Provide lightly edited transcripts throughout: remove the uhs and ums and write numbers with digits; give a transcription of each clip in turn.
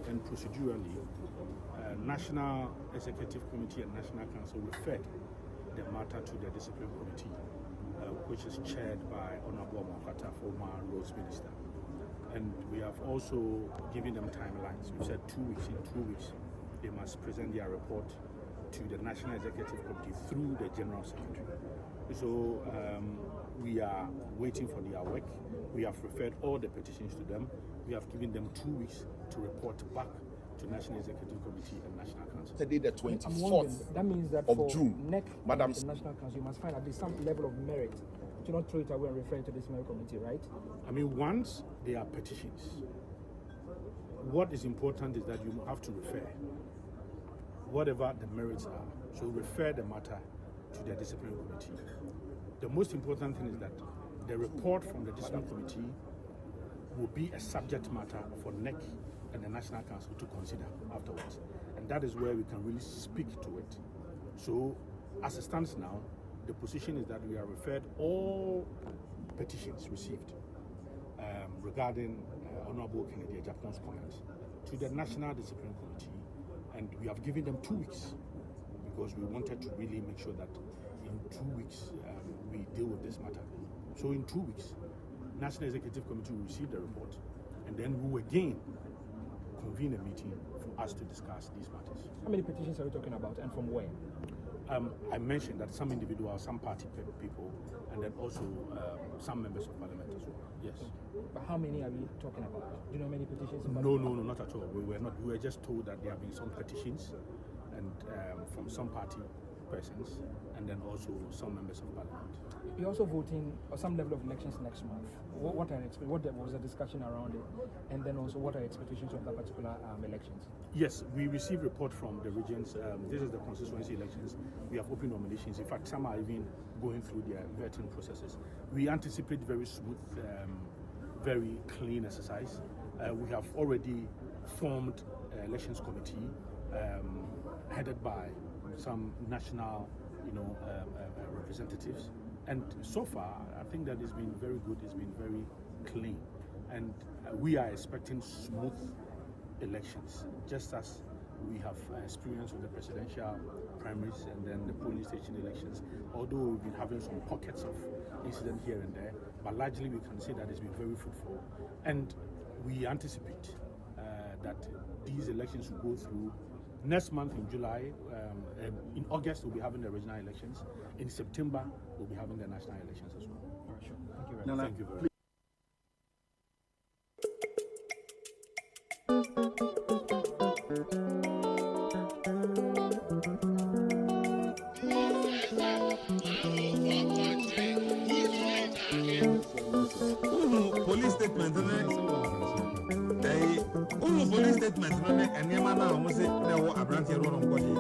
and procedurally, National Executive Committee and National Council referred the matter to the Discipline Committee, which is chaired by Honorable Mokata, former Roads Minister. And we have also given them timelines. We said 2 weeks. In 2 weeks, they must present their report to the National Executive Committee through the General Secretary. So we are waiting for their work. We have referred all the petitions to them. We have given them 2 weeks to report back to National Executive Committee and National Council. Today, the 24th that means that of for June, NEC Madam, the National Council, you must find at least some level of merit. Do not throw it away and refer it to this merit committee, right? I mean, once they are petitions, what is important is that you have to refer whatever the merits are. So refer the matter to the discipline committee. The most important thing is that the report from the discipline committee will be a subject matter for NEC and the National Council to consider afterwards. And that is where we can really speak to it. So as it stands now, the position is that we have referred all petitions received regarding Honorable Kennedy Japan's comments to the National Discipline Committee, and we have given them 2 weeks because we wanted to really make sure that in 2 weeks we deal with this matter. So in 2 weeks, National Executive Committee will receive the report, and then we will again convene a meeting for us to discuss these matters. How many petitions are we talking about, and from where? I mentioned that some individuals, some party people, and then also some members of parliament as well. Yes. But how many are we talking about? Do you know how many petitions? No, not at all. We were just told that there have been some petitions, and from some party persons, and then also some members of parliament. You're also voting or some level of elections next month. What was the discussion around it, and then also what are expectations of the particular elections? Yes, we received report from the regions. This is the constituency elections. We have open nominations. In fact, some are even going through their vetting processes. We anticipate very smooth, very clean exercise. We have already formed an elections committee headed by some national, representatives. And so far, I think that it's been very good. It's been very clean, and we are expecting smooth elections, just as we have experience with the presidential primaries and then the polling station elections. Although we've been having some pockets of incident here and there, but largely we can say that it's been very fruitful, and we anticipate that these elections will go through. Next month in July, and in August we'll be having the regional elections. In September we'll be having the national elections as well. Sure. Thank you very much. Thank you very much. Police statement, police statement, and your man almost said, no, I brought your own body.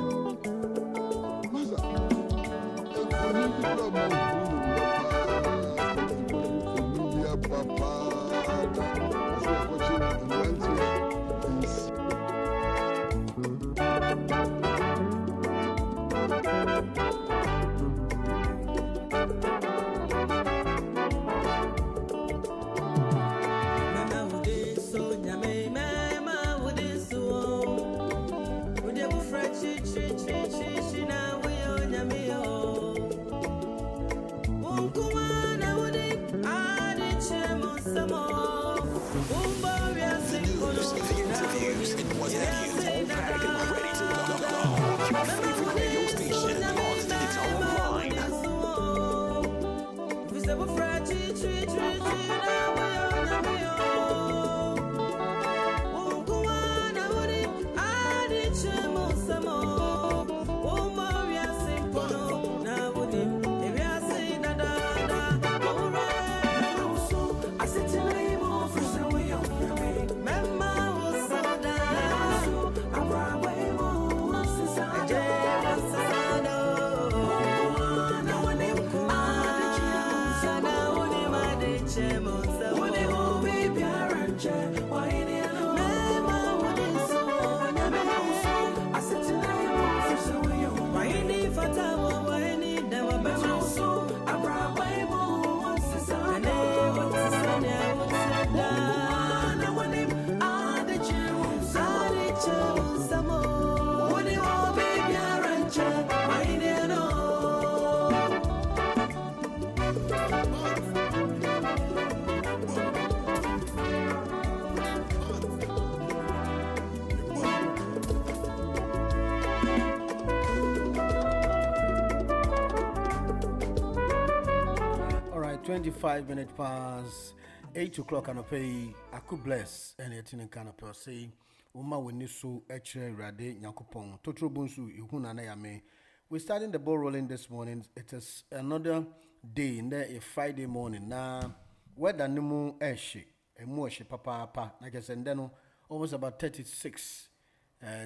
25 minutes past 8 o'clock and pay. I could bless and it's in kind of per se. Uma when so actually rade Yakupon, Totro Bunsu, Ihunanayame. We're starting the ball rolling this morning. It is another day in there, a Friday morning. Now, weather no more ash, a more papa, like I said, then almost about 36,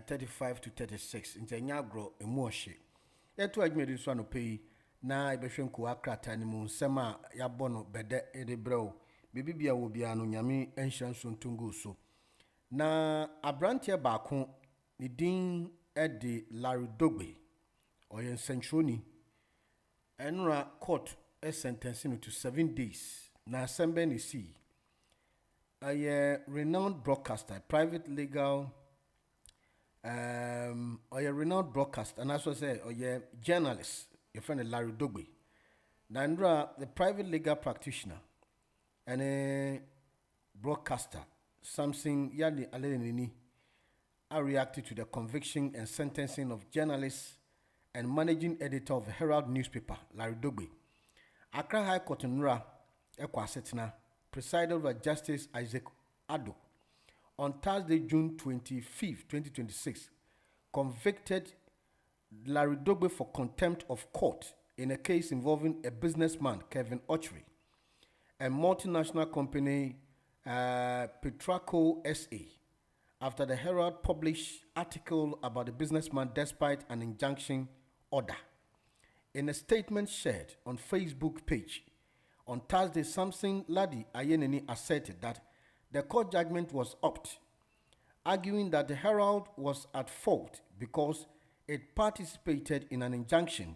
35 to 36. In Tanyagro, a more shit. Yet to admit this one pay. Na ibehwe nko akrata ni mu nsema ya bono bede edebrew bibibia wo bia no nyame enhira nso ntungu so na abrantie baako ni din ede Larry Dogbe oyen sentroni enra court sentence no to 7 days na assemble ni see a renowned broadcaster private legal renowned broadcaster and as I say journalist your friend Larry Dogbe. Nandra, the private legal practitioner and a broadcaster, something Yali Alenini, are reacted to the conviction and sentencing of journalist and managing editor of Herald newspaper, Larry Dogbe. Accra High Court Nra Ekwasetna, presided over Justice Isaac Addo, on Thursday, June 25, 2026, convicted Larry Dogbe for contempt of court in a case involving a businessman, Kevin Ochre, a multinational company, Petraco SA, after the Herald published article about the businessman despite an injunction order. In a statement shared on Facebook page, on Thursday, Samson Ladi Ayenini asserted that the court judgment was upped, arguing that the Herald was at fault because it participated in an injunction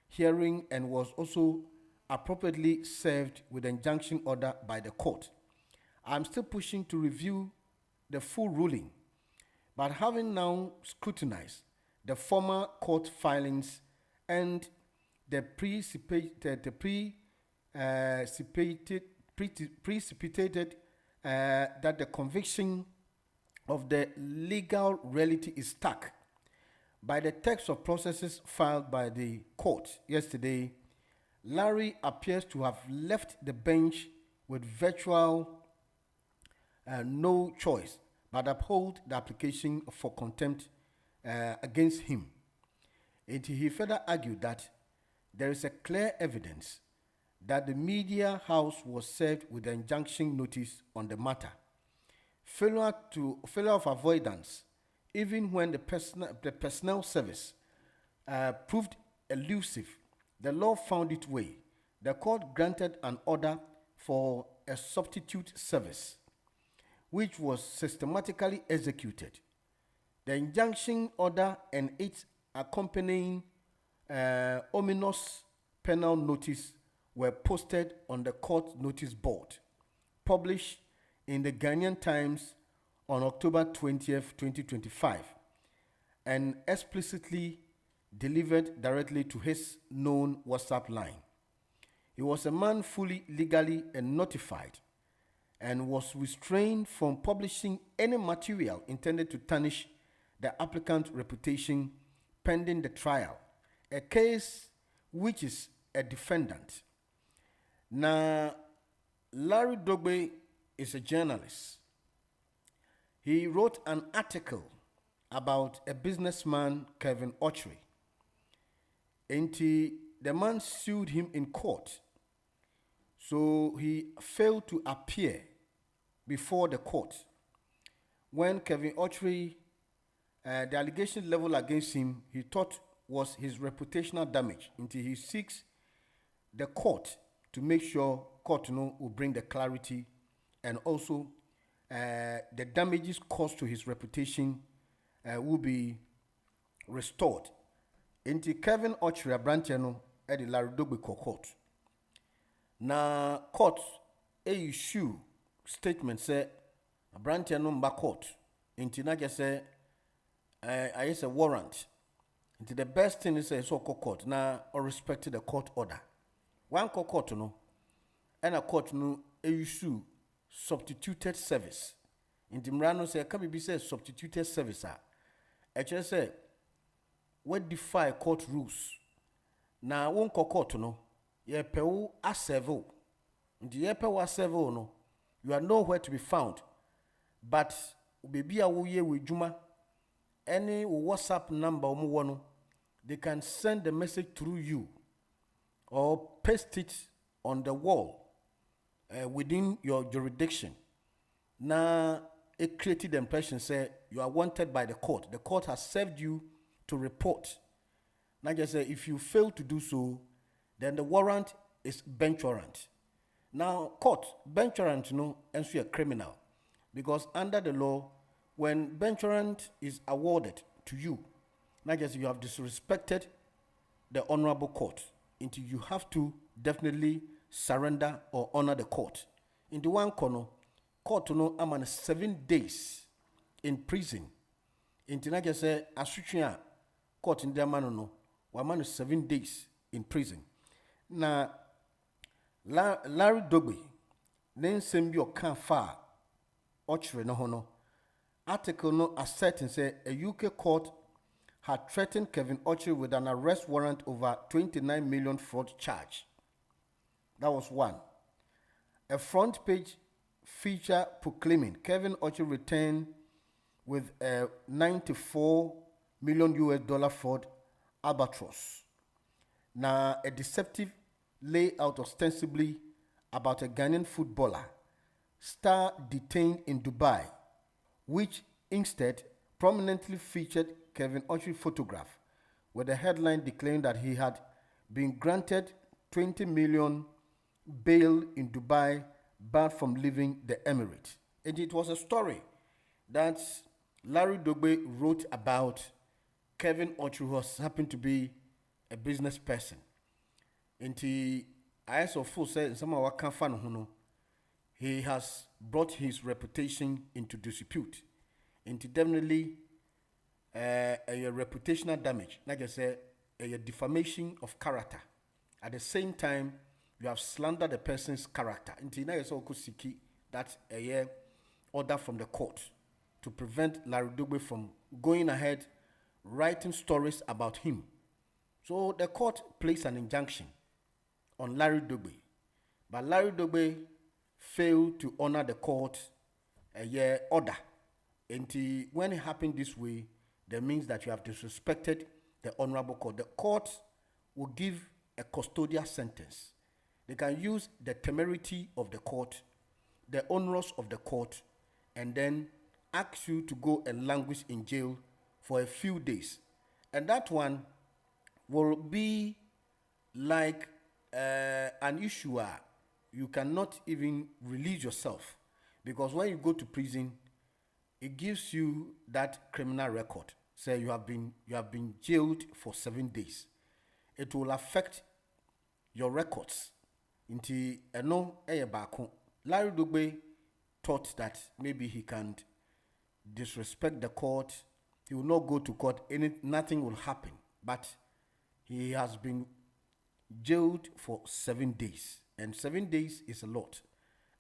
hearing and was also appropriately served with an injunction order by the court. I'm still pushing to review the full ruling, but having now scrutinized the former court filings and the precipitated that the conviction of the legal reality is stuck by the text of processes filed by the court yesterday, Larry appears to have left the bench with virtual no choice but uphold the application for contempt against him. He further argued that there is a clear evidence that the media house was served with an injunction notice on the matter. Failure of avoidance, even when the personnel service proved elusive, the law found its way. The court granted an order for a substitute service, which was systematically executed. The injunction order and its accompanying ominous penal notice were posted on the court notice board, published in the Ghanaian Times on October 20th, 2025, and explicitly delivered directly to his known WhatsApp line. He was a man fully legally and notified and was restrained from publishing any material intended to tarnish the applicant's reputation pending the trial, a case which is a defendant. Now, Larry Dogbe is a journalist. He wrote an article about a businessman, Kevin Ochre. And the man sued him in court. So he failed to appear before the court. When Kevin Ochre, the allegation level against him, he thought was his reputational damage, until he seeks the court to make sure court will bring the clarity and also the damages caused to his reputation will be restored. Into Kevin Ochre Brantiano at the Larry Dogbe court. Now, court issue statement say Brantiano mba court. Into na just say I use a warrant. Into the best thing is say so court. Now, or respect the court order. One court and a court issue substituted service. In the Mrano say, can be said substituted service. Actually say, what defy court rules. Now, one court ye peu a servo The yepe wa serve no, you are nowhere to be found. But baby a wo ye with Juma, any WhatsApp number they can send the message through you or paste it on the wall within your jurisdiction. Now, it created the impression, say, you are wanted by the court. The court has served you to report. Now, just say, if you fail to do so, then the warrant is bench warrant. Now, court, bench warrant, and so you're a criminal. Because under the law, when bench warrant is awarded to you, not just you have disrespected the honorable court, until you have to definitely surrender or honor the court. In the one corner, court I'm on 7 days in prison. In the just say asuchia court in the man we're 7 days in prison. Now Larry Dogbe, then send you can far ochre no hono. Article no asserting say a UK court had threatened Kevin Ochi with an arrest warrant over 29 million fraud charge. That was one. A front page feature proclaiming Kevin Ochi returned with a $94 million US fraud albatross. Now, a deceptive layout ostensibly about a Ghanaian footballer, star detained in Dubai, which instead prominently featured Kevin Ochi's photograph, with the headline declaring that he had been granted 20 million bail in Dubai, barred from leaving the Emirates. And it was a story that Larry Dogbe wrote about Kevin Ochi, who happened to be a business person. And he, as of full said, some of our fan he has brought his reputation into disrepute, into definitely a reputational damage, like I said, a defamation of character. At the same time, you have slandered the person's character. Until now, it's also seeking that a order from the court to prevent Larry Dogbe from going ahead writing stories about him. So the court placed an injunction on Larry Dogbe, but Larry Dogbe failed to honor the court order. Until when it happened this way, that means that you have disrespected the honorable court. The court will give a custodial sentence. They can use the temerity of the court, the onerous of the court, and then ask you to go and languish in jail for a few days. And that one will be like an issuer. You cannot even release yourself, because when you go to prison, it gives you that criminal record. Say you have been jailed for 7 days. It will affect your records. Into Larry Dogbe thought that maybe he can disrespect the court. He will not go to court. Nothing will happen. But he has been jailed for 7 days, and 7 days is a lot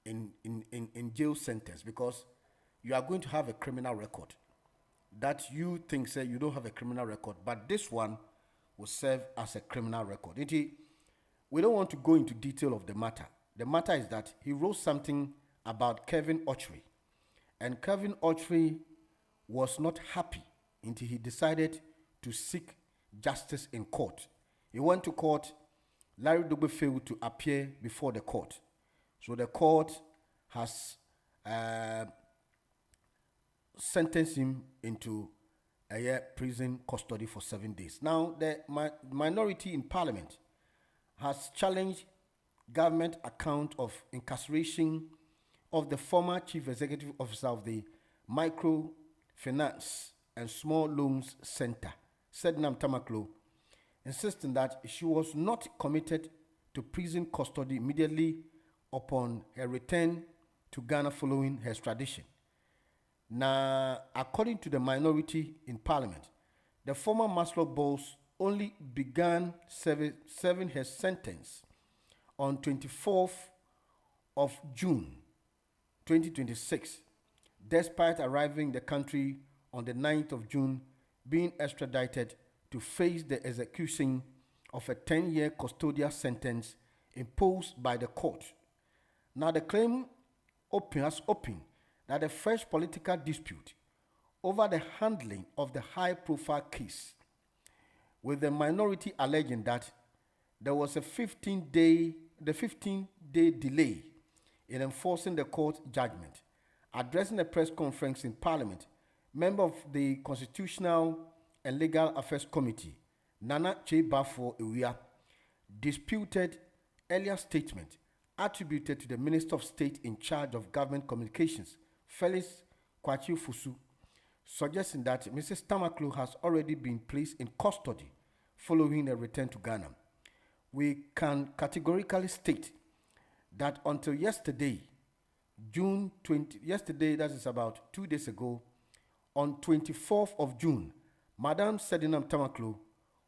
in jail sentence, because you are going to have a criminal record that you think say you don't have a criminal record, but this one will serve as a criminal record. We don't want to go into detail of the matter. The matter is that he wrote something about Kevin Ochi, and Kevin Ochi was not happy until he decided to seek justice in court. He went to court. Larry Dogbe failed to appear before the court. So the court has sentenced him into a year prison custody for 7 days. Now, the minority in parliament has challenged government account of incarceration of the former chief executive officer of the Microfinance and Small Loans Center, Sednam Tamaklo, insisting that she was not committed to prison custody immediately upon her return to Ghana following her extradition. Now, according to the minority in parliament, the former Maslow boss only began serving her sentence on 24th of June 2026, despite arriving in the country on the 9th of June, being extradited to face the execution of a 10-year custodial sentence imposed by the court. Now the claim has opened that a fresh political dispute over the handling of the high-profile case, with the minority alleging that there was a 15-day delay in enforcing the court judgment. Addressing a press conference in Parliament, member of the Constitutional and Legal Affairs Committee, Nana Chebafo Ewia, disputed earlier statement attributed to the Minister of State in charge of government communications, Felix Kwachi Fusu, suggesting that Mrs. Tamaklo has already been placed in custody following a return to Ghana. We can categorically state that until yesterday, June 20, yesterday, that is about 2 days ago, on 24th of June, Madam Sedinam Tamaklo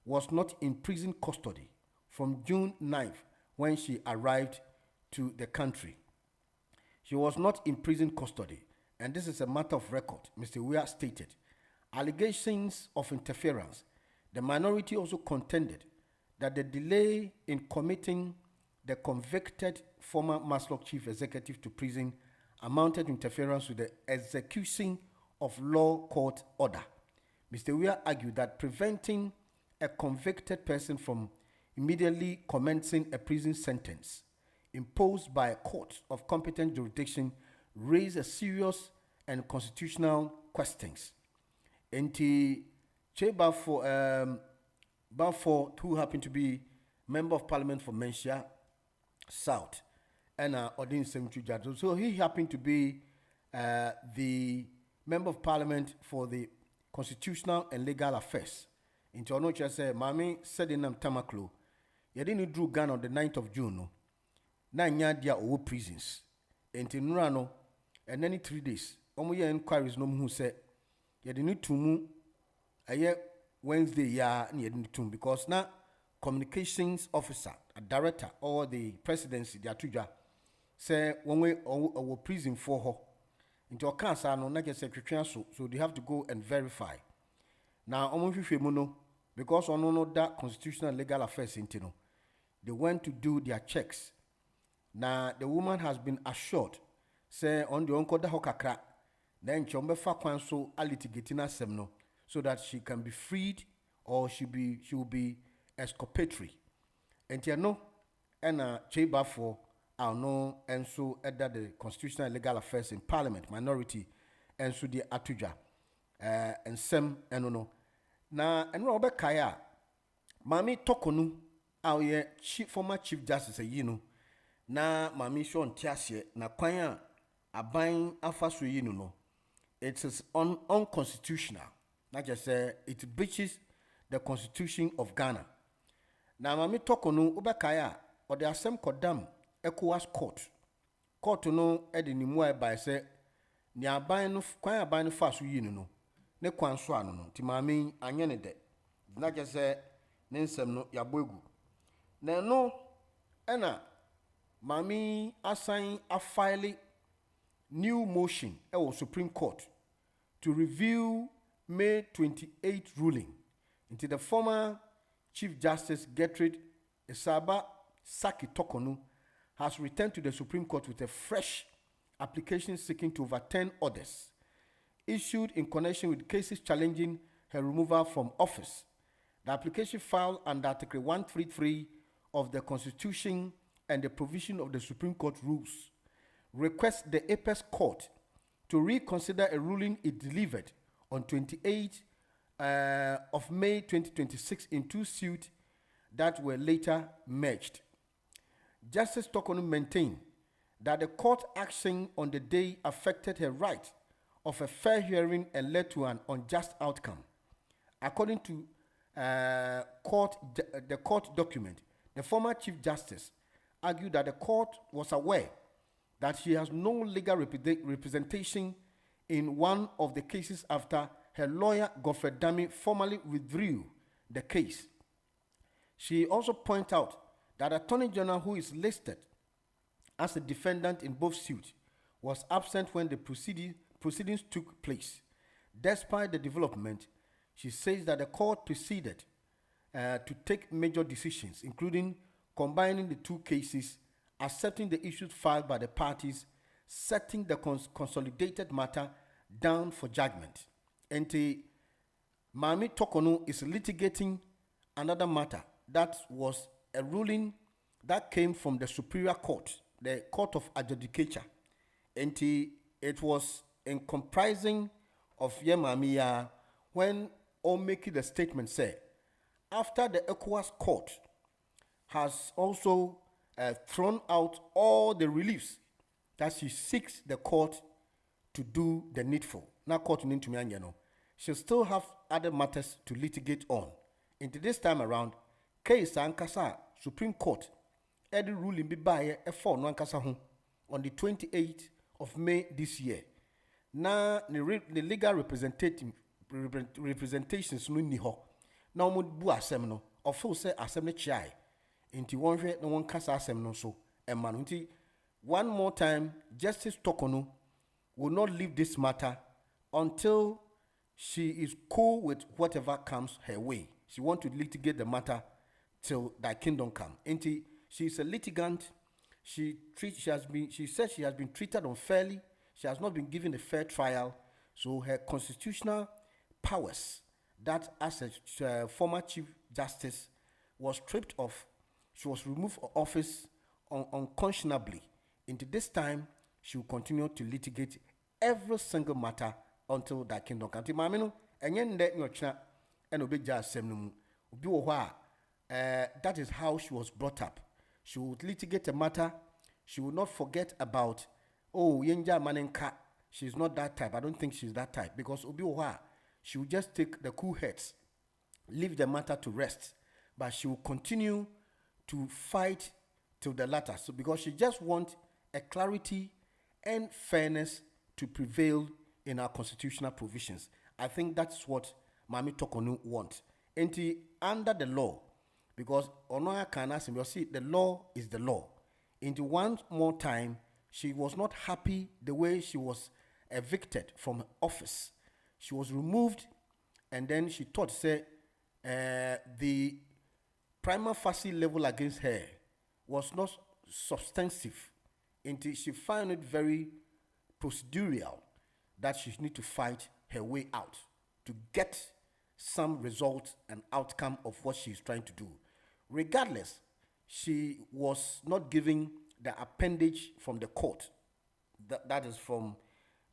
was not in prison custody from June 9th when she arrived to the country. She was not in prison custody, and this is a matter of record, Mr. Weah stated. Allegations of interference. The minority also contended that the delay in committing the convicted former Maslock chief executive to prison amounted to interference with the execution of law court order. Mr. Weah argued that preventing a convicted person from immediately commencing a prison sentence imposed by a court of competent jurisdiction raised a serious and constitutional questions. Nti Che Balfour, who happened to be member of parliament for Menchia South, and Odin Semchu Judge. So he happened to be the member of parliament for the Constitutional and Legal Affairs. Into Onocha said, Mami said in Tamaklo, you didn't drew Ghana on the 9th of June. No? Na nyadia owo prisons. Into Nurano, and then 3 days. Omoya inquiries no who said, you didn't tumu a year Wednesday, ya ni tum because now communications officer, a director, or the presidency, the atuja, say one way or prison for her. Into a cancer, no, not just secretary, so they have to go and verify. Now, almost if you know, because on no that constitutional and legal affairs into no, they went to do their checks. Now, the woman has been assured, say on the uncle the hokakra, then chombe fa kwanso alitigatina semno, so that she can be freed or she will be exculpatory. And you know, and Cheba for our no and so at the Constitutional and Legal Affairs in Parliament minority and so the Atuja and Sem and no. Na and Robert Kaya, Mami Tokonu, our former Chief Justice, you know, na Mami Shon Tiasie, na Kwaya, a buying Afasu, you know, it is unconstitutional. Not just say it breaches the Constitution of Ghana. Now, Mami Tokonu, Ubakaya, or the Assem Kodam, ECOWAS Court no Eddie Nimue by say, Nia buying Kwaya buying fast, you know, ne Kwanswan, no, Timami, Anyanede, not just say, Nensem no Yabugu. No, Anna, Mami assign a filing new motion at Supreme Court to review May 28 ruling into the former Chief Justice Gertrude Esaba Saki Tokonu has returned to the Supreme Court with a fresh application seeking to overturn orders issued in connection with cases challenging her removal from office. The application filed under Article 133 of the Constitution and the provision of the Supreme Court rules requests the Apex Court to reconsider a ruling it delivered on 28 of May 2026 in two suits that were later merged. Justice Tokonu maintained that the court action on the day affected her right of a fair hearing and led to an unjust outcome. According to the court document, the former Chief Justice argued that the court was aware that she has no legal representation in one of the cases after her lawyer, Godfrey Dami, formally withdrew the case. She also pointed out that Attorney General, who is listed as a defendant in both suits, was absent when the proceedings took place. Despite the development, she says that the court proceeded to take major decisions, including combining the two cases accepting the issues filed by the parties, setting the consolidated matter down for judgment. And Mami Tokono is litigating another matter that was a ruling that came from the Superior Court, the Court of Adjudicature. And it was in comprising of Yemamiya when making the statement say, after the ECOWAS Court has also thrown out all the reliefs that she seeks the court to do the needful. Now court into me, she'll still have other matters to litigate on. Into this time around, case Ankasa Supreme Court, Eddie ruling be by a phone Ankasa on the 28th of May this year. Now the legal representations no ni ho. Now mo bu asem no, ofo say asem ne chai. Inti one hwe no one kasa asem no so. Emma nti one more time, Justice Tokono will not leave this matter until she is cool with whatever comes her way. She wants to litigate the matter till thy kingdom come. Inti she is a litigant. She said she has been treated unfairly. She has not been given a fair trial. So her constitutional powers that as a former Chief Justice was stripped of, she was removed from office unconscionably. Into this time, she will continue to litigate every single matter until that kingdom comes. That is how she was brought up. She would litigate a matter. She will not forget about, yenja manenka. She's not that type. I don't think she's that type. Because she will just take the cool heads, leave the matter to rest. But she will continue to fight till the latter. So because she just wants a clarity and fairness to prevail in our constitutional provisions. I think that's what Mami Tokonu wants. And under the law, because Onoya Kanasim, you see, the law is the law. Into one more time, she was not happy the way she was evicted from office. She was removed, and then she thought, say, the prima facie level against her was not substantive. Until she found it very procedural that she need to fight her way out to get some result and outcome of what she's trying to do. Regardless, she was not giving the appendage from the court, that is from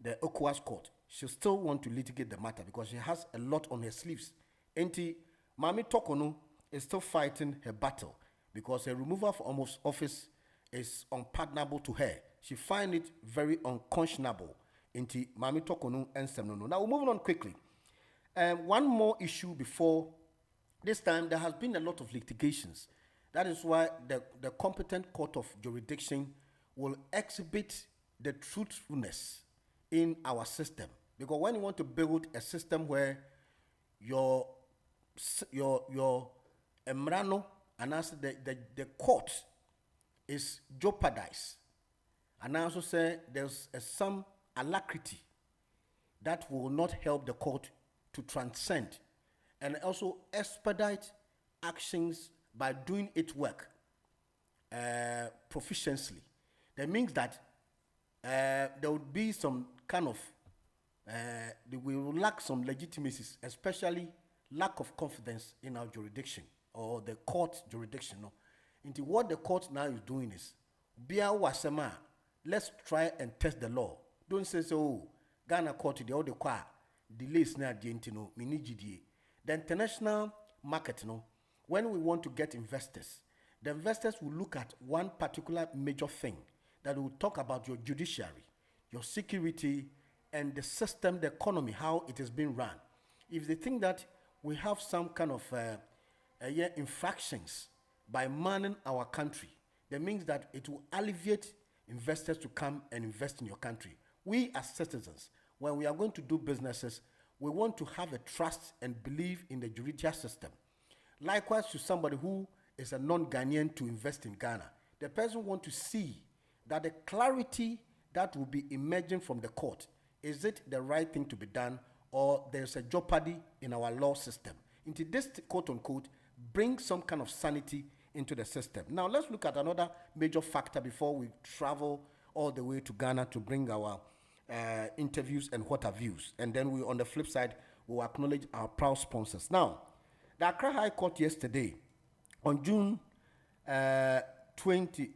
the ECOWAS court. She still want to litigate the matter because she has a lot on her sleeves. Mami Tokono is still fighting her battle because her removal from office is unpardonable to her. She finds it very unconscionable. Mami Tokono and Semnono. Now we're moving on quickly. One more issue before this time, there has been a lot of litigations. That is why the competent court of jurisdiction will exhibit the truthfulness in our system. Because when you want to build a system where your emrano and also the court is jeopardized, and I also say there's some alacrity that will not help the court to transcend and also expedite actions by doing its work proficiently. That means that there would be some kind of, we will lack some legitimacy, especially lack of confidence in our jurisdiction or the court jurisdiction. No? Into what the court now is doing is, let's try and test the law. Don't say, Ghana court, the other qua delays now, the international market, when we want to get investors, the investors will look at one particular major thing that will talk about your judiciary, your security, and the system, the economy, how it is being run. If they think that we have some kind of infractions by manning our country, that means that it will alleviate investors to come and invest in your country. We as citizens, when we are going to do businesses, we want to have a trust and believe in the judicial system. Likewise to somebody who is a non-Ghanaian to invest in Ghana, the person wants to see that the clarity that will be emerging from the court, is it the right thing to be done, or there's a jeopardy in our law system? Into this, quote unquote, bring some kind of sanity into the system. Now, let's look at another major factor before we travel all the way to Ghana to bring our interviews and what are views. And then on the flip side, we'll acknowledge our proud sponsors. Now, the Accra High Court yesterday, on June 20,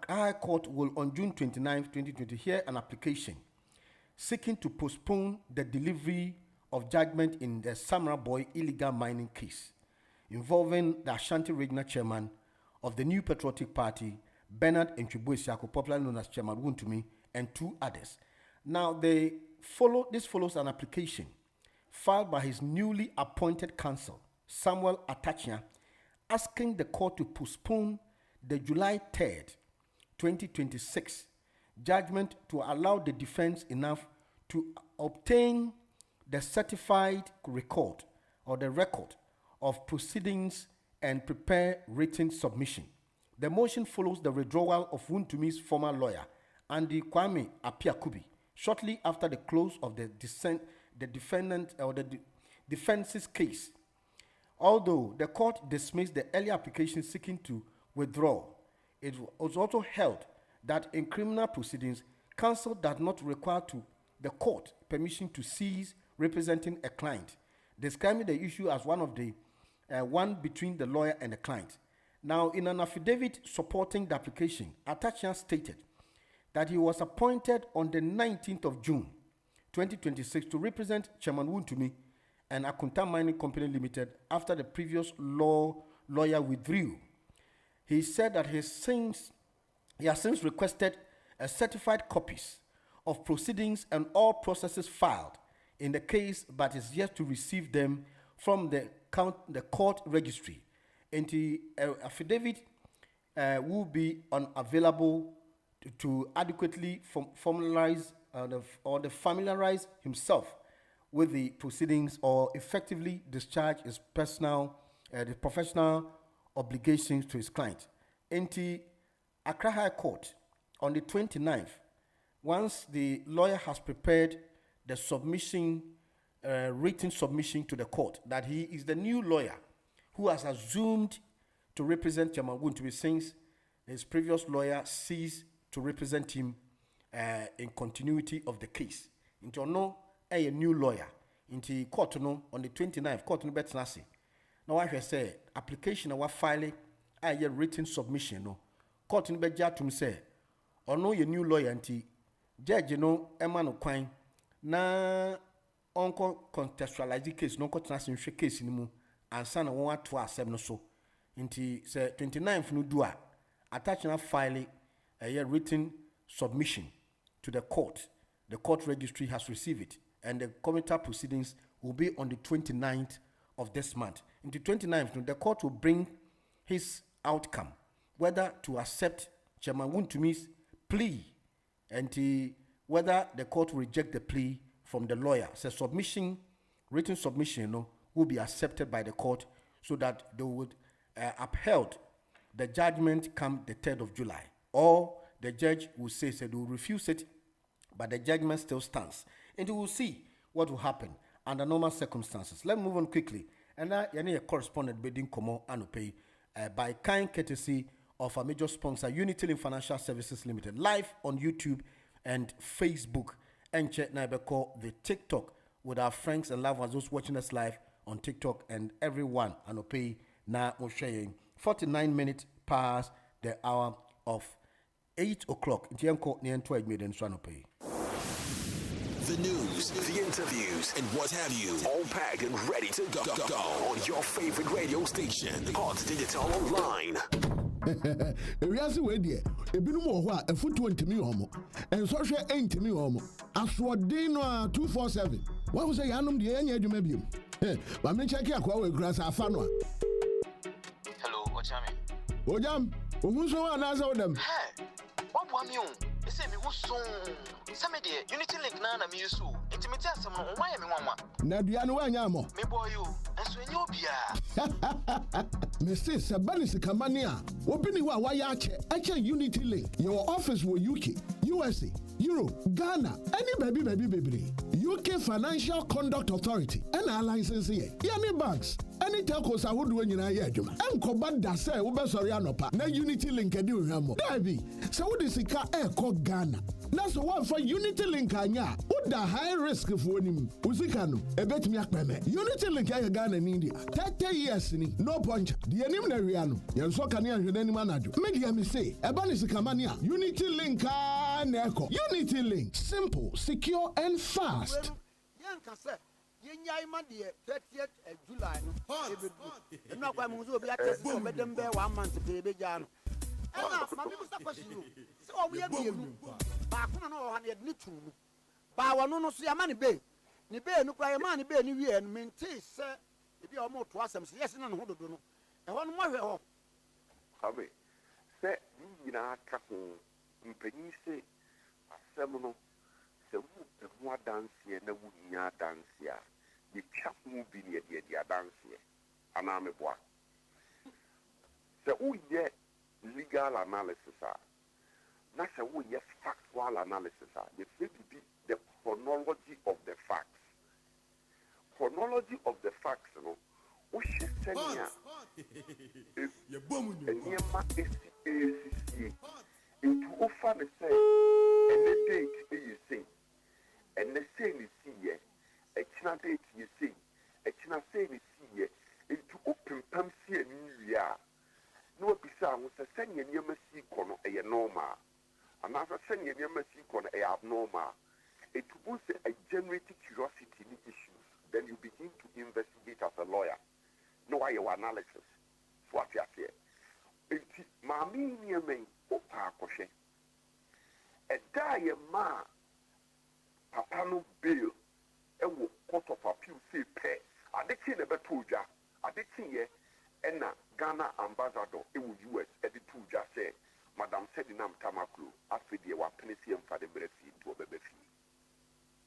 High Court will on June 29, 2020, hear an application seeking to postpone the delivery of judgment in the Samra Boy illegal mining case involving the Ashanti Regional Chairman of the New Patriotic Party, Bernard Nchibwe-Siako, popularly known as Chairman Wontumi, and 2 others. Now, this follows an application filed by his newly appointed counsel, Samuel Atachia, asking the court to postpone the July 3rd, 2026 judgment to allow the defense enough to obtain the certified record or the record of proceedings and prepare written submission. The motion follows the withdrawal of Wuntumi's former lawyer, Andy Kwame Apiakubi, shortly after the close of the defense's case. Although the court dismissed the earlier application seeking to withdraw, it was also held that in criminal proceedings, counsel does not require the court permission to cease representing a client, describing the issue as one between the lawyer and the client. Now, in an affidavit supporting the application, Atachia stated that he was appointed on the 19th of June, 2026 to represent Chairman Wontumi and Akunta Mining Company Limited after the previous lawyer withdrew. He said that he has since requested certified copies of proceedings and all processes filed in the case, but is yet to receive them from the court registry. And the affidavit will be unavailable to adequately familiarize himself with the proceedings or effectively discharge his the professional obligations to his client. In the Accra High Court, on the 29th, once the lawyer has prepared the submission, written submission to the court that he is the new lawyer who has assumed to represent Chairman Wontumi since his previous lawyer ceased to represent him in continuity of the case. Into no a new lawyer into court no on the 29th court no better say. Now I say application our file a written submission no court no be jatum say or no your new lawyer anti judge no ema no kwan na onko contextualize case no court na nhwe case ni mu ansa na won ato asem no so nti say 29th no do a attach na file a written submission to the court. The court registry has received it, and the committal proceedings will be on the 29th of this month. In the 29th, the court will bring his outcome, whether to accept Chairman Wuntumi's plea and whether the court will reject the plea from the lawyer. So written submission will be accepted by the court so that they would upheld the judgment come the 3rd of July. Or the judge will say they will refuse it, but the judgment still stands. And we will see what will happen under normal circumstances. Let's move on quickly. And now, a correspondent bidding Komo Anopay by kind courtesy of a major sponsor, Unity Link Financial Services Limited, live on YouTube and Facebook. And check now the TikTok with our friends and loved ones, those watching us live on TikTok and everyone. Anopay now we're sharing 49 minutes past the hour of 8 o'clock. The news, the interviews, and what have you, all packed and ready to go on your favorite radio station, Hot Digital Online. We are so dear. Ebinum wo ho a efutu ntimi homo. Ensohwe entimi homo. Aswode no 247. What was say yanom de enya adwuma biem. Ba me check akwa we grass afa no. Hello, Ochami. Ojam, omunso wa na za odam. Hey. What want you? You say me who so? Some idea. Unity Link na me use. Intimate asem no why me wanwa. Na dua no wa nya mo. Me boy you. Enso enye obia. Me say sabani sikamani a. Obi ni wa ya ache Unity Link. Your office wo UK. USA, Europe, Ghana, any baby. UK Financial Conduct Authority, and our license here. Any banks, any telcos are who do in your yedum. And Koban Dase, Uber Sorianopa, na Unity Link and do him. Dabi, so what is a car air called Ghana? That's the one for Unity Link. Anya, what the high risk of winning? Uzikano, a bet me a Unity Link Ghana in India. 30 years, no punch. The Animariano, Yanso Kanya, any manager. Media me say, Abanis Kamania, Unity Link, Neko. Unity Link, simple, secure, and fast. Yenya dear 30th July no na kwa munzo bi atese so bedem be 1 month baby jano ena ma me busa question you se o we bienu ba ko na o ha na ni tunu ba wono no so ya ma ne be no kwa ya ma ne be ni wie no menti se e bi o mo to asem se yes na no hododo no e ho no mo hwe ho abe se ni na ka ko mpanyi se asem no se wu adanse na wu nya adanse a ye twa mu bi ne de adanse ana me boa se wu ye legal analysis a na se wu ye factual analysis a ye fit be the chronology of the facts no wo hwesenia ye bomu ni ma esi into offer me say and the date you say and the same is here a china date you say a china say is here into open pam see and ya no bisa wo se senya nyema si kono e normal and as senya nyema si kono e abnormal it will say a generate curiosity in issues then you begin to investigate as a lawyer no why your analysis so what you say it mami nyema opa akoshe e die ma papa no bail e wo court of appeal say pay adeki na betoja adeki ye na Ghana ambassador e wo US e de toja say madam said nam tamaklu afedi e wa penisi em fa de brefi to obebefi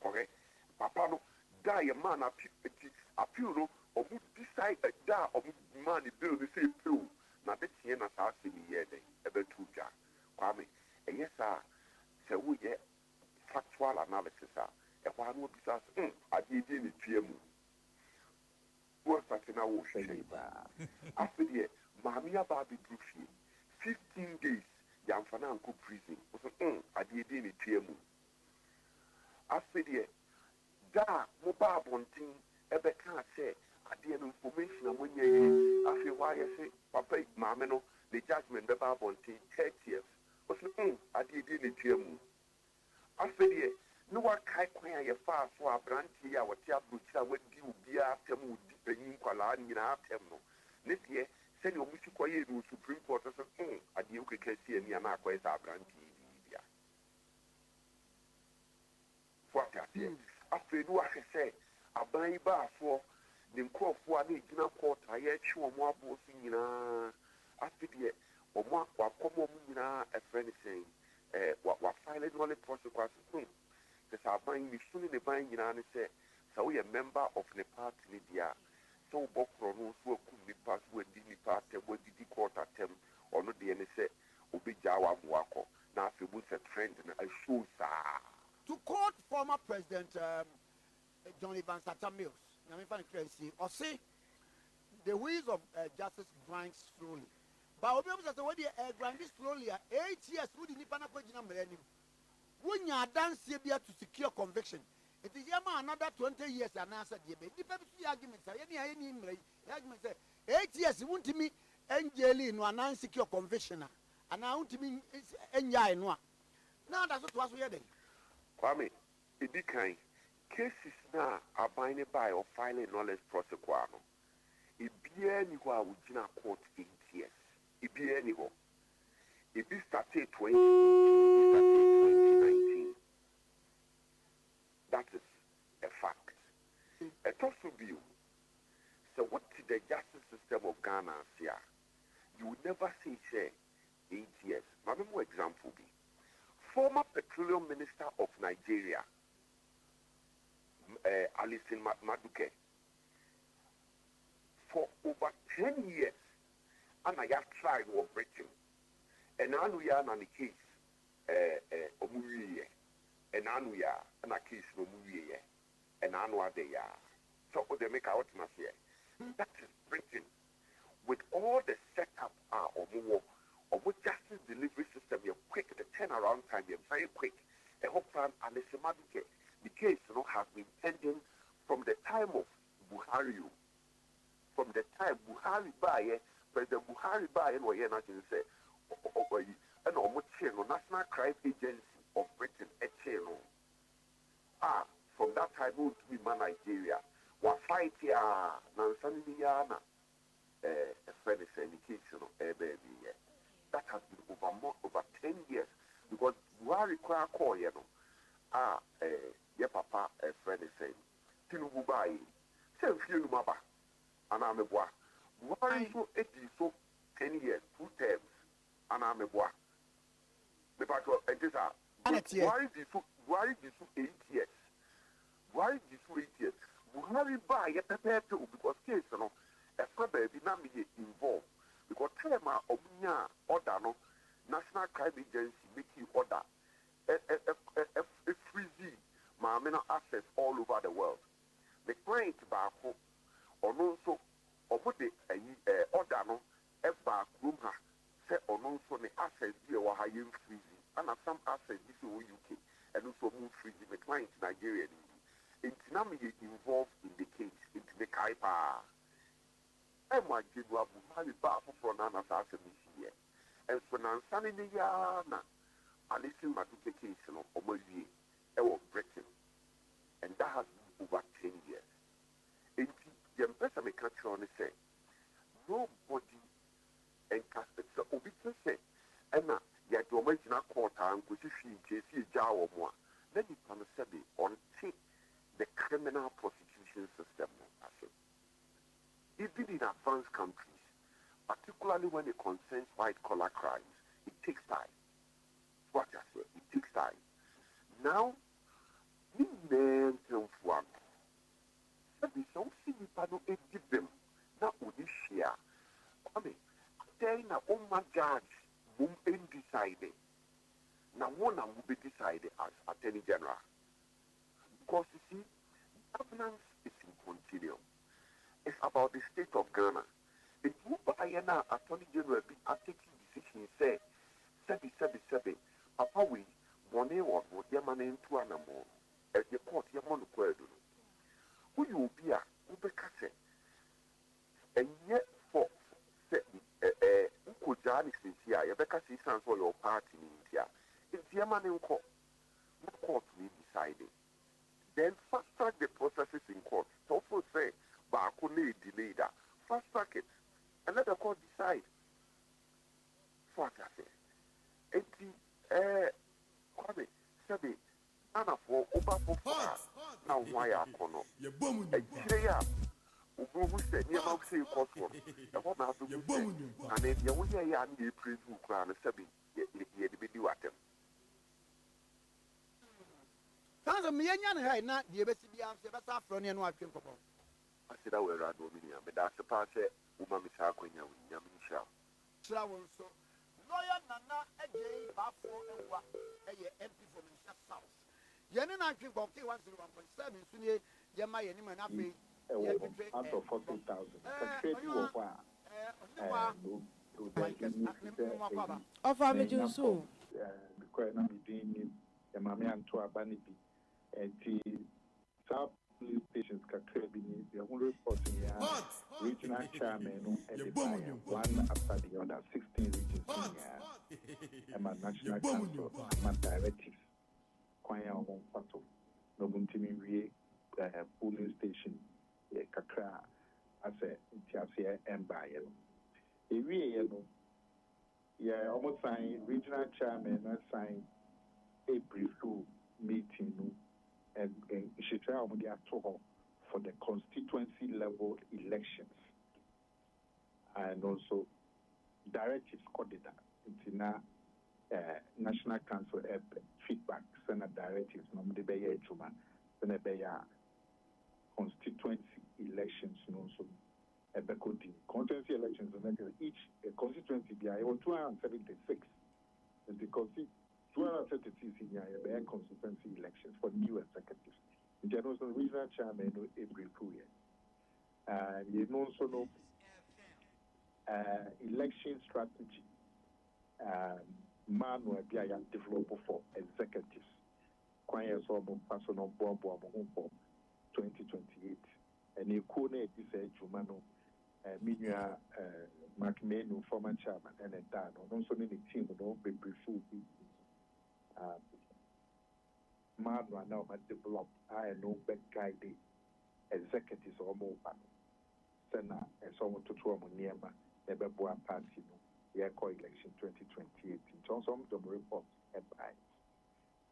correct papa no die ma na appeal no obu decide da obu man the bill say pay na de tie na sa se ni ye de e betoja kwame e yesa se wo ye factual analysis e kwa no bisa adidi ni tuemu wo fatina wo hwehwe afedi maami aba bi brufi 15 days ya mfana anko prison so adidi ni tuemu afedi da mo ba bontin e be kan say ade no information amonya yi afi wa ye say papa maami no the judgment be ba bontin 30th so adidi ni tuemu afedi no wa kai kwan ya fa so abranti ya wote abrochira wadi ubia atem udi panyin kwala nyina atem no ne tie se ni omusi koye no Supreme Court so ade o kekasi ani ana akoy sa abranti bia fuata tie afedi wa hwese aban ba afo ne nkrofo a na gina court aye twe omo abo so nyina afedi omo akomo mu nyina a friend saying wa file no le prosecute the Saban is soon in the buying in an say, so we a member of the party media. So Bokrono, so could be passed with the party, what did the court attempt or not the NSA, Obi Jawa Mwako. Now, if it was a trend and I show to quote former President John Evans Mills, or say the wheels of justice grind slowly. But we have to grind slowly 8 years through the Nipanapajina millennium. When you are dance here to secure conviction, it is another 20 years and answer the arguments. Arguments 8 years, you want me Angeli no an unsecure conviction, and I want to me enjoy no. Now that's what was we are. Kwame, it became cases now are binding by or filing knowledge prosecuano. It be anywhere with court 8 years. It be anywhere. It be started 2019. That is a fact. A total view. So what did the justice system of Ghana say? You would never say 8 years. My example be former petroleum minister of Nigeria, Alison Maduke, for over 10 years, and I have tried or breaking. And now we are on the case. omuwiye enanu ya na case no muwiye enanu ade ya so o de make out na here that is Britain with all the setup omuwo justice delivery system you quick the turnaround time you very quick a hope plan and the case has been pending from the time of Buhari from the time Buhari buy President Buhari buy and we nothing say and National Crime Agency of Britain from that time on to be Nigeria was fight Nansaniana a friend is indication of baby that has been over 10 years because Buhari call papa a friend is saying Tinubu buy say few maba and I'm a boy Buhari so 10 years 2 terms and I'm a boy but it is why is 8 years why is 8 years Buhari buy a prepare to because case a baby na me involved because time order no National Crime Agency make you order a freeze mamino access all over the world the client back or no so or put the order no e back room ha say or no so the access be or high freeze and some access this in UK and also move freeze the client Nigeria it's now me involved in the case into the kaipa Emma Jidwa Buhari back for Nana Sassamisi and for Nansani Yana Alice Matuplication of Omoyi of Britain and that has been over 10 years. And the ambassador may catch on and say, nobody and cast it so obviously say, Emma, yet the original quarter and position JC Jaw more. Then you can say on the criminal prosecution system. Even in advanced countries, particularly when it concerns white-collar crimes, it takes time. What I say, it takes time. Now, we men can form. So we don't see people give them. Now we share. I mean, then oh my God, boom undecided. Now one will be decided as Attorney General. Because you see, governance is in continuum. It's about the state of Ghana. If you buy an Attorney General be taking decision, say, sebi, Papa, we, one or your man into an amount, as the court, your man, who you be a Ubecase. And yet, for Ukujani is here, Rebecca stands for your party in India. It's your man in court. The court will decide it. Then fast track the processes in court. So also say, but I could need delay that. Fast track it and let the court decide. What I say. Kwame, Sabi, Anna for Oba for now why I cannot. You boom, who said, you might say, cost one. The one has to be boom, and if you will hear you praise who crown a Sabi, yet be do at them. Sounds a million right now, the ABCB answer, but after any one came for. I said, I will run Dominion, but that's the part that Uma Misaquina, Yamisha. Travel so. Lawyer Nana, a day, Bafo, and MP from the South. Yenin, I think, okay, 1.7, Sunday, Yama, and him and Abbey. Out of 40,000. Of our major soul. Because I'm doing the Mammy and to Abanibi. And the South police stations can be the only reporting regional chairman and one after the other, 16 regions. And my national council, my directives. Kwaya on Pato, Nobuntimi polling station, Kakra, as a Tiasia and Bayer. Yeah, almost signed regional chairman and signed a brief meeting and she tried for the constituency level elections and also directives coordinator into National Council feedback Senate directives normally be constituency elections also constituency elections each constituency be 276 and the 233 senior consistency elections for new executives. In general, the regional chairman every 2 years. You know, also know election strategy. Man will be a developer for executives. Quite so personal for 2028. And you could not say Jumano, Minya, Mark Menu, former chairman, and a dad, or also in the team would all be preferred. Man will now develop, I know, back guided executives or more. Sena, and someone to Tuam Niema, Nebebua Party, year call election 2028. In terms of the report,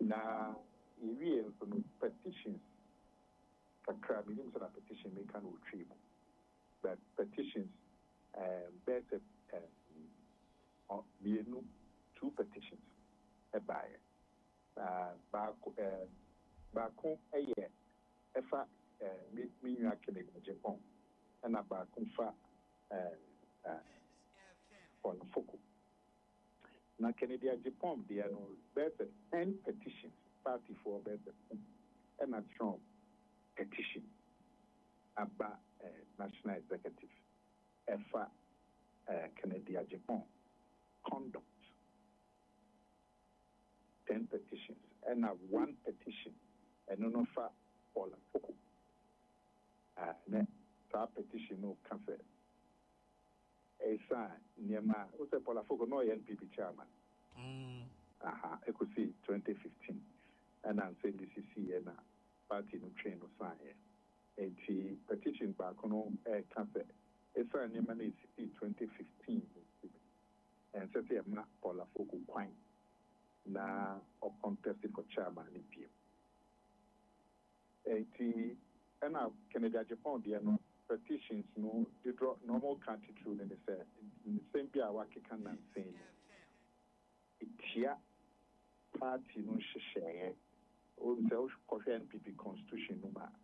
now, if we have petitions, a millions of petition may can retrieve, but petitions, better, two petitions, a buyer. Back a year, if I meet me, I can make Japan, and a back on Foko. Now, Canadian Japan, there are no better 10 petitions, party for better, and a strong petition about national executive, EFA, Canadian Japan, conduct. 10 petitions, and a 1 petition, and no offer for the Foko. That petition no cafe. A sign near my what's a Polafogo no NPP chairman. I could see 2015, and I'm saying this is here now. Party no train no sign here. A petition back on a cafe. A sign near my 2015, and said here ma Polafogo quine. Na or contested for chairman in PM. And now Canada Japan, there no petitions, no, they draw normal country through in the same year, what can I say? It's here, party no share, or the NPP constitution, no matter.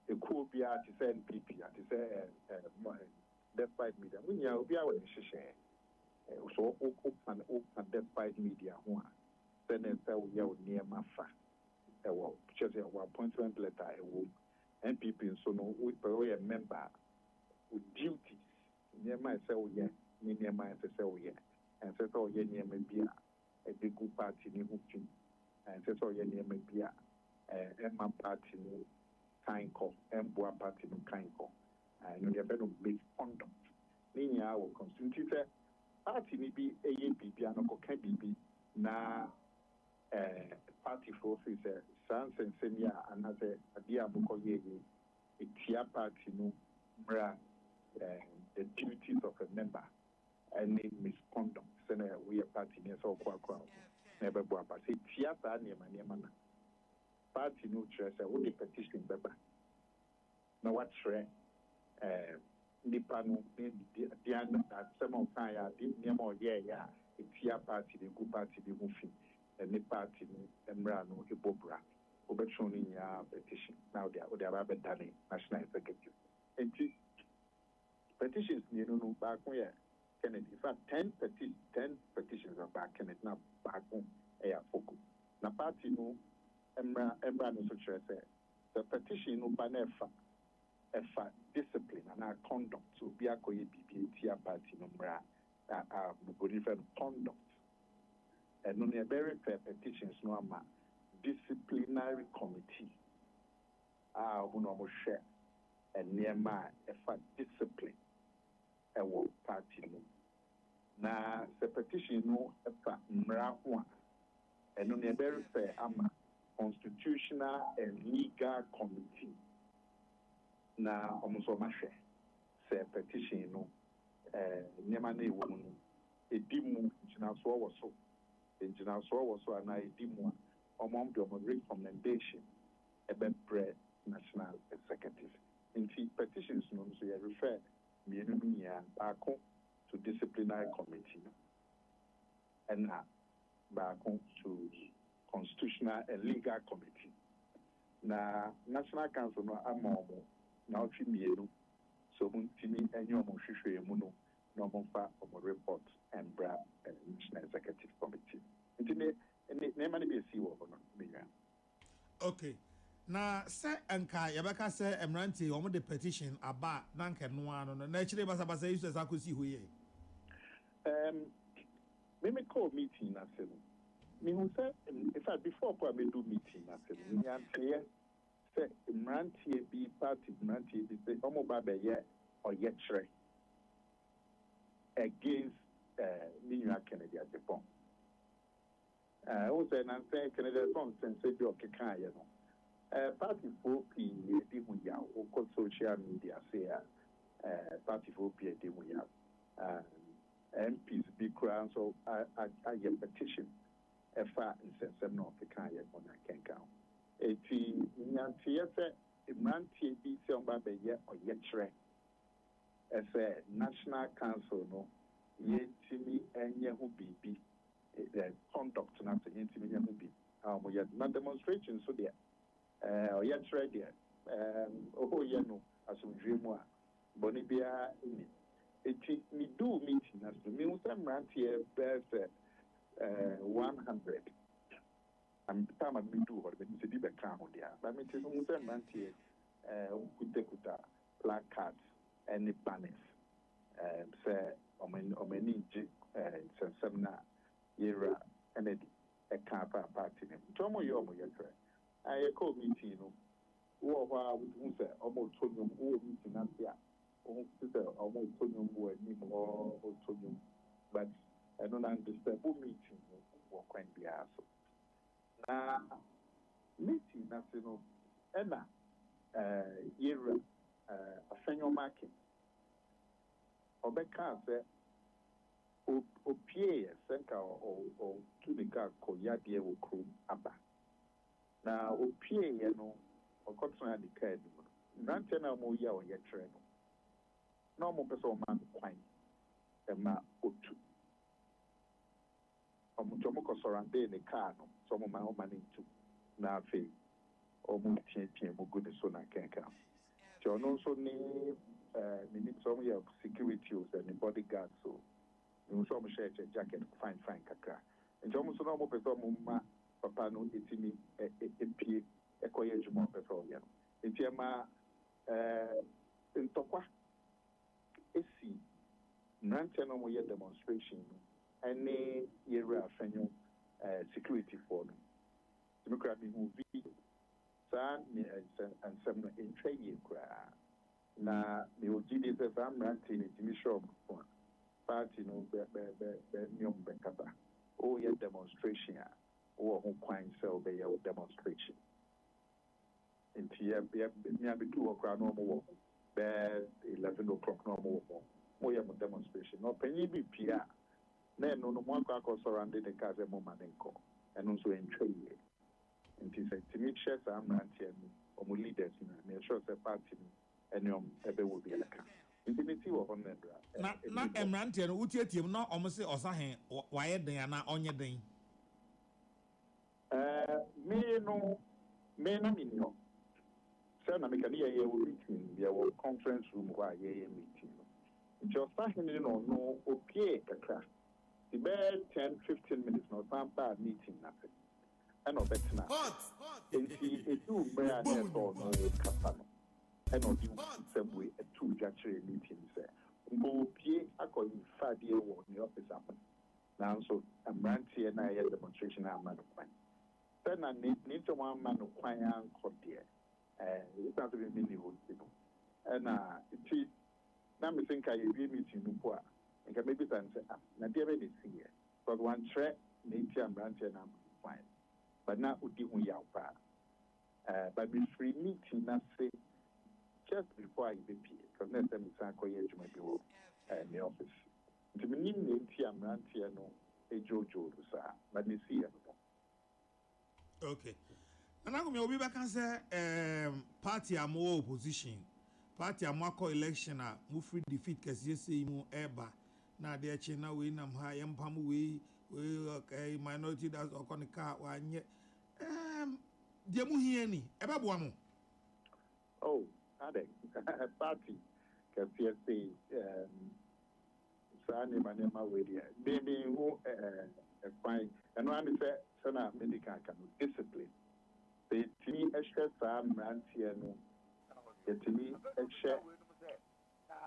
It could be at the NPP, at the despite media. We will be our share. So, open despite media, one. Senator, we are near my fact. Just a appointment letter, NPP, so no, we probably a member with duties. Near myself, yeah, near myself, yeah, and said, oh, yeah, near me be a big good party, new thing, and said, oh, yeah, near me be a my party, kind call, and boa party, kind call, and you're better big conduct. Linear will constitute party, maybe a BB and a can be na. Party for officer, Sans and Senia, another idea Boko Ye, a Tia party, no, the duties of a member, and misconduct. Senator, we are party near so quite never bought, but say Tia near my name. Party no choice, I would petition Baba. Now, what's right? The panel, the end that some of Kaya did near more, yeah, a Tia party, the good party, the moving. And the party, Emrano, Ibobra, Obetoni, petition. Now they are done national executive. And petitions, you know, back where Kennedy, in fact, 10 petitions are back, Kennedy, now back home, air focus. Now, party, no, Emrano, such as the petition, no, Banefa, discipline and our conduct, so be a BBT party, no, conduct. And on a very fair petitions, no disciplinary committee. Who almost share and near my discipline. A work party. Now, the petition no Mrahua. And on a very fair constitutional and legal committee. Now, almost all my share. Say petition no Nemane woman. A dimu, was so. Engineer was so an idea among the recommendation about bread national executive. In petitions, no, so you refer me back to disciplinary committee and back to constitutional and legal committee. Now, National Council no amomo now chimienu so muntimi enyo mo hwehwe mu no mo fa report and bra national executive committee. name any be see wo no me. Okay. Na say enka yebeka say emranti omo the petition aba na nke no ano no na chire basa uses akosi hoye. Me call meeting na say me who say in fact before me do meeting na say me answer say emranti be party emranti be say omo ba be ye or ye chire against New Kennedy at Japan. Also and say Kennedy Japan since say okay kan ye no. Party for P di mu ya o social media say party for P di mu ya MPs be crown so I petition efa nsensem no kan ye mo na kenkan eti nyantie se imrantie bi se on ba be ye oye kire efe national council no ye timi enye hu bibi the conduct na se ye timi enye hu bi mo ye na demonstration so there oye kire there ye no asomdwe mu a boni bia ni eti mi do meeting as to me usam rantie best 100 am time me do or be se di be kan ho dia but me te usam rantie kuta placards and banners say omeni ji sensem na yera enedi e kan party ne tomo yo mo yetre I call meeting no wo wa wo say omo tonyo wo meeting na dia almost but I don't understand who meeting or can be asked. Meeting national Emma year a senior market or Becca Opie Senka or Tunica Koyadia will crew Abba. Now Opie, you know, or Cotsman declared Nantena Moya or yet train. No more person man quine Emma Otu. Omujomoko sorande ne car no, some of my own money too. Na fe or multi good so na kenka. John also need some of security and the bodyguard so you some share jacket fine kaka. And John also no more person papa no etimi MP ekoye jumo person ya. Etiema ntokwa esi nante no mo ye demonstration any year afenyo security for me democrat me who be san me and some in trade kra na me ogidi se sam nante ni dimission party no be nyom be kata o ye demonstration o ho kwan se be ye demonstration inti ya me abitu okra no mo 11 o'clock no more demonstration. No penny be Pia. No one crack or surrounded the Kaze Momanenko, and also in trade. And he said to me, shares I'm ranting or leaders in a short party, and your ever will be an account. Infinity of on that. Not Emrantian, Utiatim, not almost or Sahin, why they are not on your day. Me no, no. Sir, I make a meeting. There was conference room where I meeting. Just starting no okay, the bed 10-15 minutes, no some bad meeting nothing. And no better now. And he do where I never no capano. And no do some way a 2 actually meetings there. Okay, I call you 5 year old in the office happen. Now so I'm ranting and I had demonstration I'm not quite. Then I need to one man of quiet and dear. It's not even many old people. And it now me think I agree meeting no poor. And can maybe say, na dear baby see here. But one track, nature and branch and I'm fine. But now would do we out but be free meeting na say just before I be paid. Because next time it's a coyer to my people in the office. To me nature and branch no a Jojo sir. But me see okay. And I'm going to be back and say, party are more opposition. Party are more election. Move free defeat because you say more eba. Now they're China way, I'm high and Pamu way, okay, minority that's on the car one yet. Dear Muhiani, ever one. Oh, Ade, party. Because you say, Sani Manema way there. Baby, who fine. And one is sana medical can discipline. They to me extra time rantiano. It to me extra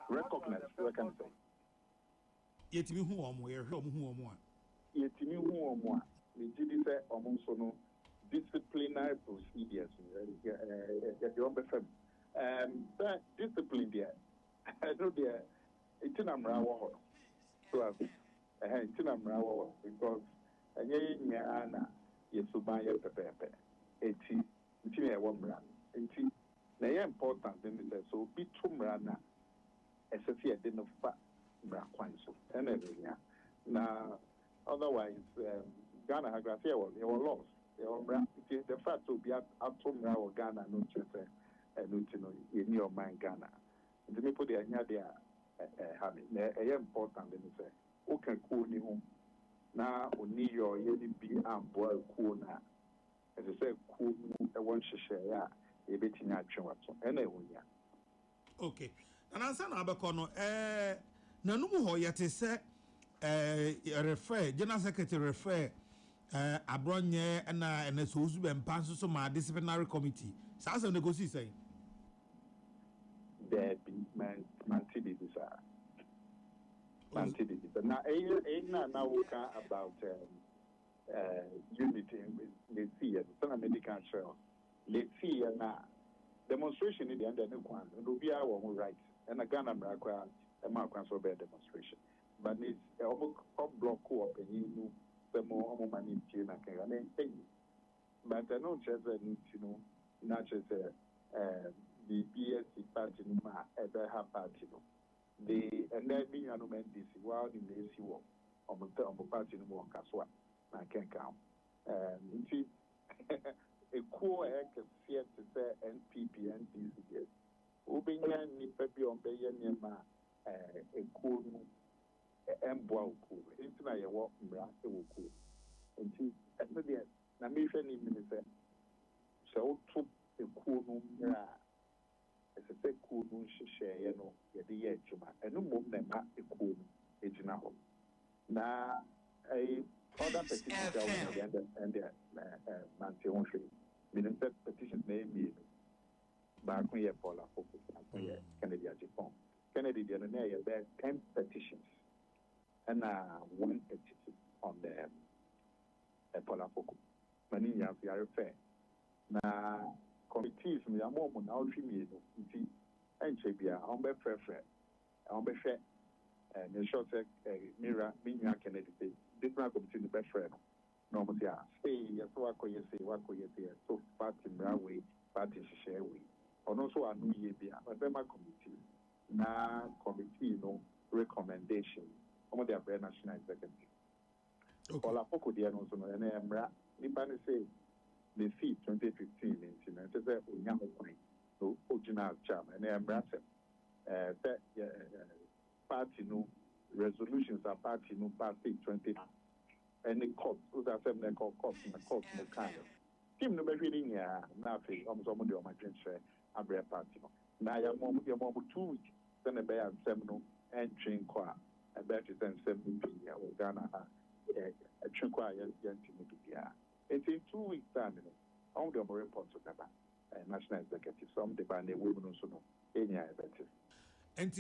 recognize what can say. Yet me who am where who am one. Yet me who am one. We did it almost no disciplinary procedures. That discipline there. I know there. It's in Amrawa. So it's in Amrawa because Yana Yesubaya Pepe. It's a woman. It's very important in this. So be two Mrana as if he didn't fat Braquanso and everything. Now, otherwise, Ghana has got here, they were lost. The fact to be at Tomra or Ghana, no chance, and in your mind, Ghana. The people there, they are having important in the say, who can cool you now, who need your yelling be and boil cool now. As I say, cool, I want to share a bit in action. Anyway, okay. And answer Abacono, Nanumu, yet is refer, General Secretary refer. Abronye and a Suzu and Panso my disciplinary committee. Sounds of negotiation. There be Mantidi desire. Mantidi. Now, now we can about unity let's see some medical show. Let's see now demonstration in the end of the one. It will be our own right. And a Ghana Mrakwa, a Marquan so bad demonstration. But it's a block co-op and you the more money in China. But I don't just not just the BSC party, ever have party. The and then being an omen this while in the AC war on the party no more Caswa. I can't count. See, a cool act of fear to say NPP and DCS. Ubinyan Nipabi on Bayanima, a cool. Emboa cool. Into I walk brass will cool. And see, at the end, Namisha minister so took a cool moon. As I said, cool moon share, the year chuma, and no more than a cool it's now. Now, a other petition and the Mansion Minister petition name back when you Paula Focus, Kennedy Japan. Kennedy, the other day, there 10 petitions. And one petition on the Polafoko. Many years are fair. Now, committees, we are more now 3 years. And Chabia, on the prefer, on the fair, and the short mirror, Minya Kennedy, different committee, the best friend. Normally, say, yes, what could you say, so party railway, party share way. And also, a new year, but then my committee. Now, committee, recommendation. Some of their national executive. Okay. All Apoko dear no so and Emra, Nipani say the seat 2015 in and says Unyamo Point, no original charm, and Emra party no resolutions are party no party 20 and the court, who's a seven court in the court no kind of. Team no reading ya, nothing, almost on my drink share, a bread party. Now your mom 2 weeks, then a bear and seminal and train choir. I bet you then 70 or Ghana a chukwa young it's in 2 weeks time. All the more reports of the national executive, some the band women also know any better. And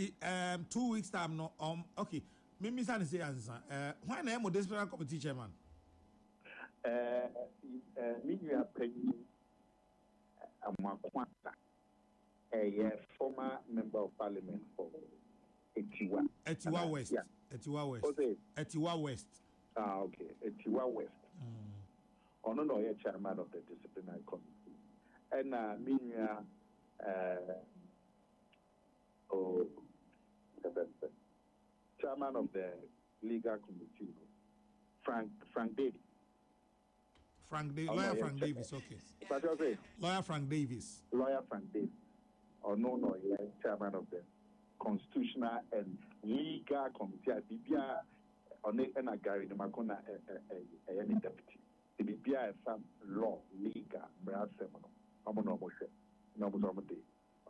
2 weeks time no okay. Mimi San say answer. Why name of this committee chairman? Me you are paying a former member of parliament for Etiwa West. Yeah. Etiwa West. Etiwa West. Ah, okay. Etiwa West. No, you're chairman of the disciplinary committee. And Minya, chairman of the legal committee, Frank Davis. Lawyer Frank Davis, okay. But you say Lawyer Frank Davis. Lawyer Frank Davis. You're chairman of the Constitutional and Legal Committee. Bibia on it and a Gary the Macona any deputy. The Bibia some law, legal, brass seminal. No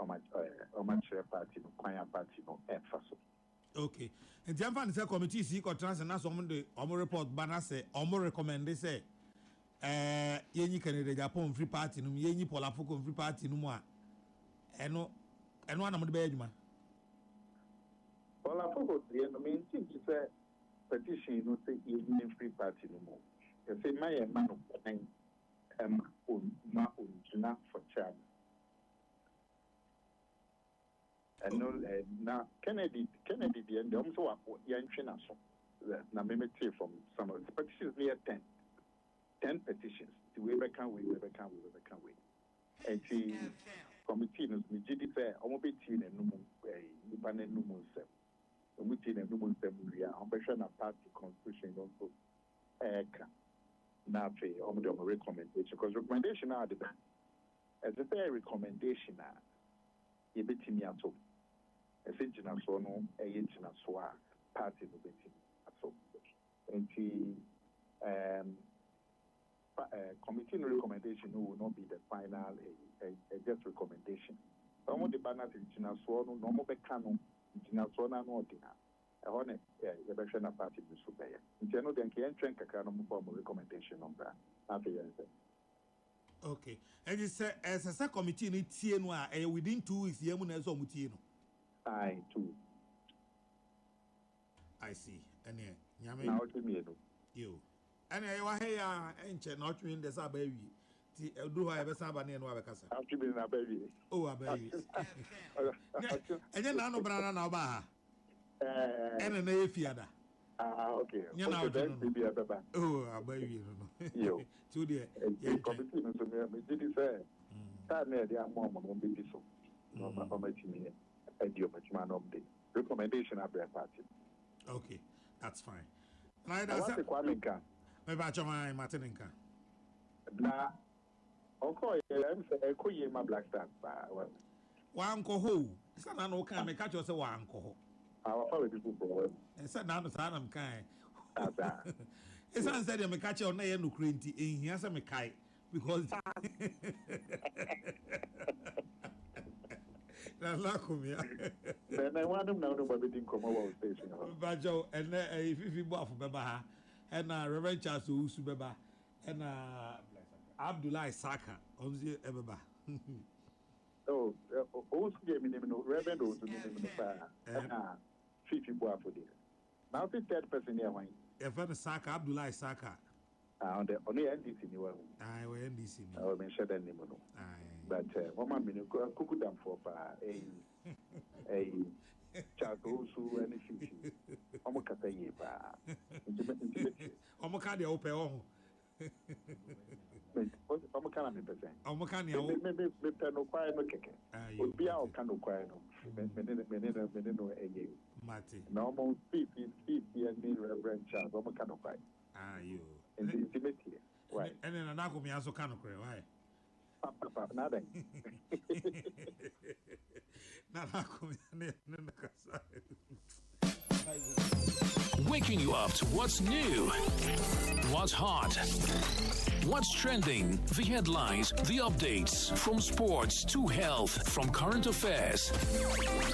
my chair party, no choir party, no emphasis. Okay. And the Amphani committee is equal trans and that's on the report banner say, recommend they say. Yenyi Canada Japan free party no yenyi Polafoko free party no mo a eno ana mo de be adwuma. Polafoko the no mean think say petition no say yenyi free party no more. You say my man no ma on for child. And no na Kennedy the end so yan twena so. Na me from some of the petitions near 10 petitions. The way we can. And the committee knows me did say, I'm a bit in a no independent no more. I'm within a no more. We are on a party constitution also. Now, I'm doing a recommendation because recommendation are the best. As a fair recommendation, you bet me at all. A sentinel so no, a yentina so party no betting at all. And the committee recommendation will not be the final, just recommendation. Some of the banners in China so no normal becano, China so no dinner. I want a version of party to Subaya. In general, then can drink a kind of form of recommendation on that. Okay. And it's as a committee in TNY within 2 weeks, Yemunas or Mutino. I too. I see. And now to me, you. And I was here and not in the Sababy. Do I have a Sabani and Wabacasa? I've been a baby. Oh, a baby. And then I know Brana Baha. And an Afiada. Okay. You know, be a baba. Oh, a baby. You. To the committee, did you say? That near the mom won't be so. No, my team. Man of the recommendation of their party. Okay, that's fine. What's the Kwaminka? Maybe I my Martininka. Now, okay, I'm saying, my black star. One coho. It's not no kind. Catch us a one coho. Our family people problem. And said, now the son of kind. It's unsaid, I'm a catcher on a no crinty in here, some kite because. Then I want them now to be in Commonwealth Station. Bajo, and if you bought for Baba, and Reverend Charles Usubeba, and Abdullah Saka, on the Ebaba. Oh, also gave me no Reverend also name in the fire. And 50 boy for this. Now the third person here, wine. If I'm Saka, Abdullah Saka. On the only NDC, I will NDC. I will mention that name. But one minute, cook them for a charcoal so any fish. Omokataye, Omokadi open. Omokana percent. Omokani, maybe no quiet no kick. Would be our kind of quiet. Menino, Mati. Normal feet and Reverend Charles, Omokano quiet. Ah, you. Intimately. Why? And then an alcohol, also kind of cry. Why? Nothing. Waking you up to what's new, what's hot, what's trending, the headlines, the updates, from sports to health, from current affairs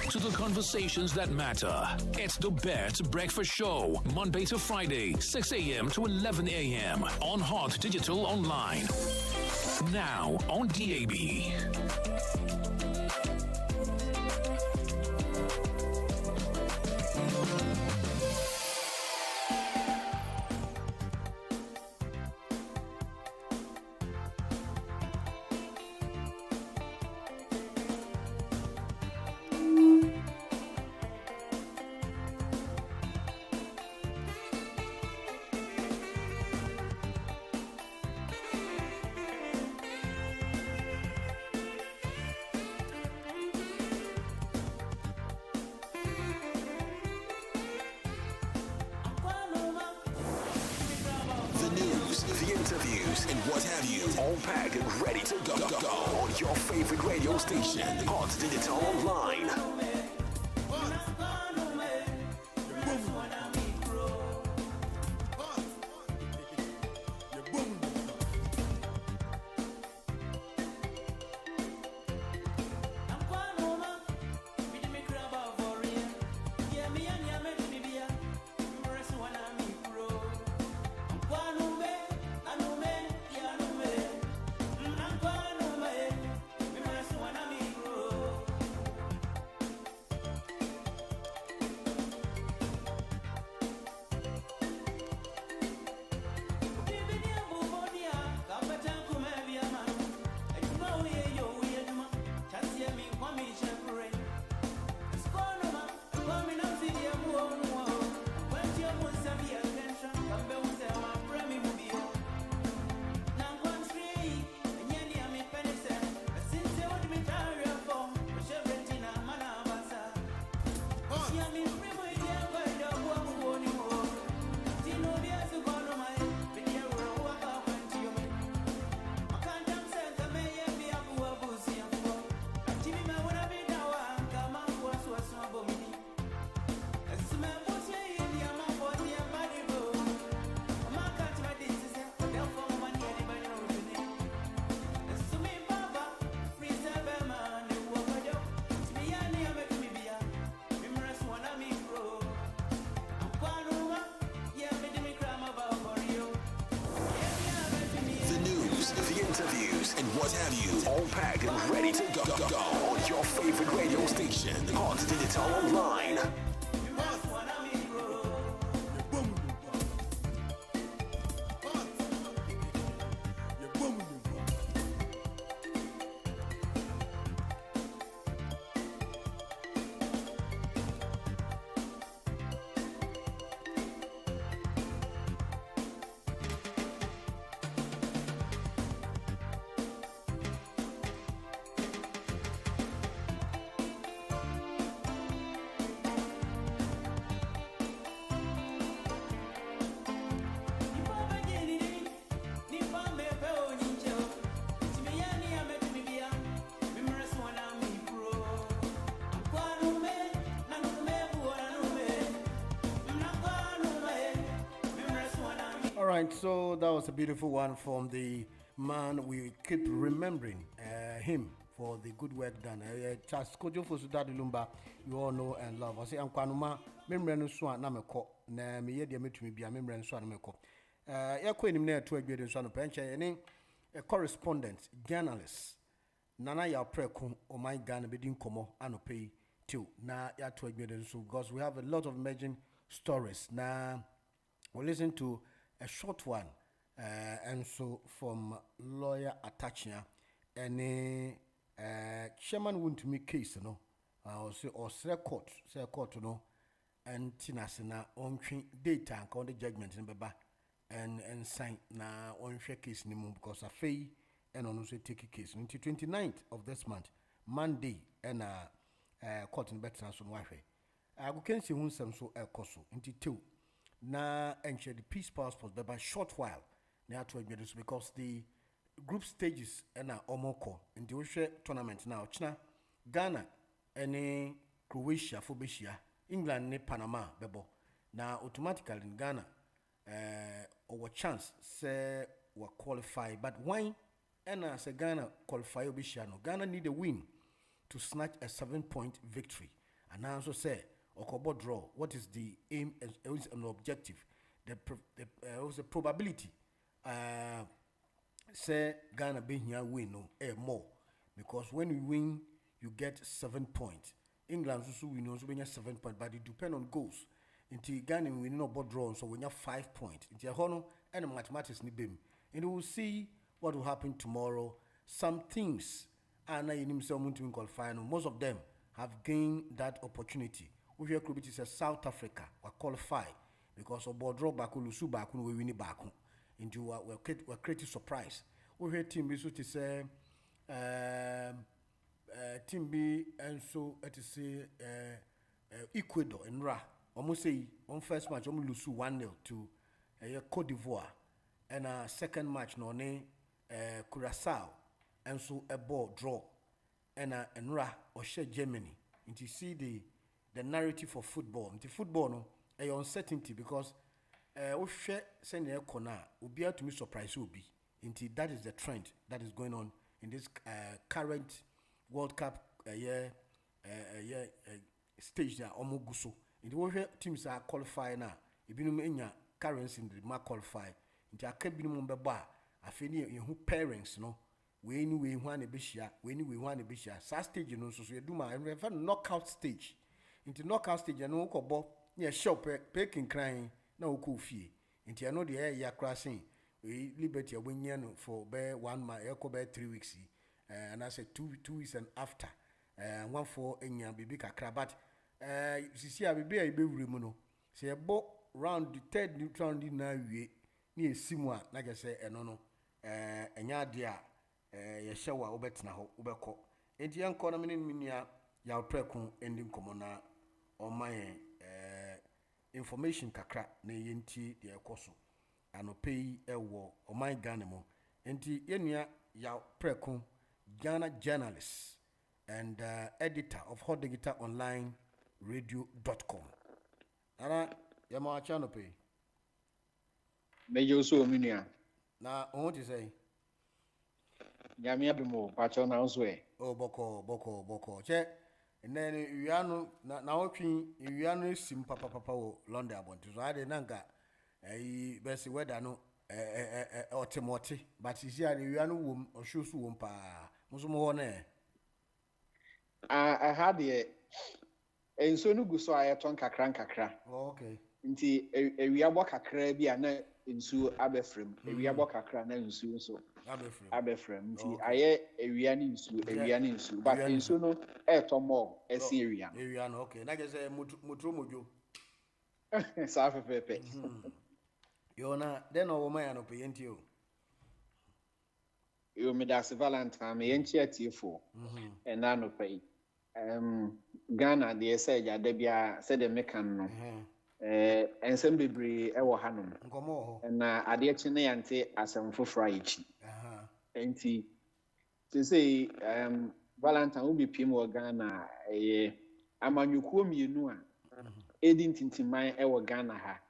to the conversations that matter. It's the best breakfast show, Monday to Friday, 6 a.m. to 11 a.m. on Hot Digital Online. Now on DAB. The interviews, and what have you, all packed and ready to go on your favorite radio station, Hot Digital Online. all packed and ready to go on your favorite radio station, Hot Digital Online. All right, so that was a beautiful one from the man. We keep remembering him for the good work done. Charles Kojo for Sudadi Lumba, you all know and love. I say, I'm Kwanuma, Membrane Swan Nameko, na me ye dear to me be a membrane Swan Meko. Queen near to a good son of Pencha, and a correspondent, journalist, Nana ya preko, or my gun, bidding como, and pay too. Na ya to a good so, because we have a lot of emerging stories. Now, we'll listen to a short one, and so from lawyer Atachia, and chairman won't make case, no, or say court, no, and Tinasina on data and count the judgment in Baba and sign na on share case nimo because a fee and on also take a case until 29th of this month, Monday, and court in Betson Wife. I can see who some so a coso into two. Na ensure the peace passport by short while now to admit because the group stages and omoko in the Ocean tournament now China, Ghana, and Croatia for Bishia, England, ne Panama, bebo. Now automatically in Ghana, our chance say we qualify, but why? And as a Ghana qualify Bishia, no Ghana need a win to snatch a 7-point victory, and I also say. Okobo draw. What is the aim and an objective? The probability. Say Ghana being here win no more because when we win you get 7 points. England also win also win 7 points, but it depends on goals. Until Ghana we no board draw so we have 5 points. Until hono and mathematics ni bim. And we will see what will happen tomorrow. Some teams are not in himself to qualify. Most of them have gained that opportunity. We hear Krubit is South Africa we qualify because of board draw back Lusu back we win it back into we creating surprise. We hear team B so to say team B and so it is Ecuador and Ra almost say on first match almost Lusu 1-0 to Cote d'Ivoire and second match no Curacao and so a ball draw and Ra or share Germany into see the narrative for football. Into football, no, a uncertainty because we share send a corner, will be able to me surprise will be. Into that is the trend that is going on in this current World Cup stage that almost go so. Into where teams are qualifying now, if you know currency in the mark qualify. Into a cabin beba, I feel you parents, no. We anyway want a bishia, we anyway want a bishia. Sa stage, you know, so you do my knockout stage. Into knockout stage, you know, kobo near shop peking crying, no cool fee. Into I know the air ya crossing. We liberty when you for bear 1 month, echo bear 3 weeks, and I said 2 weeks and after, 1 for any baby kakra. But see, I be a baby remono. Say a boat round the third new round in now near Simwa, like I say, and no, and ya dear, ya shower obet na ubeko. And young corner minia ya precon ending commona. On my information kakra na yenti de ekoso anope ewo o my Ghana mo enti yenua ya prekon Ghana journalist and editor of Hot Digital Online Radio.com. Ana yama chano pe Mejo so minia na what you say nyame abimo pacho na so e oh boko che. And then you are now watching you are sim papa wo London about so I didn't nanga best weather no or Timothy but you see you are no womb or shoes womb pa Musumone. I had the nsuo no gu so a yɛtɔn kakra. Okay. Nti ewia bɔ kakra bi a na nsuo abɛfrem. Ewia bɔ kakra na nsuo so abɛfrem. Nti ayɛ ewia ne nsuo. But nsuo no ɛtɔ more ɛsi ewia no. Ewia no okay. Na just say mutro mojo. Sa pepepe. Yona then o woman ya no pe yenti o. Yo me das Valentine me yenti atiefo. Ɛna no pe. Ghana de say ya da bia say de mekan no. Ensem bebre e wo hanom. Nkomo ho. Na ade echi na yante asem foforo echi. Enti say Valentine will be pim wo Ghana amanyukuo mienu a edi ntintiman e wo Ghana ha.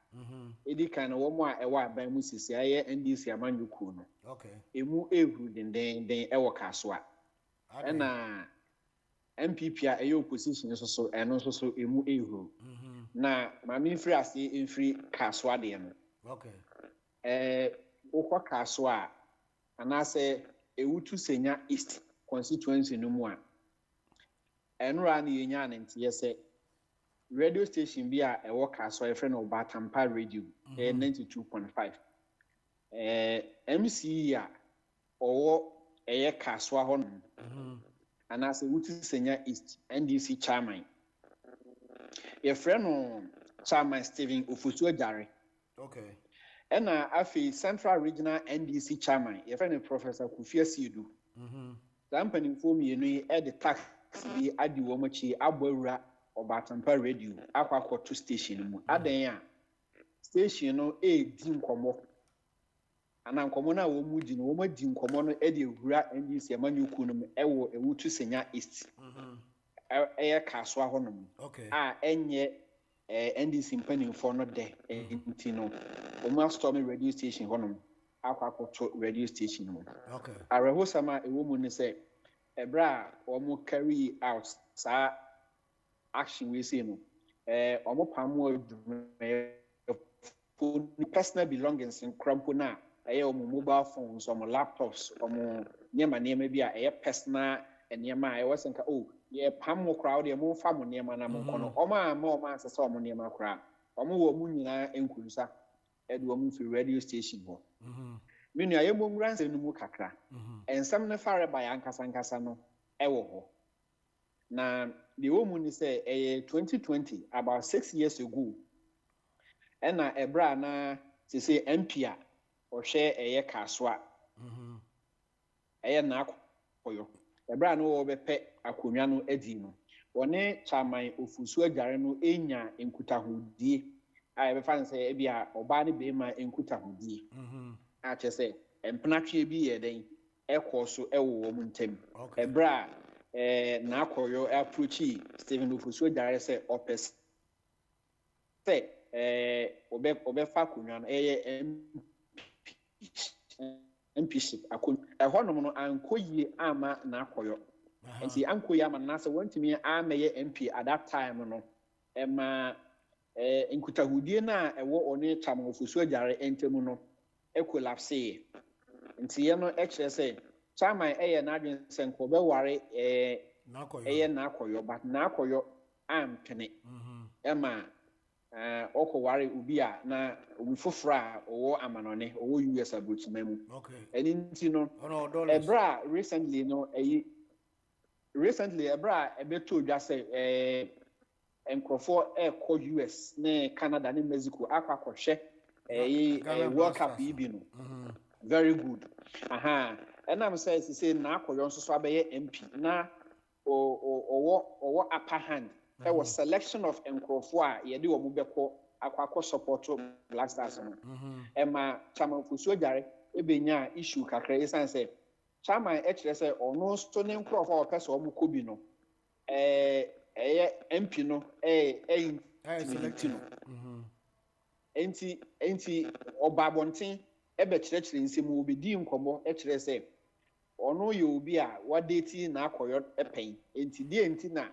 Edi kan wo mo a e wo aban mu sisi aye NDC amanyukuo no. Okay. Emu ehuru den e wo kaso a. Na MPP a eyo opposition so eno so emu ehuru. Na mami free ase enfri kaso ade no. Okay. Okwa kaso a anase ewutu senya East constituency no mu a enura na yenya na ntiye se radio station bi a ewo kaso e friend Obatampa radio 92.5 MC a owo eye kaso ho no anase wutu senya East NDC chairman your friend chairman Stephen Ofosu-Ajare. Okay. And afi Central Regional NDC chairman your friend Professor Kofi Asidu. Company for me you the tax bi adi wo machi abawura Obatampa radio akwa to station mu adan ya station no di nkomo ana nkomo na wo mu di no wo ma di nkomo no di ehura NDC amanyuku no ewo ewutu senya East kaso ho no. Okay. Enye NDC mpanimfo no de nti no o ma storm radio station ho no akwa to radio station no. Okay. Areho sama ewo mu ne say ebra o mo carry out sa action we say no o mo pamo for personal belongings in crampo na o mo mobile phones o mo laptops o mo nyema bi a personal nyema e was nka ye pamo crowd ye mo fa mo nyema na mo kono o ma asese o mo nyema crowd o mo wo mu nyina enkurusa e do mo fi radio station ho. Minu aye mo ngranse no mu kakra ensam ne fare ba yankasa no ewo ho na the woman ni say 2020 about 6 years ago ena ebra na say MP a o hwe eye kaswa eye na akoyo ebra no wo bepe akonwa no adi no woni chairman Ofosu-Ajare no enya enkutahodie a e be fan say e bia oba ne be ma enkutahodie a che say empnatwe bi ye den ekọ so ewo mu ntem ebra na akoyo approachi Stephen Ofosu-Ajare say opes say obe fa kunwa no MPship akon honom no ankoyie ama na akoyo enti ankoyie ama na say wantimi ameye MP at that time no ema enkutahudie na ewo oni Chairman Ofosu-Ajare entemu no collapse nti ye no ekire say chairman eye na adwen senko be ware eye na akoyo but na akoyo ampene ema okoware ubi a na obi fofora owo amanone owo US abrochimemu eni nti no ebra recently ebra ebeto dwa say enkrofo ekọ US na Canada na Mexico akwakohwe World Cup ibi no very good and I'm say na akoyo nso so abaye MP na owo upper hand there was selection of enkrofo a ye de omo beko akwakọ support Black Stars no ema Chairman Ofosu-Ajare ebenya issue kakra isan say chairman ekire say ono so ne enkrofo o pese omo kobi no MP no select no enti obabonten ebe kirechire nsemu obedi nkomo ekire say ono ye obi a wadeti na akoyo epen enti die enti na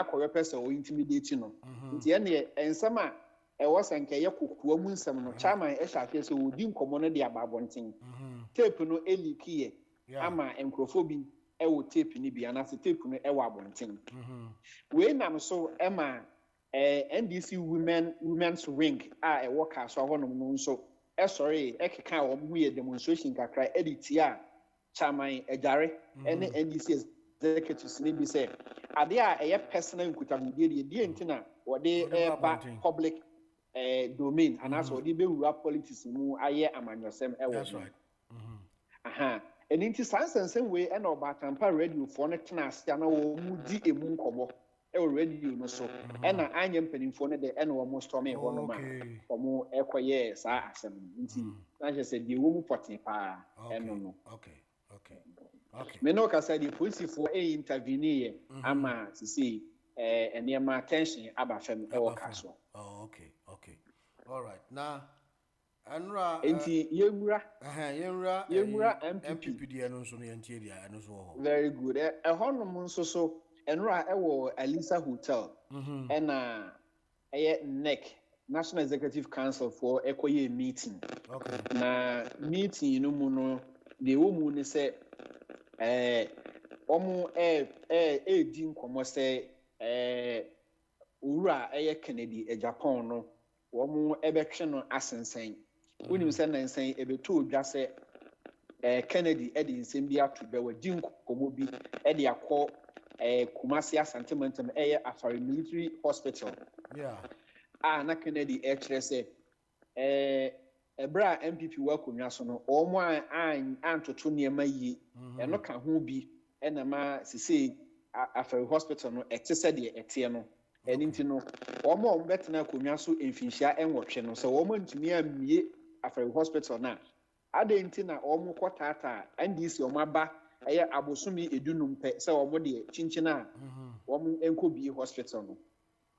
akoyo pese o intimidate no enti ene ensem a ewo sanke ye kokoa mu nsem no chairman ehyafe say odi nkomo no de ababonten tape no elikie ama enkrofo bi ɛwɔ tape ni bi anase tape no ɛwɔ abɔnten we nam so ɛma NDC women's wing a ɛwɔ kaso ahonom no nso ɛsɔre ɛkeka wɔn mu yɛ demonstration kakra editia chairman Ejare ɛne NDC executives ni bi sɛ ade a ɛyɛ personal nkutahodie die ntina wɔde ɛba public domain anaasɛ wɔde bɛwura politics mu ayɛ amanyɔsɛm ɛwɔ no aha ɛni nti saa nsɛnsɛm wei ɛna ɔbaatampa radio foɔ no tena ase ana wɔn mu di emu nkɔmɔ ɛwɔ radio no so ɛna anyɛ mpanimfoɔ no de ɛna wɔn storming hɔ nom a wɔn ɛkɔyɛ saa asɛm nti n'ahyɛ sɛ deɛ wɔn mu pɔtee paa ɛno no me no kasa deɛ polisifoɔ intervene yɛ ama sisi nneɛma attention aba fam ɛwɔ kaso. Okay. All right. Now, Anra. Enti yewura MPP deɛ no nso no yɛntie deɛ ɛno so. Very good. Ɛhɔnom nso so Enra ɛwɔ Elisa Hotel. Ɛna ɛyɛ NEC National Executive Council for ɛkɔyɛ meeting. Okay. Na meeting no mu no deɛ wɔ mu ne sɛ ɔmo di nkɔmmɔ sɛ owura ɛyɛ Kennedy Japan no wɔn ɛbɛtwe no asensɛn wonim sɛ nansɛn ɛbɛtɔ odwa sɛ Kennedy ɛde nsɛm bi ato bɛwɔ di nkɔmmɔ bi ɛde akɔ Kumasi Asantementum ɛyɛ Afari Military Hospital na Kennedy ɛkyerɛ sɛ ɛbrɛ a MPP wɔ akonnwa so no wɔn a antoto nneɛma yie ɛno ka ho bi ɛna ma sisi Afari Hospital no ɛte sɛ deɛ ɛteɛ no ɛni nti no wɔn bɛtena akonnwa so mfinhyia ɛnwɔtwe no sɛ wɔn ntumi amie Afari Hospital na ade nti na wɔn kɔ taataa NDC wɔn aba ɛyɛ abosomi edunum pɛ sɛ wɔn deɛ kyinkyin a wɔn nkɔ bie hospital no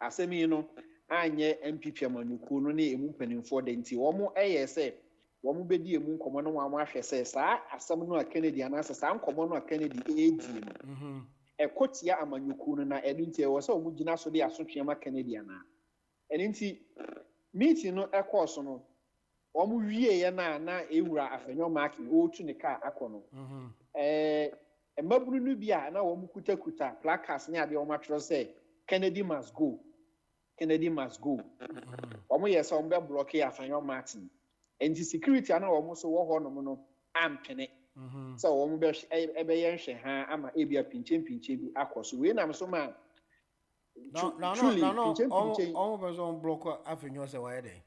asɛm yi no anyɛ MPP amanyɔkuo no ne emu mpanimfoɔ de nti wɔn ɛyɛ sɛ wɔn bɛdi emu nkɔmɔ no wɔn ahwɛ sɛ saa asɛm no a Kennedy anaasɛ saa nkɔmɔ no a Kennedy ɛɛdi no ɛkɔtia amanyɔkuo no na ɛno nti ɛwɔ sɛ wɔn gyina so de asotwe ma Kennedy ana ɛno nti meeting no ɛkɔɔ so no wɔn wie yɛ na ewura afɛnyɔ marking ɔɔtu ne kaa akɔ no mmabunu no bi a na wɔn kutakuta placards ne adeɛ wɔn atwerɛ sɛ Kennedy must go wɔn yɛ sɛ wɔn bɛ blɔke afɛnyɔ marking nti security a na wɔn so wɔ hɔ nom no ampene sɛ wɔn ɛbɛyɛ nhwɛ ha ama ebi a pinkyɛn bi akɔ so wei nam so ma truly pinkyɛn wɔn bɛ sɛ wɔn blɔke afɛnyɔ sɛ wɔyɛ dɛ.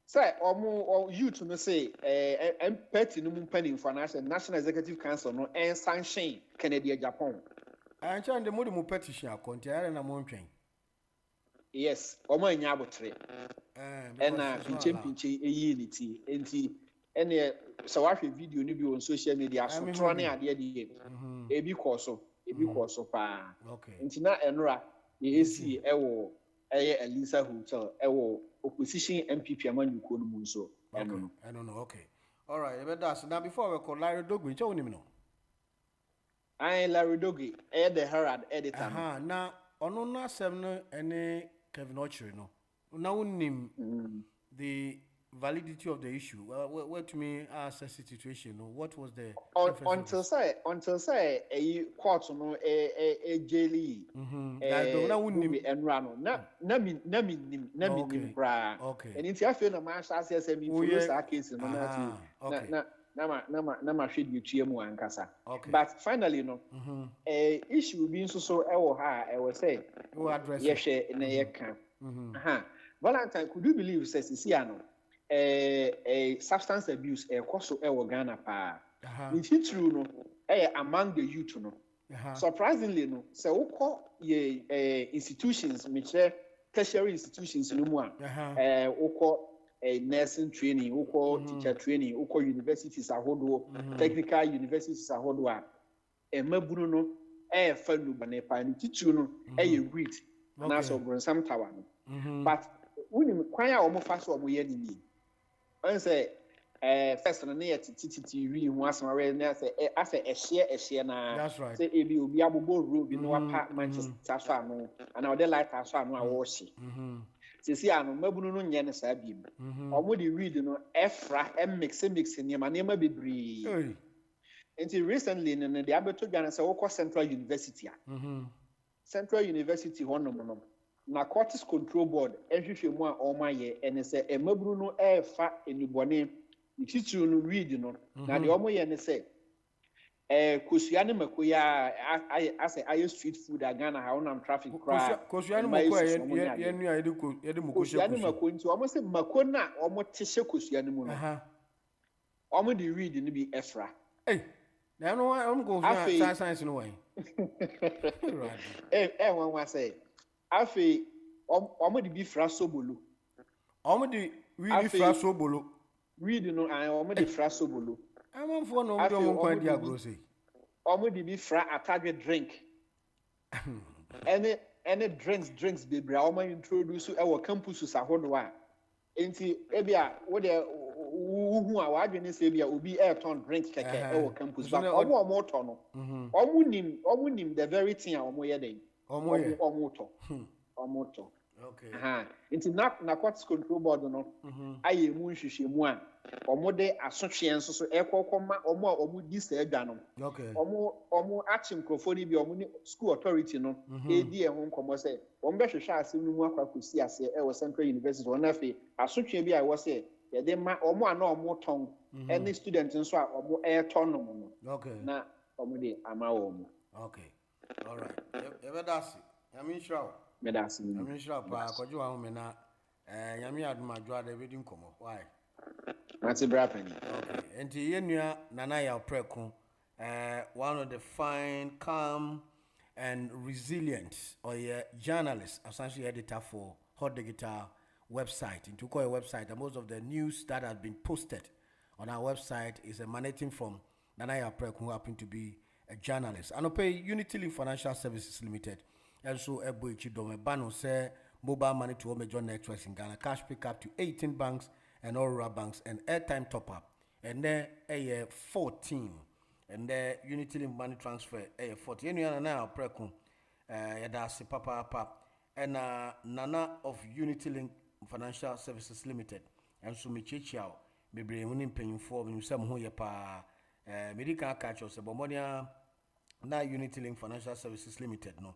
Sɛ ɔmo youth no say party no mu mpanimfo anaasɛ National Executive Council no sanction Kennedy Japan. Ankyɛn de mo de mo petition akɔnti ayɛ na mo ntwɛn. Yes, ɔmo anya abotre. Ɛna pinkyɛn eyi ne ti enti ɛne sɛ wahwɛ video no bi on social media so tro ne adeɛ de ebi kɔ so paa. Nti na Enra yɛsi ɛwɔ ɛyɛ Elisa Hotel ɛwɔ opposition MPP amanyɔkuo no mu nso ɛno no okay. All right, that's now before we call Larry Dogwe nkyɛ wonim no. Larry Dogwe ɛyɛ the Herald editor no. Na ɔno no asɛm no ɛne Kevin Ochiri no. Na wonim the validity of the issue. What to me assess the situation? What was the until say a court no jaili na wunni enrano na mi bra and if you feel na ma say me follow that case no na ma hwe di tue mu ankasa but finally no issue bi nso so e wo ha e wo say ye hwe na ye ka Valentine, could you believe says no a substance abuse koso ewo Ghana pa it's true no among the youth no surprisingly no se wokɔ ye institutions meche tertiary institutions no mu a wokɔ nursing training wokɔ teacher training wokɔ universities ahodo technical universities ahodo a mabunu no fa no bane pa no titru no read na so bronsam tower no but when kwan a omo fa so omo ye ni I say, first, and near to read once more, and after a share na. That's right. Say, if you be able to room in no apartment, Safano, and our delight as far no washi. See, I know, Mabunu Yen Sabim. Or would you read, Efra, and mix in your manema be breed. Until recently, in the Abeto Ghana, so Central University. Central University, one Narcotics Control Board, every one or my year, and it's a Mabruno air fat in the bonnet, the teacher will read, you know. Now the Omo and say, Kusiani Makuya, I say, I use street food, I Ghana, how on traffic crash. Kusiani Makuya, Kusiani Makuya, to almost say Makona, almost Tisha Kusiani Muna. Almost the read in the be Ephra. Hey, now I'm going to science in a way. One was say. Afe omo di bi fra sobolo omo di really fra sobolo read no and omo di fra sobolo am for no do mo kwa di agro say omo di bi fra atadwe drink any drinks baby omo introduce e wo campus sahodo a enti e bia wo de hu a wadwene say bia obi air ton drink keke e wo campus ba omo to no omo nim the very thing a omo ye den Omoto. Okay. Into Narcotics Control Board, no. I munshi one. Omode assumption so ekokoma omo this egano. Okay. Omo action crofoni bi omo school authority no. Edi e ho komo say. Ombe hwehwe asem no mu akwakosi ase e Central University on afi assumption bi I was say ye de ma omo ana omo ton. Any student nso a omo e ton no no. Okay. Na omo de ama omo. Okay. All right. Evedasi. Yami shraw. Medasi. Yami shraw pa koju wa me na yami aduma dwa da bedi nkomo. Why? Mati brapen. Okay. Enti yenua nana ya preku one of the fine, calm and resilient or journalist, essentially editor for Hot Digital website. Into call a website and most of the news that has been posted on our website is emanating from Nana ya preku who happen to be a journalist. And pay Unity Link Financial Services Limited. Also, Ebo Ichidome Bano say mobile money to all major networks in Ghana, cash pick up to 18 banks and all rural banks, and airtime top up. And then a 14. And then Unity Link money transfer a 40. Anyone now prekum yadasi papa and Nana of Unity Link Financial Services Limited. And so me chichao be bring paying for me some who pa. Medical catch us about na Unity Link Financial Services Limited no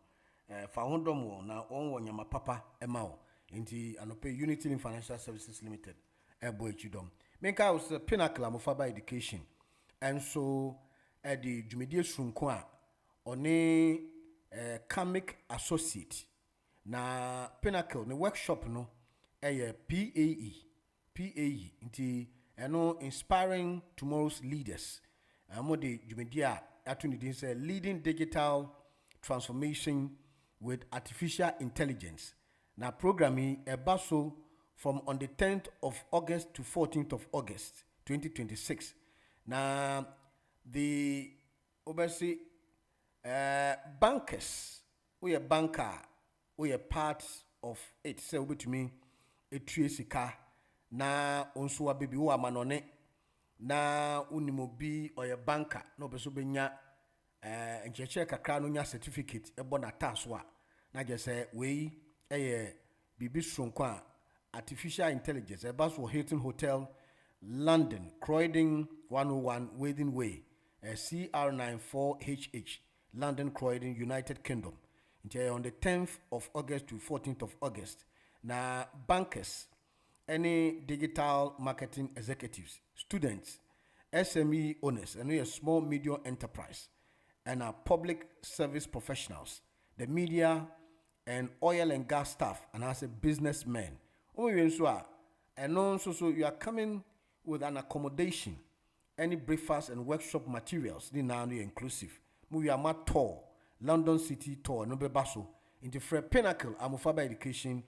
fa hondom wo na on nyama papa emao nti anope Unity Link Financial Services Limited ebo echidom menka was Pinnacle amofaba education and so the jumedie sunko a one comic associate na Pinnacle ne workshop no PAE nti eno inspiring tomorrow's leaders. Amode Jumedia Atunidin said leading digital transformation with artificial intelligence. Now programming a basso from on the 10th of August to 14th of August 2026. Now the obviously bankers, we a banker, we a part of it. Say over to me a trisika na onsuwa baby wa manone. Na unimobi or a banker no beso benya ncheche kakra no nya certificate e bona taswa na je say we bibi sonko artificial intelligence e baso Hilton Hotel London Croydon 101 Wading Way CR94HH London Croydon United Kingdom until on the 10th of August to 14th of August na bankers any digital marketing executives, students, SME owners, and a small medium enterprise, and our public service professionals, the media, and oil and gas staff, and as a businessman. And also, you are coming with an accommodation, any breakfast and workshop materials, now inclusive. We are my tour, London City tour, no bebaso, into Fred Pinnacle, Amufaba Education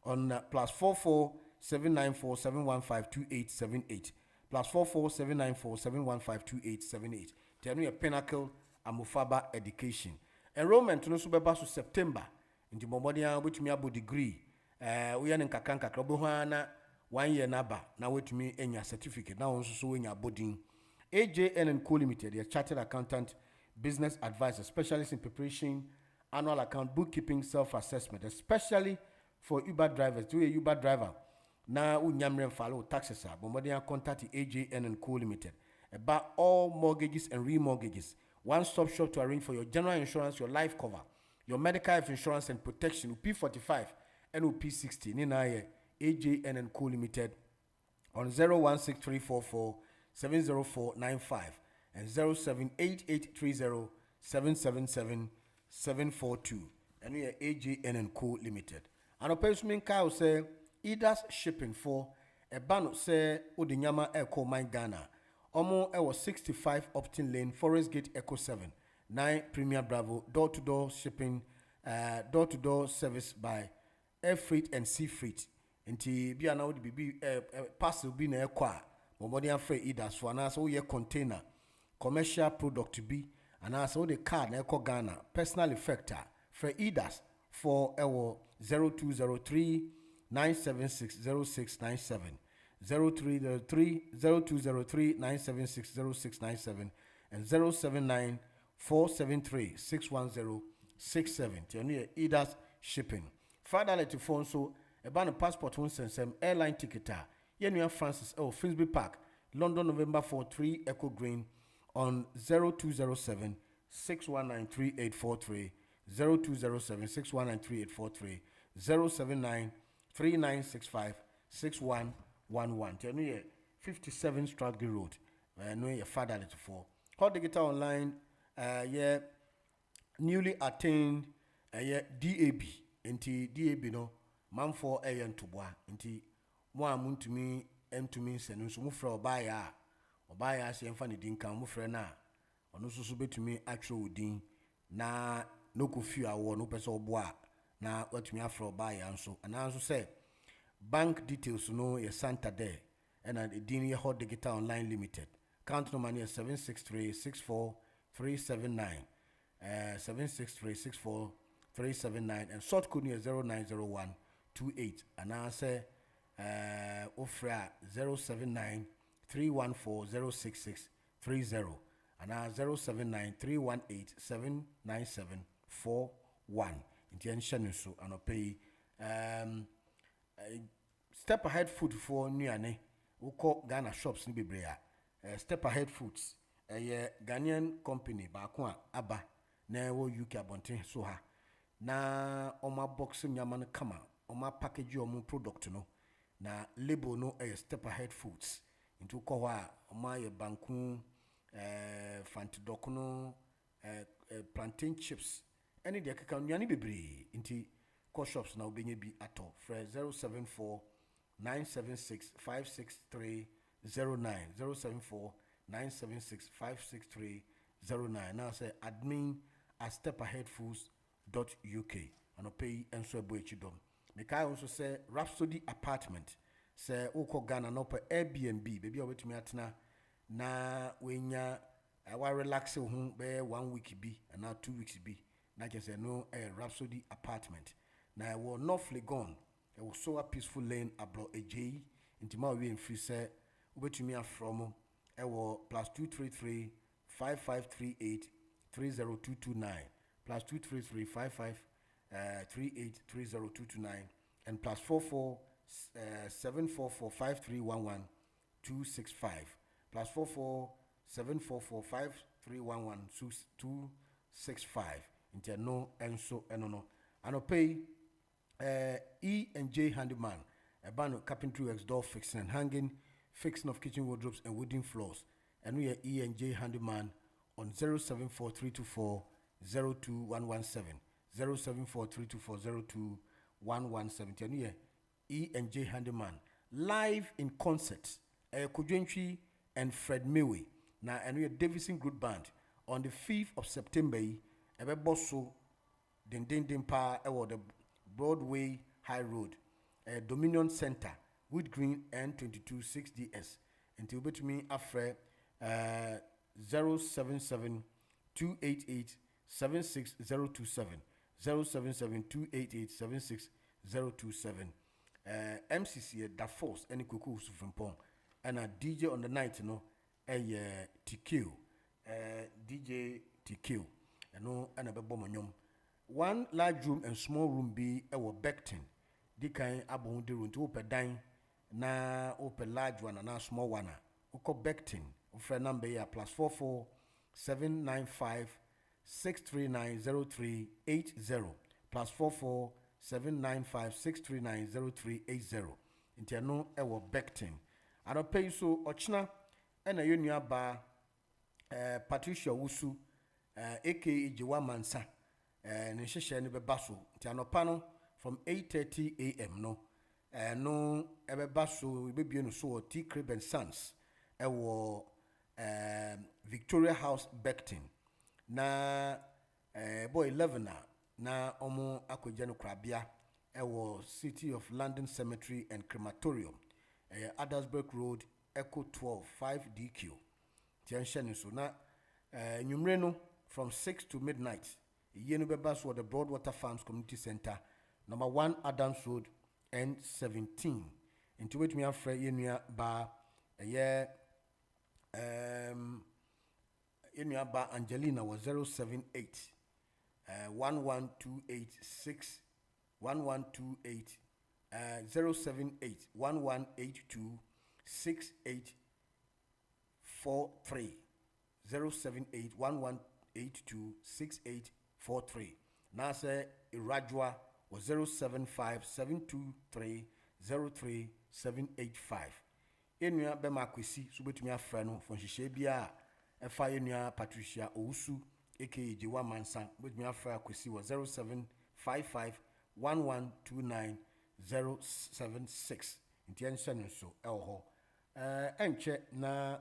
on +44 794 715 2878 +44 794 715 2878. Tell me a Pinnacle Amufaba Education. Enrollment no so beba so September. Into Momodia which me abo degree. We are in Kakanka Krobohana 1 year naba. Now wait me enya certificate. Now also so in your boarding. AJN and Co Limited, a chartered accountant, business advisor, specialist in preparation, annual account, bookkeeping, self-assessment, especially for Uber drivers. Do a Uber driver. Na unyamren follow taxes are. Bombardier contact AJN and Co Limited. about all mortgages and remortgages. One-stop shop to arrange for your general insurance, your life cover, your medical health insurance and protection, P45 and P60. Nina AJN and Co Limited on 016344 70495 and 078830 777 742. And we are AJN and Co Limited. And a person can say, Idas shipping for a ban say Odinyama Echo Mine Ghana. Omo Ewo 65 Optin Lane, Forest Gate Echo 7, 9 Premier Bravo, door-to-door shipping, door-to-door service by air freight and sea freight. Inti bi ana wodi bibi parcel bi na ekwa momodi afre Idas for ana so ye container commercial product bi ana so the car na ekọ Ghana personal effector for Idas for ewo 0203 976 0697 0203 976 0697 and 079 473 61067 Tianu Idas shipping. Father let the phone so about a passport one sensem airline ticket. Yenua Francis Frisbee Park, London, November 4 3 Echo Green on 0207 619 3843 0207 619 3843 079 3965 6111. Tianu 57 Stradley Road. No your father let for. Call digital online. Newly attained DAB. Nti DAB no man for ayen to boa. Nti mo amuntumi entumi senu so mo fra obaya se emfa ne din kan mo fra na ono so betumi atwe odin na no kofi awo no pese oboa na watumi afra obaya nso ana nso say bank details no ye Santander and the din ye hot digital online limited. Count number is 763 64 379 763 64 379 and short code is 0901 28 and I say ofra 079 314 066 30 and I 079 318 797 41 intention so and pay step ahead food for nuane uko Ghana shops ni bebre step ahead foods Ghanaian company ba ko aba na wo UK abonten so ha na oma box nyama no kama oma package omo product no na label no step ahead foods into ko ha oma ye banku fantidok no plantain chips any de kaka nuane bebre inti ko shops na obenye bi ato fra 074 976 56309 074 976 56309 now say admin at stepaheadfoods.uk and pay and so boechidom make I also say Rhapsody apartment say oko Ghana no per Airbnb baby obetumi atena na wenya wa relax ho be 1 week bi and now 2 weeks bi na just say no Rhapsody apartment na wo North Legon e wo so a peaceful lane abro eji intima we free say obetumi afrom e wo +233 5538 30229 +233 5538 30229 and +44 744 5311 265 +44 744 5311 265 into no enso enono and pay E&J handyman a ban carpentry works, door fixing and hanging, fixing of kitchen wardrobes and wooden floors. And we are E&J handyman on 074324 02117 074324 02117. And we are E&J handyman live in concert. Kujentry and Fred Mewe. Now and we are Davison Group Band on the 5th of September. Ebe bosso den pa the Broadway High Road, Dominion Center, Wood Green N22 6DS. Until bet me after 077 288 76027 077 288 76027. MCC da force any kuku from pong and a DJ on the night TQ DJ TQ and a bomb. One large room and small room be Beckton. Di kind abon de room to open dine na open large one and a small one. Oko Beckton Ufre number here +44 795 639 0380 +44 795 639 0380. Intiano ewo Beckton. I don't pay so ochna and a unia ba Patricia Wusu aka Jiwa Mansa and Shishani Bebasso. Tiano Pano from 8:30 a.m. No ebe basso be no so T Crib and Sons ewo Victoria House Beckton na boy 11 na omo akojano krabia ewo City of London Cemetery and Crematorium Addersburg Road Echo 12 5DQ tianshani so na nyumre no from 6 to midnight yenu beba so the Broadwater Farms Community Center number 1 Adams Road N17 into which me afre yenua ba yenua ba Angelina was 078 1128 1128 078 1182 6843 078 1182 6843 Nasa Irajwa was 075 723 03785 Enua bema kwesi so betumi afra no fon hihye bia efa enua Patricia Owusu aka Jiwa Mansa betumi afra kwesi was 0755 1129 076 intention so elho enche na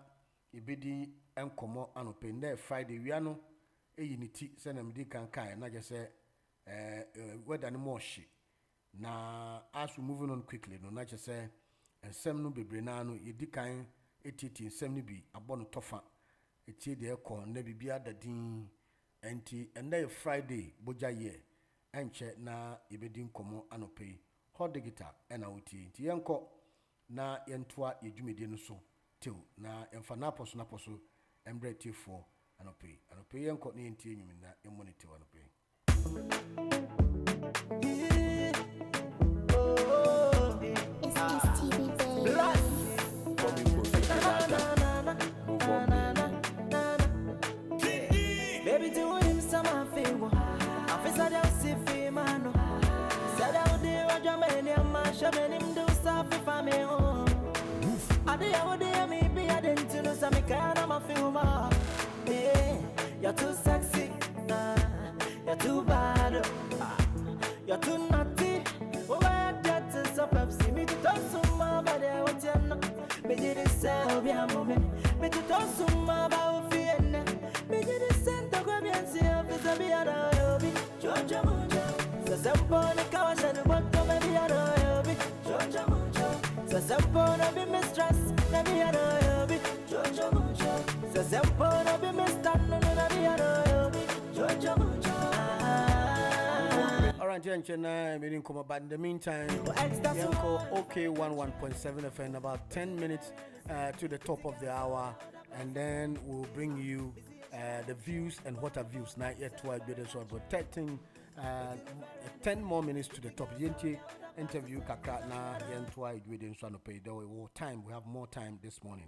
ibedi enkomo anope nda Friday wiano eyiniti se na medi kankan na je se whether no more she na as we moving on quickly no na je se ensem no bebre na no yedi kan etiti ensem no bi abono tofa etie de ekọ na bibia dadin enti nda Friday boja ye enche na ibedi nkomo anope hodigita ena uti nti yenko na yentoa yedwumedi no so tew na emfa na poso embrete for anope yenko na yentie nyumi na emonite anope. Baby, do him some favor. I feel sad I see Fimano. Said I would do a Germany and Masha, and him do stuff if I'm home. I did what they may be, I didn't know some kind of a film. Yeah, you're too sexy, you're too bad, you're too naughty. Oh, I get to stop up, see me to talk so much, but I want to know. Me did it sell me a moment, me to talk so much about fear. Me did it send to grab and see if it's a be a hobby. Georgia Mujo, so simple, the cows and the bottom of the hobby. Georgia Mujo, so simple, no be mistress, no be a hobby. Georgia Mujo, so simple, no be mistress, no be a hobby. Georgia Mujo. Alright, Jenchena, meeting come about in the meantime. Yanko OK 11.7 FM, about 10 minutes to the top of the hour, and then we'll bring you the views and what are views. Not yet to so about 10 more minutes to the top. Yenti interview kakra na yentwa idwede nso no pay the time. We have more time this morning.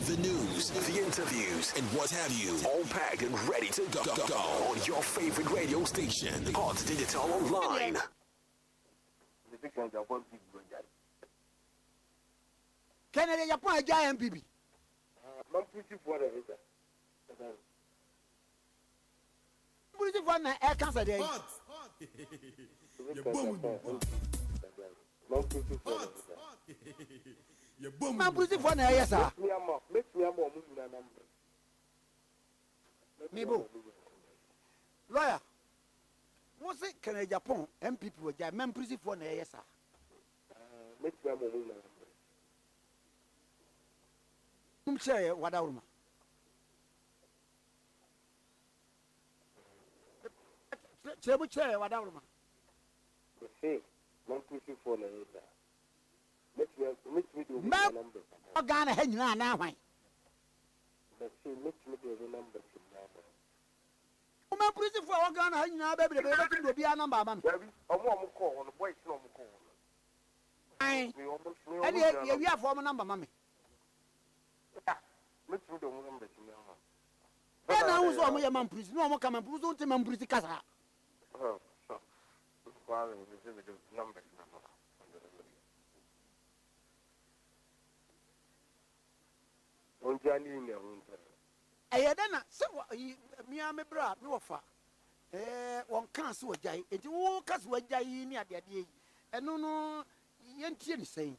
The news, the interviews, and what have you, all packed and ready to go on your favorite radio station, Hot Digital Online. Kennedy, you put a giant baby. I'm pretty for it. Pretty for an air cancer day. I'm pretty for an air, sir. Mibo. Lawyer, what's it? Can I Japan and people with their men pretty for an air, sir? Say what out. Say what out. Say, one pushing for the Let me do number. Ghana had now. Why? Let's see, let me do the number. I'm pretty for Ghana, baby, to be a number. I'm call on the boys, no call. Aye. And we have former number, mammy. Then I was on my man, please. No more come and bruise on him and bruise the casa. I had done so. Me, I'm a brat, no far. One can't so jay. It walk us where jay near the day. And no, yen saying.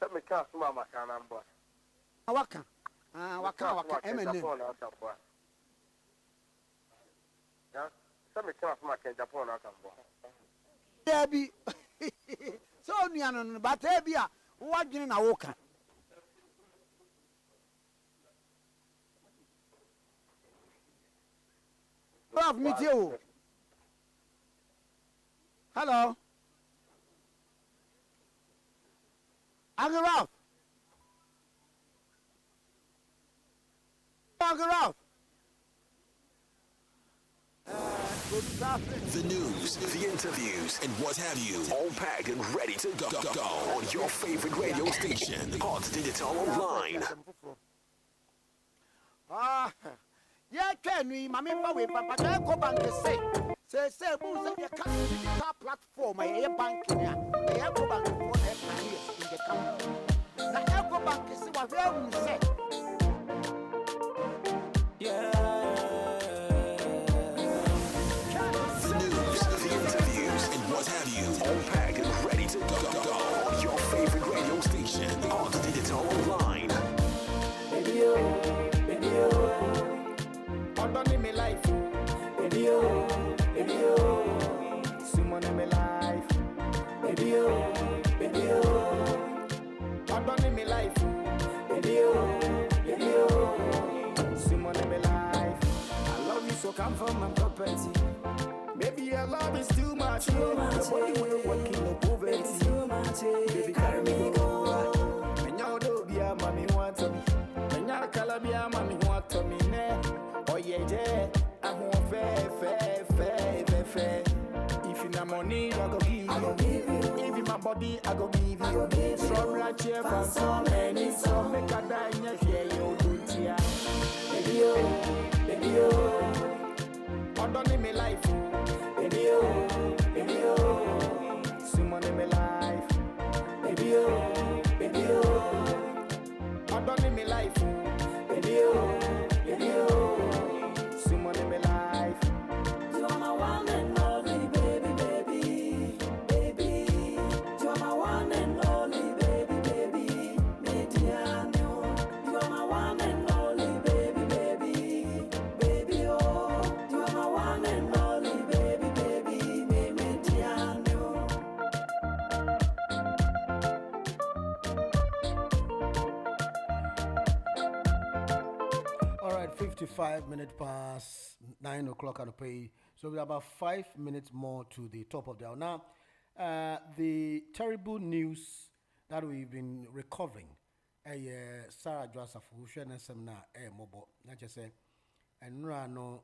Let me cast Mamma Canamba. Waka, waka, eminent. Let me cast my Japan. There be so near, but there be a walking in a walker. Love me too. Hello. Uncle Ralph. Uncle Ralph. The news, the interviews, and what have you, all packed and ready to go on your favorite radio station, Hot Digital Online. Yeah, can we, Mammy, but I go back to say, who's a digital platform, a banking, a go bank for 10 years in the country. Now, Echo Bank is what we say. The news, the interviews, and what have you, all packed and ready to go on your favorite radio station, Hot Digital Online. Hold in my life, video, someone in my life, video, hold in my life, video, someone in my life. I love you, so come from my property. Maybe your love is too much, your body will work in the poverty. Baby, carry me go. And y'all do be a mommy want to me. And y'all call be a mommy want to me. Oh yeah, I want fair. If you not money, I go give you. If you my body, I go give you. From right here, from so many, so make a die in your hair, you do tia. Baby, hold on in my life. Baby, someone in my life. Baby, hold on in my life. Baby, someone in my life. You are my one and only baby. You are my one and only baby. Mediano. You are my one and only baby. Oh, you are my one and only baby. Mediano. All right, 55 minutes past 9 o'clock on the pay. So we're about 5 minutes more to the top of the hour. Now, the terrible news that we've been recovering, Sarah Joseph, who shared some now, mobile, not just say, and no,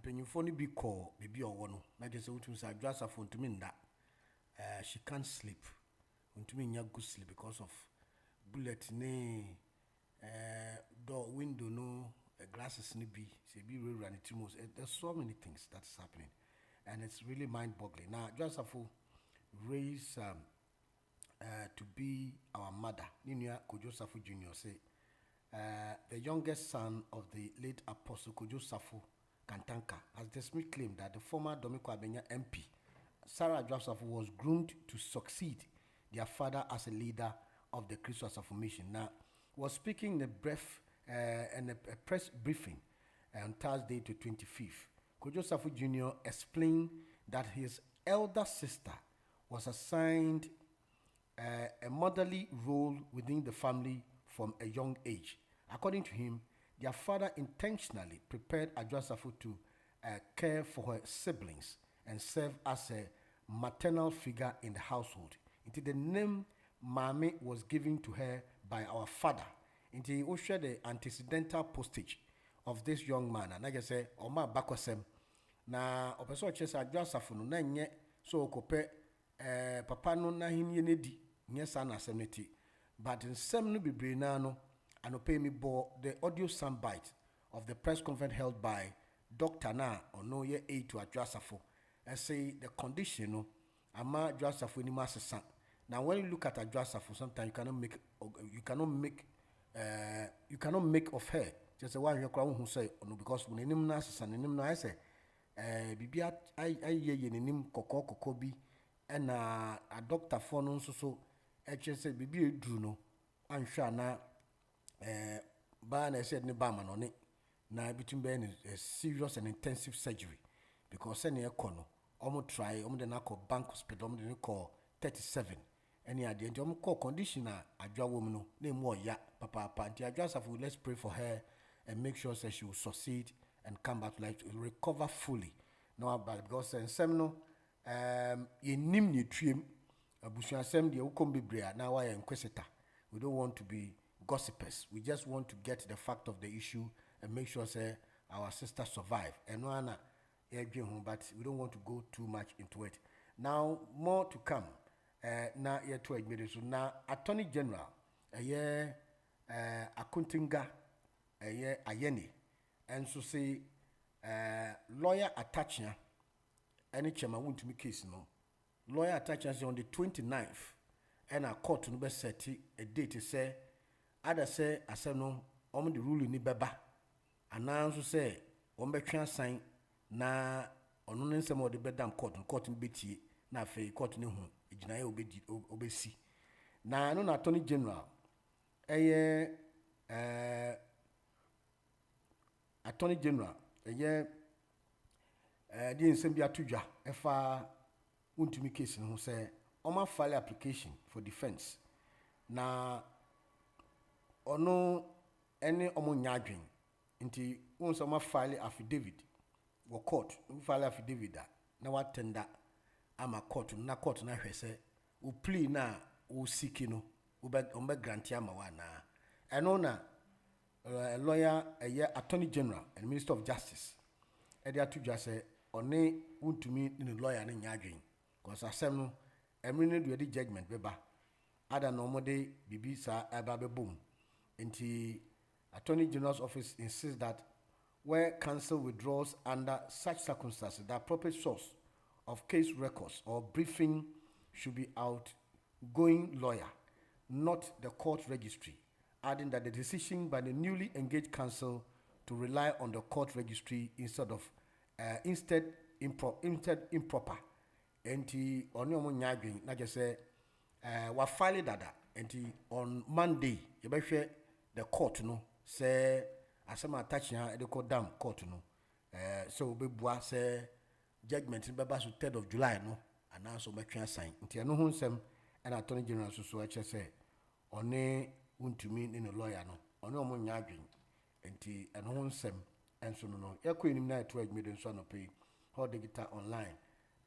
Penyufoni be call, baby or one, not just to say, Joseph, to mean that she can't sleep, to mean you good sleep because of bullet, door, window, no. Glasses be run it most. There's so many things that's happening, and it's really mind-boggling. Now, Joseph raised to be our mother, Ninia Kojosafu Jr. say the youngest son of the late Apostle Kojosafu Kantanka has dismissed claim that the former Domiko Abenya MP Sarah Joseph was groomed to succeed their father as a leader of the Christian Formation. Now, was speaking in a press briefing on Thursday to 25th. Kojosafu Jr. explained that his elder sister was assigned a motherly role within the family from a young age. According to him, their father intentionally prepared Adjosafu to care for her siblings and serve as a maternal figure in the household. Until the name Mame was given to her by our father. Until he shared the antecedental postage of this young man. And I just say, Oma Bakosem. Na opeso chesa Adjosafu no na nye so kope papa no na hinye ne di nye sa na asɛm but nsɛm no bebree na no anope mi bɔ the audio soundbite of the press conference held by Dr. Na ono ye aid to Adwasafo and say the condition no ama Adwasafo ni masesa. Now when you look at Adwasafo, sometimes you cannot make of her just a one you crowd who say no because when nim na sesa nim na I say bibia ye nim koko bi and a doctor for no so say bibi edru no anhwa na ba na said ne ba ma no ne na between being a serious and intensive surgery because any econo try de na call bank hospital de call 37 any ade nti call condition adwa wom no na mu oya papa nti Adwasafo, let's pray for her and make sure that she will succeed and come back to life, recover fully no about because nsem no ye nim ne tuem abusuan sem de ukom bebrea na wa ye nkweseta. We don't want to be gossipers, we just want to get the fact of the issue and make sure say our sister survive and one but we don't want to go too much into it. Now more to come. Na year to admit so now Attorney General Akuntinga Ayeni and so say lawyer attachment any chairman won't me case no lawyer attachment on the 29th and a court no be set a date say other say asem no the ruling ni beba announce say betwa sign na ono ne nsem de bedam court betie na afei court ne hu ejinaye obesi na no na Attorney General Attorney General the nsem bi atodwa efa untumi case no say oma file application for defense na ono any omo nyadwen nti won ma file affidavit wo court file affidavit na wa tender ama court na hwese o plea na o seek no o be grant ama wa na eno na lawyer Attorney General and Minister of Justice e dey atudwa say one wontumi ni lawyer na nyadwen because asem no emri no do the judgment beba ada no mo de bibi sa aba be boom nti Attorney General's office insists that where counsel withdraws under such circumstances, the appropriate source of case records or briefing should be outgoing lawyer, not the court registry, adding that the decision by the newly engaged counsel to rely on the court registry instead improper. Enti oni omo nyadwen na just say wa file dada enti on Monday you be hwe the court no say asema attachment the court dam court no so be bua say judgment be ba so 3rd of July no announce o betwa sign nti eno ho nsem and Attorney General so ache say one untumi ni no lawyer no one omo nyadwen nti eno ho nsem enso no yakọ enim na to admit so no pay how digital online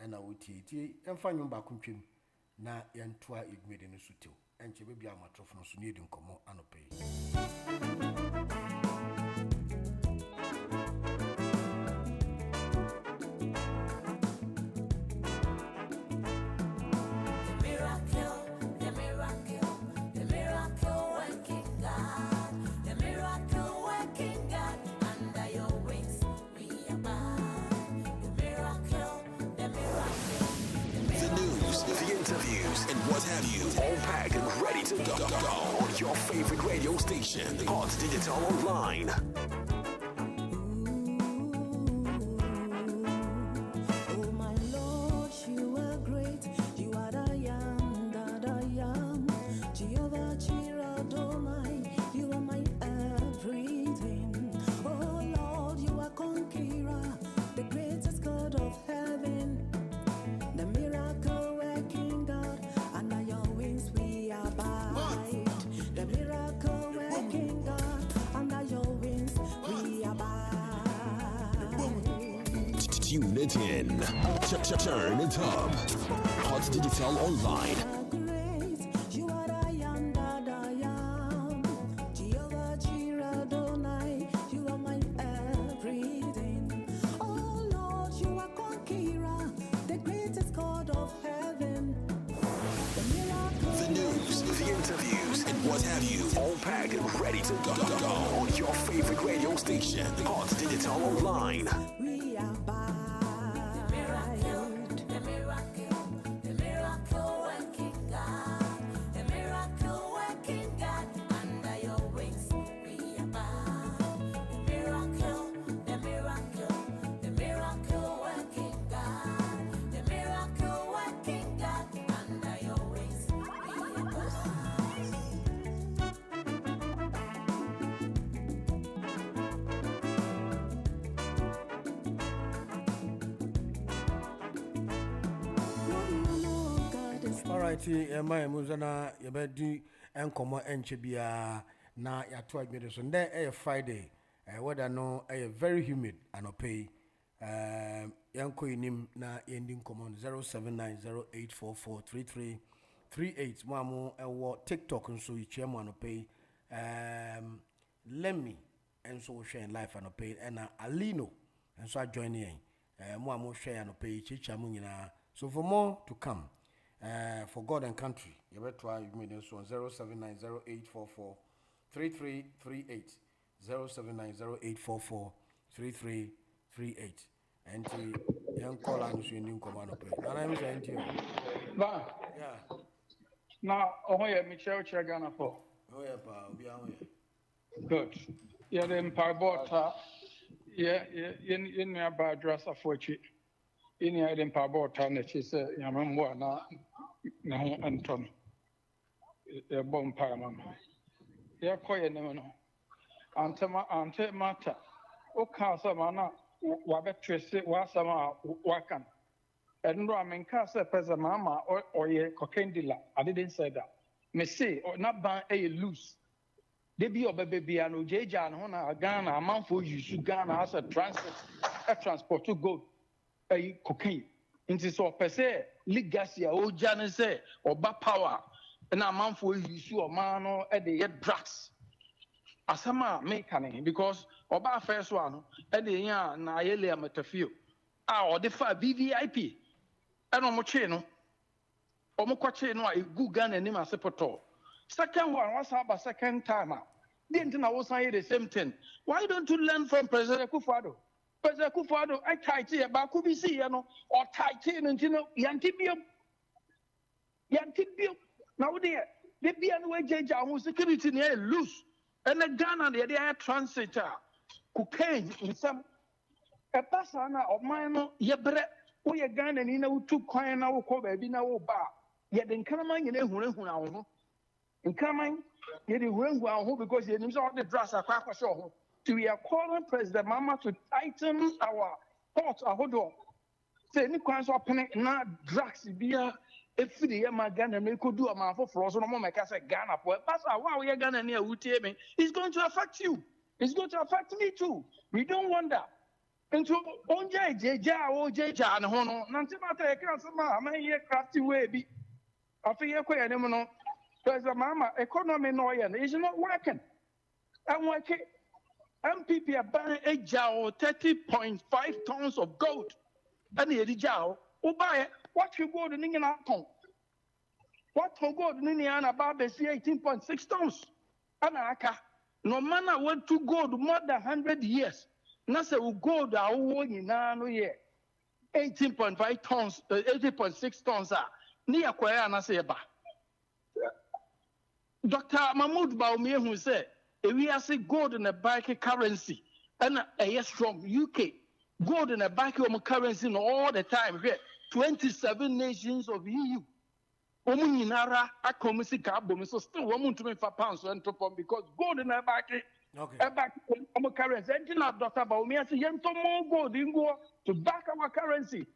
and awuti emfa nwom ba kontwem na yentoa admit no so tew enche be bia amatrofo no so ne edi nkomo anopay. And what have you, all packed and ready to go on your favorite radio station, Hot Digital Online. Oh my Lord, you are great. You are the I am that I am. Jehovah Jireh, Adonai, you are my everything. Oh Lord, you are conqueror, the greatest God of heaven, the miracle working God. Under your wings we abide. The miracle working God. Under your wings we abide. Tune it in. Turn it up. Hot Digital Online. You are the I am that I am. Jehovah Jireh, Adonai, you are my everything. Oh Lord, you are conqueror, the greatest God of and ready to go on your favorite radio station, Hot Digital Online. We are by the miracle working God, the miracle working God. Under your wings, we are by the miracle working God, the miracle working God. Under your wings, we are by. Alright, my muzana yabedi enkomo enchebia na yato adwede so nde Friday weather no very humid anope yanko inim na ending common 079084433338 mamu ewo TikTok nso ichiemu anope Lemmy enso share life anope na Alino enso join yen mamu share anope chichamu nyina. So for more to come, for God and country, you better try you made this one 079084433338 079084433338 and young call and you new command of pay. And I'm saying to you, yeah. Now, oh yeah, Michelle Chagana for. Oh yeah, pa, be on. Good. Yeah, the Empire yeah, in nearby dress of which. In the Empire Board, and she said, Yamamwa, na Anton, a bomb paramount. Yeah, quite no. Ante Mata, O Casamana, Wabetrisi, Wasama, Wakan. And Ramin Casa Pesamama or ye cocaine dealer. I didn't say that. Me say, or not ban a loose. They be your baby and Ujaja and Hona, Ghana, a month for you, Ghana has a transport to go. Cocaine. Into so per se, legacy, old Johnny say, or bad power, and a man for you, or man or at the drugs. As a man make because Oba first one, at the young Naelia Metafio, or the 5 VVIP, and Omocheno, Omoquacheno, a good gun and him as a poto. Second one was up a second timer. Didn't I was say the same thing? Why don't you learn from President Kufado? President Kufado, I tight here, but could be see, or tight in and Yantibium. Now, there, they be anyway, Jaja, who security near loose, and the Ghana, the air transit, cocaine in some a persona of mine, ye bread, or your gun and in a 2 coin now, cover, be now bar. Yet in Kalaman, you know who in Kalaman, you know because you know the dress are quite sure. We are calling President Mama to tighten our thoughts. Hold on. Say, any kinds of panic, not drugs, be if the Ghana may could do a man for frozen, no more, I say Ghana for it. That's why we are Ghana near Utemi. It's going to affect you. It's going to affect me too. We don't want that. And so, on Jaja, and Hono, Nantimata, I can't say, I'm here crafty way. I feel quite a President Mama, economy no, it's not working. I'm working. MPP are buying a jowl 30.5 tons of gold. And the jowl, who buy it, what you go to Ningan account? What to go to Niniana Barbe 18.6 tons? Anaka, no man I want to go to more than 100 years. Nasa will go to our own in no year. 18.5 tons, 80.6 tons are near Koyana Seba. Dr. Mahmoud Baumir who said, we are saying gold in a bike currency and a strong UK gold in a bike currency all the time here 27 nations of EU omunyinara akomisi carbon so still woman to me for pounds and top because gold in a bike currency and not Dr. Baumia say yen to more gold in go to back our currency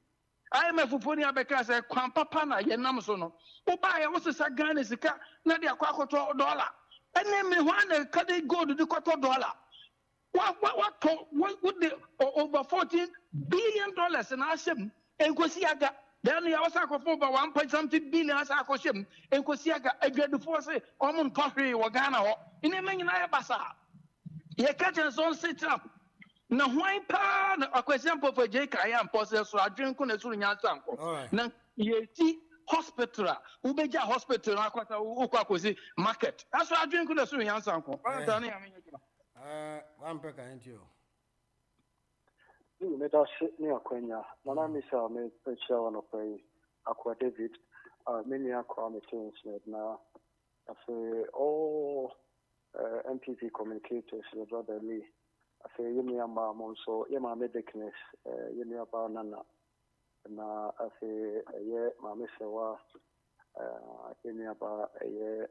IMF uponi abeka say kwan papa na yenam so no oba ya wo se Ghana sika na dia kwa $1. And then me one can go to the $2. What would the over $14 billion in Asham and Kosiaga? Then you also have over 1.something billion as I call him and Kosiaga. I get the force on country or Ghana in a man in Ayabasa. You catch us on sit up. Now, why pan a question for Jake? I am possessed, so I drink on a Sunya sample. Now, ye hospital ubeja hospital na kwata ukwa kosi market aso adwen ku na so yansa nko anta na ya menye kiba one pack and you me da shit me akwenya na mi sha me pecha no pay akwa David many akwa me things na afi all MPP communicators the brother Lee afi yemi ama monso yema medicness yemi aba nana na afi ye ma me sewa yemi aba ye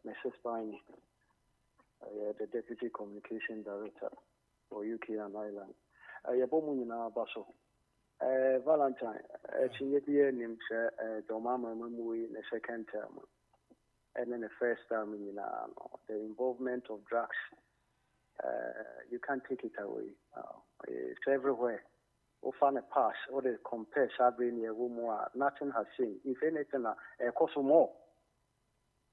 Mrs. Spine the deputy communication director for UK and Ireland. Yabomu nyina baso. Valentine, chinye die nim se domama mamui the second term. And then the first term the involvement of drugs. You can't take it away. It's everywhere. Or find a pass or they compare Sabine Yewumwa, nothing has changed. If anything, cost more.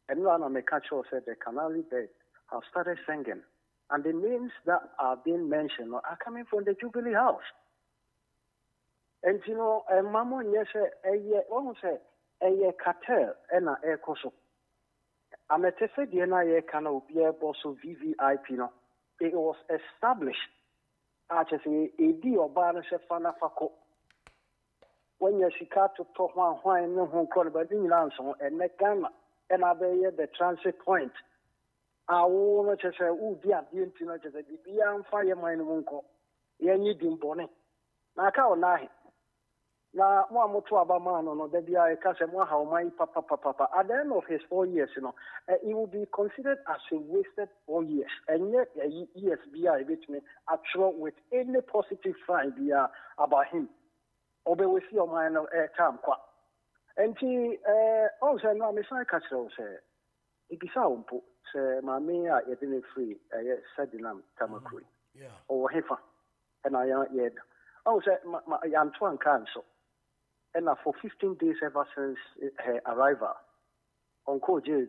And one of my catchers said the Canary Bed have started singing. And the names that are being mentioned are coming from the Jubilee House. And you know, Mama, yes, almost a cartel and a coso. I'm a tefe the NIA can be able to VVIP. No, it was established. I just say, AD or Barnes Fanafako. When you see car to talk one, no home call, but in Lanson and Megana, and I the transit point. I want to say, oh, dear, the internet is a beyond fire mine wonko. You need him bonnet. Now, cow lie. Now, one more to Abama, no, there be a Casamwa, how my papa. At the end of his 4 years, you know, it will be considered as a wasted 4 years. And yet, ESBI, which means actual with any positive sign about him. Obe we see your mind of time, qua. And he also, no, Miss Castle say, it is our say, Mammy, I didn't free, Sadinam Tamakui. Yeah. Or Hefa. And I yet. Oh, say, my Antoine Council. And for 15 days ever since her arrival on Koja,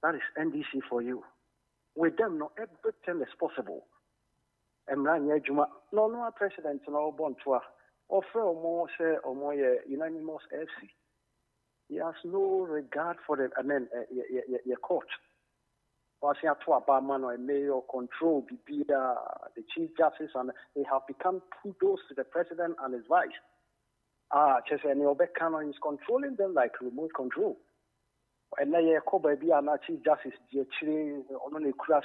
that is NDC for you. With them, no everything is possible. And no president, no born to offer more say or more unanimous FC. He has no regard for the your court. Was here to Obama or mayor control the chief justice, and they have become kudos to the president and his vice. Just any Obekano is controlling them like remote control. And now you call baby and chief justice only crash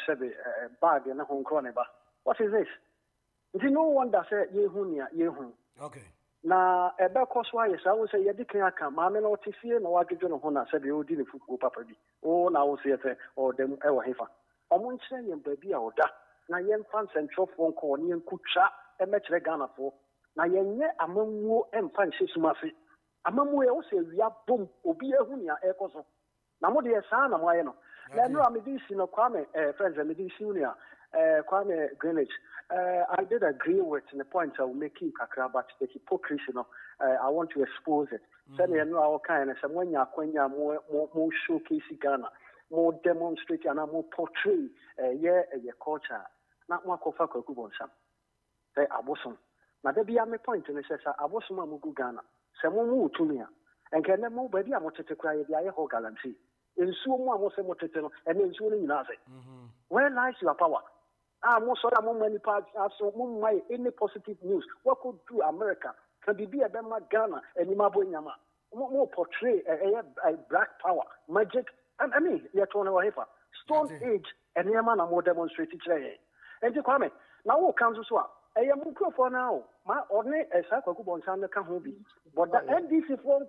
bag and a home croneba. What is this? If you know one that said Yehunia, Yehun. Okay. Na ebe koswa yes I would say yedi kan aka ma me no tifie na wadwedwe no ho na se be odi ne fuku papa bi o na wo se fe o dem e wo hefa omo nkyere yem ba bi a oda na yem fan central phone call ne nkutwa e mekere Ghana fo na yenye amamwo emfa nhesumase amamwo e wo se wia bom obi ehu ne a ekoso na mo de sa na mo aye no na no amedisi no kwame friends amedisi unia Kwame Greenwich, I did agree with the point I will make in Kakra, but the hypocrisy, I want to expose it. Send me all kind of when you're more showcase Ghana, more demonstrate and more portray your culture. Not more coffee coupon some. Say Abosom. Now there be a point and it says Abosoma Mugu Ghana. Some more to me. And can then move baby I wanted to cry the whole gallantry. In so more and then soon in where lies your power? Most of the many parts are so any positive news. What could do America? Can be a Bema Ghana and Imabo Yama? More portray a black power, magic. I mean, you're talking about Stone Age and Yamana more demonstrated today. And you come now, what comes to swap? I am for now. My ordinary as I could go on Sunday can be. But the NDC phone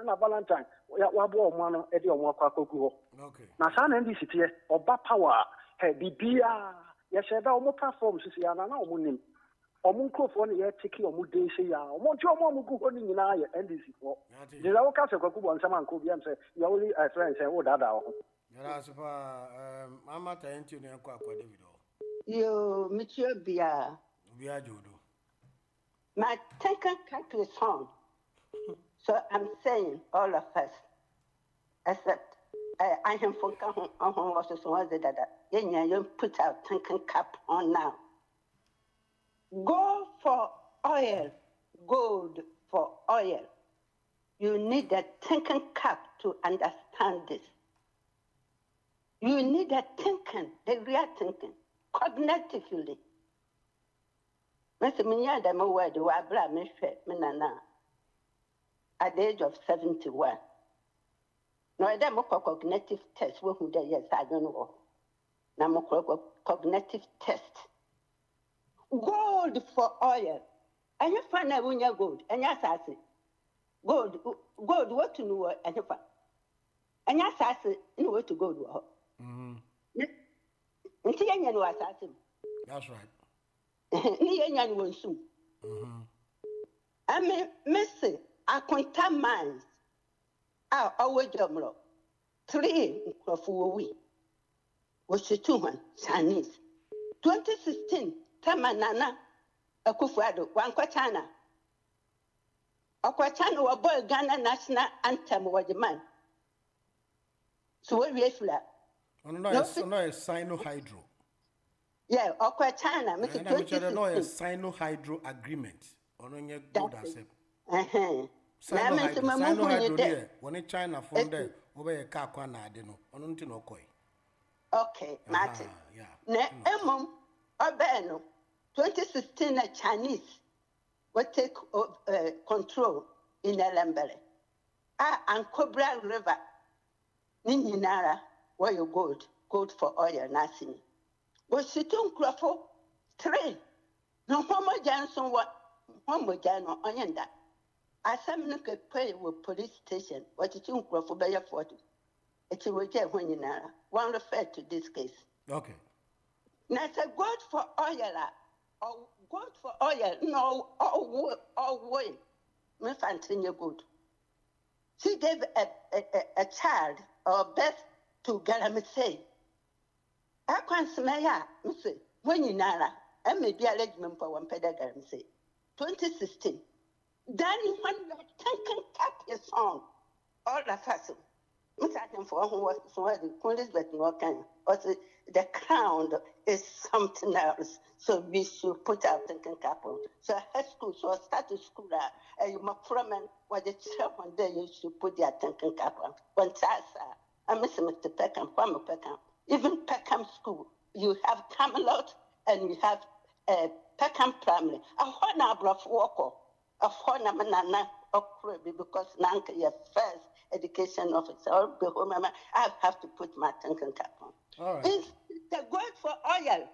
na Valentine, Wabo Mano, Eddie Wako. Okay. Now, San NDC here, or power, Bibia. Yes, there are more platforms. See, I know money. Or microphone here, taking or day say, more job, more good on in our NDC for. The local council could go on some could be and say, you only a friend say, oh, that. Mama, thank you, David. You, Monsieur Bia. Bia Judo. My taken country song. So I'm saying, all of us, except I am from also so that you put our thinking cap on now. Go for oil, gold, for oil. You need a thinking cap to understand this. You need a thinking, the real thinking, cognitively. Mr. Minyada Mowadi, Wabra Mishe, Minana, at the age of 71. No, I don't cognitive test. Who there? Yes, I don't know. Now, cognitive test. Gold for oil. And you find out when you gold, and you assassin. Gold, what to know, and you find. And you assassin, you know what to go to. Until you know assassin. That's right. Niyan won soon. I mean, Missy, I contact mines. Our jumlo. 3 we was 2 Chinese. 2016, Tamanana, a Kufuado, one Kwachana. A Kwachana was boy Ghana national anthem was the man. So what we flat? No, it's Sino-Hydro. Yeah, okay, China. Mr. No, a Sino-Hydro agreement. On your good accept. Sino-Hydro there. When China from there, over a Kakwana, I don't know. On no koi. Okay, Martin. Yeah. Ne emum obeno 2016 the Chinese will take control in Elembele. And Cobra River. Ninara, where you gold for oil, nothing. Was sitting Crawford 3. No Homo Johnson, what Homo Jano on that. I suddenly could pay with police station, what you think Crawford by 40. It will get when you know. One referred to this case. Okay. Now it's a gold for oil, or gold for oil, no, or wood. Me continue good. She gave a child or birth to Galamese. I can't smell when you nara, and maybe a legend for one pedagogue say 2016. Then when you are taking up your song, all the fashion. Mr. For who was so the police, but no kind. Also, the crown is something else. So we should put our thinking cap on. So high school, so start to school, and you must from what the chair one day you should put their thinking cap on. When I miss Mr. Peckham, Kwame Peckham. Even Peckham School, you have Camelot and you have Peckham Primary. A honor brought Walker, a honor manana of Krabi because Nanka, your first education officer, I have to put my thinking cap on. All right. It's the gold for oil.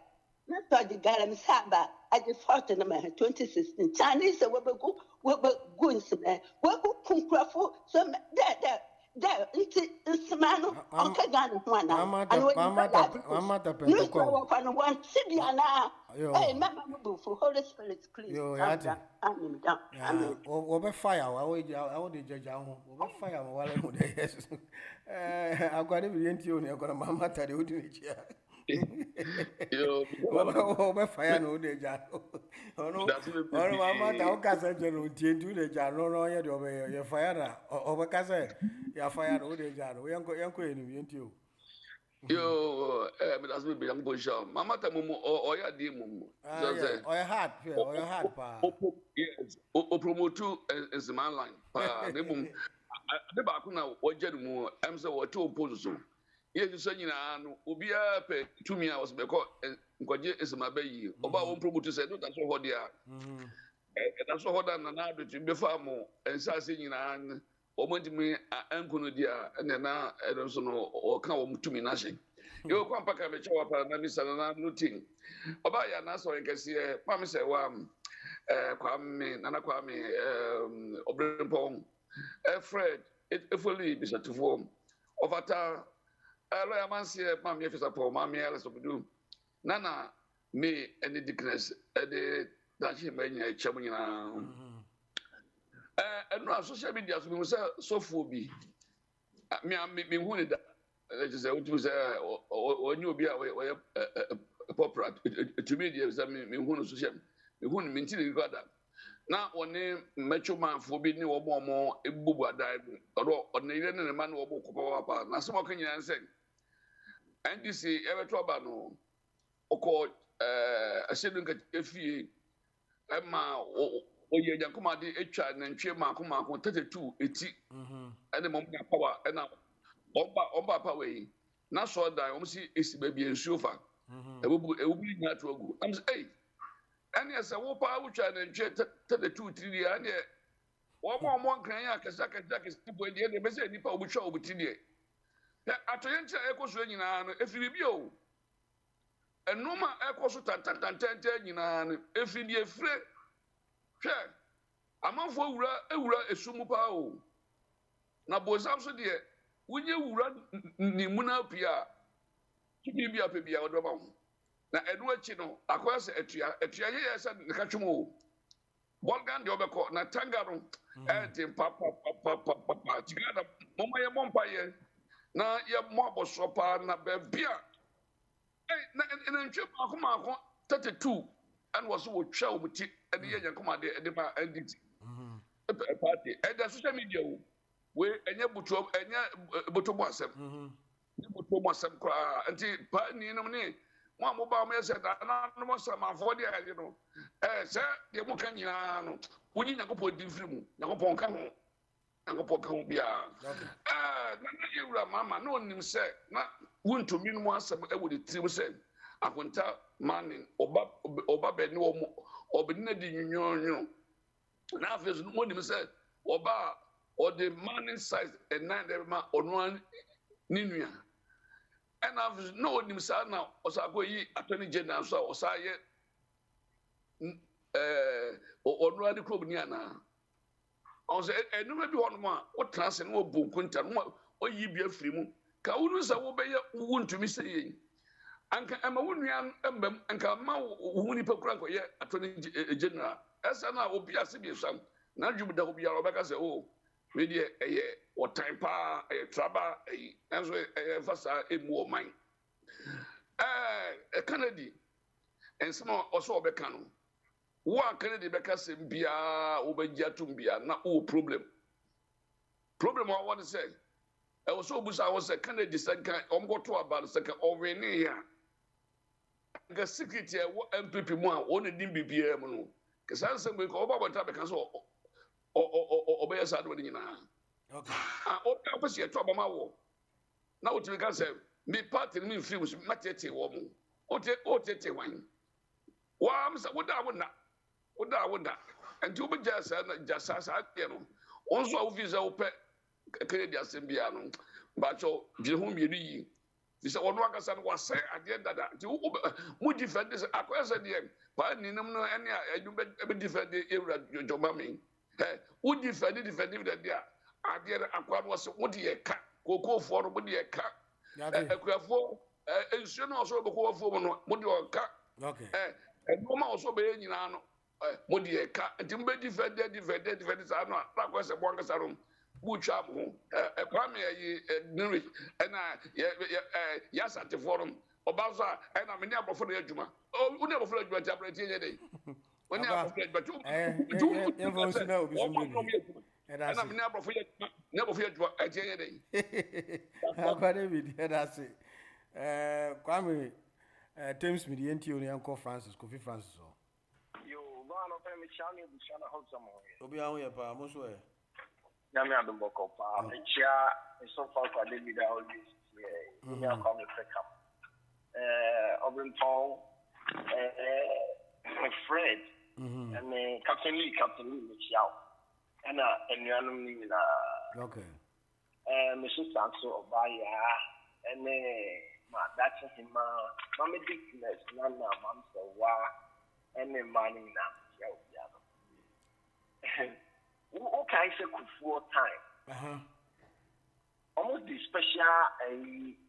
Not for the Galam Saba at the 2016. Chinese will go in some way. We'll go Kumkrafu. So there, it's a man of Kagan one. I'm one Sibiana. Hey, Mamma, for Holy Spirit, please. I'm over fire. I would judge over fire while I'm there. I've got every interview. I've got a mamma tell you. Over fire, no, they jar. Oh, no, mamma, I'll cast a general to the jar. No, your fire over Casa. Your fire, no, they jar. We ain't going to Yo, that's me. I'm going to show. Mama, or your demon. Or your heart, pa. Yes, o promote is the man line. Pa, the boom. The back now, what general, I'm so what 2 opposition. Yes, you say, you know, Ubia pay 2 me hours because Kwaje is my baby. About one promoter said, that's what they are. That's what I'm not to be far more and saying, you know, or went to me and Kunudia and then I don't know, or come to me nothing. You come back and show up and Miss Anna Luting. About your Nassau and Cassia, Mamma say, Kwame, Nana Kwame, Obrempong, Fred, it fully be to form. Ovata, lawyer man say, Mammy, if it's a poor mammy, else to do. Nana, me, and the dickness, that she made a chamina. And now social media we say so phobia. Me who need that. Let's say what you say or you be a popular to media me who social me who maintain got that. Now on name metro man phobia ni obo mo ebubu adai or on the man obo ko na some can you say NDC ever trouble no oko a shedun ka efie Emma oye Yankuma de etwa nantwie mako 32 eti ene mom na power ena omba power yi na so dan om si esi ba bi ensuo fa ebubu nya to agu am say hey ene ese wo pa utwa nantwie 32 3 ya ne wo mo nkran ya kesa bo de be se nipa obutwa obutidie atoye nche ekoso nyina no efiri bi o enuma ekoso tantantante nyina no efiri die fre hwe amanfo ewura esumu pa o na bozam so de wunye wura ni muna pia kibi bia pe bia odo ba ho na enu achi no akoya se etua ye se ne ka twemo bolgan de obeko na tangaro enti papa tigada mama ye mompa ye na ye mo aboso pa na be bia na ntwe mako 32 and was wo twa omuti ene ye Yankuma de ba nditi party and the social media we enye buto mo asem buto mo asem kwa anti pa ni no ni mo amoba mo se da na no so ma fo de aye no se de mo kan nyina no woni Yankopɔn di mfiri mu Yankopɔn ka ho Yankopɔn ka ho bia na yewura mama no nim se na wuntomi no mo asem e wo de trim se akonta manin oba be ni wo obini na di nyonyo na afes no nim se oba or the manin size and 9 ma onwan ninua and afes no nim sa na osago yi attorney general so osaye onwan di club ni ana on se enu ma bi hono ma o trans no obu kunta no o yi bia firi mu ka wonu sa wo be ye wuntumi se yi anka ema wonua embam anka ma woni pakura ko ye attorney general esa na obi ase bi sam na dwum da obi ara obeka se o we die eye o time pa eye traba eye enso eye fasa emu o man Canada ensema oso obeka no wo Canada beka se bia obegya tumbia na o problem I want to say e was so busa was say Canada sanka omgoto about sanka oveni ya ga security e MPP mu a woni dim bibia mu no kesan se me ko oba bonta be kan so obey sa do nyina okay o ka pese e to obama wo na o tiri kan se me party me free mu matete wo mu o tete wan wa am sa woda woda enti o be jasa na jasa sa tie no on so o visa o pe Canada asembia no ba cho bi hu mi ri bisa wono akasa no wase ade dada ti mu defend this akwese de pa ninam no ene adum be defend ewura jomami wo defend de dia ade akwa no wase wo de ka kokofo no wo de ka akwafo ensuo no so be kokofo mo no mo de ka okay no ma so be nyina no mo de ka ti mbe defend sa no akwese bo akasa no bucha mo kwame yi nri na ya sate forum obaza na me ni abofo na adwuma o ni abofo adwuma ti abra tie dey o ni abofo adwuma tu evonsu na obi sungu na me ni abofo adwuma tie dey akwa David edase kwame Thames media enti oni anko Francis Kofi Francis yo ba no pe me chani bu chana ho samo obi ahun ye pa mo so Yami Adumoko pa mecha so far kwa David always yeah me come pick up Obin Paul Fred and Captain Lee mecha and enuanum ni na okay me sister so obaya and ma that's him ma me dickness na mam so wa and money na ya okay, say for time. Almost the special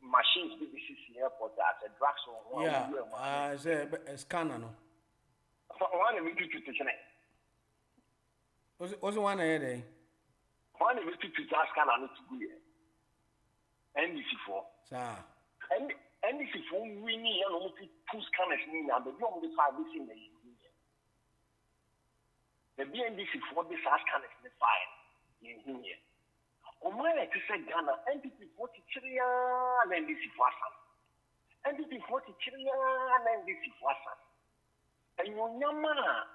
machines BBC airport at a drugstore. Yeah, it's a scanner. No. One of me to station. Was one ahead? One of me to scanner not to be NDC4. Sir. And NDC4 we need to two scanners in and the young the 5 weeks in the the BNDC for this can is fine in here. Omaya to say Ghana, NDC 40 trillion, NDC for NDC 40 trillion, NDC for and you nyama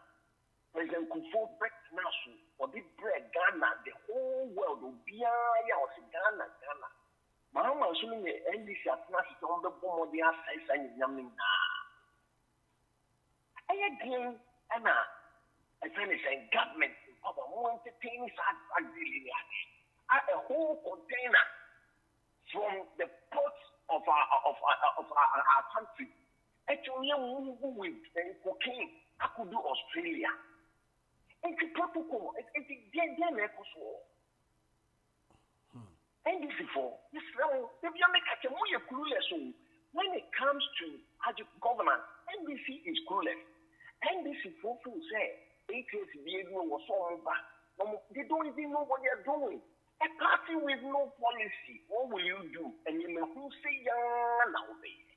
President Kufuor Nasu or the bread Ghana, the whole world will be Ghana. Mahama assuming the NDC at Nasu on the bomb of the assets and Yamin. I again, Anna, I finish a government of a more entertaining a whole container from the ports of our country. Actually, move with cocaine. I could do Australia. It's a protocol. It's a DNA episode. And this is for this round. If you make a more clueless, when it comes to governance, NBC is clueless. NBC for say 8 years was over. They don't even know what they're doing. A party with no policy, what will you do? And you know who say nowadays.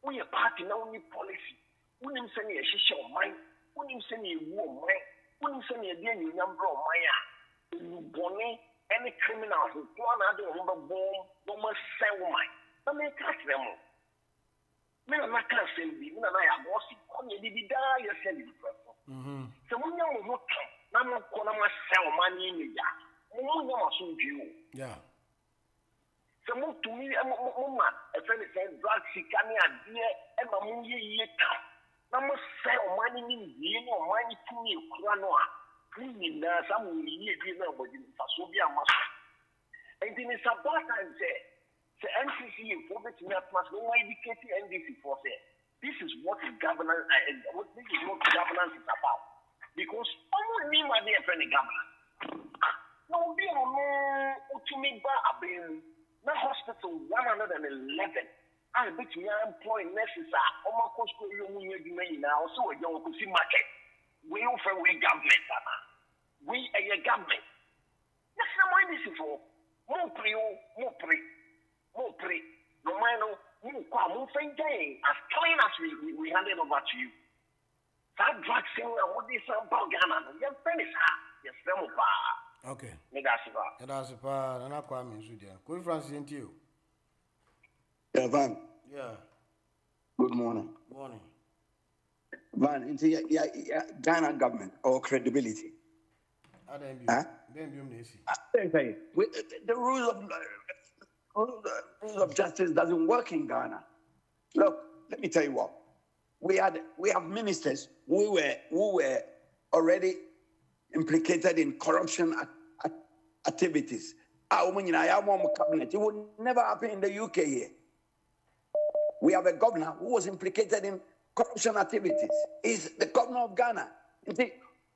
We a party now need policy. We didn't send a shisha of mine. We didn't send a war of mine. We didn't send a DNA number of mine. Bonnie, any criminals who plan out the number bomb, no more sell mine. But they catch them all. Men are not canceling me. Men and I are bossy. Come here, did die? You're selling the person. So when you're not I'm not going to sell money in the yard. Yeah. So move to me, I'm a friend said, drug Sikani and dear, and my movie year come. I must sell money in the money to me, Kranoa. Cleaning there, some will be agreement with you for Soviet master. And then it's about time, say, the NCC and public must go educate the NDC for say. This is what governance this is what governance is about. Because only me, my dear friend, governance. No, be to me, my hospital 111. I bet you are employing nurses. Almost now, so you don't see market. We offer we government. We are your government. That's not why this is for. More pre. No matter more thing as clean as we hand it over to you. That drug singer, what is about Ghana? You're finished. Yes, okay. That's about and I come in Sudan. Good Francis into you. Yeah, Van. Yeah. Good morning. Morning. Van, into Ghana government or credibility. The rules of justice doesn't work in Ghana. Look, let me tell you what. We have ministers who were already implicated in corruption activities. It would never happen in the UK here. We have a governor who was implicated in corruption activities. He's the governor of Ghana.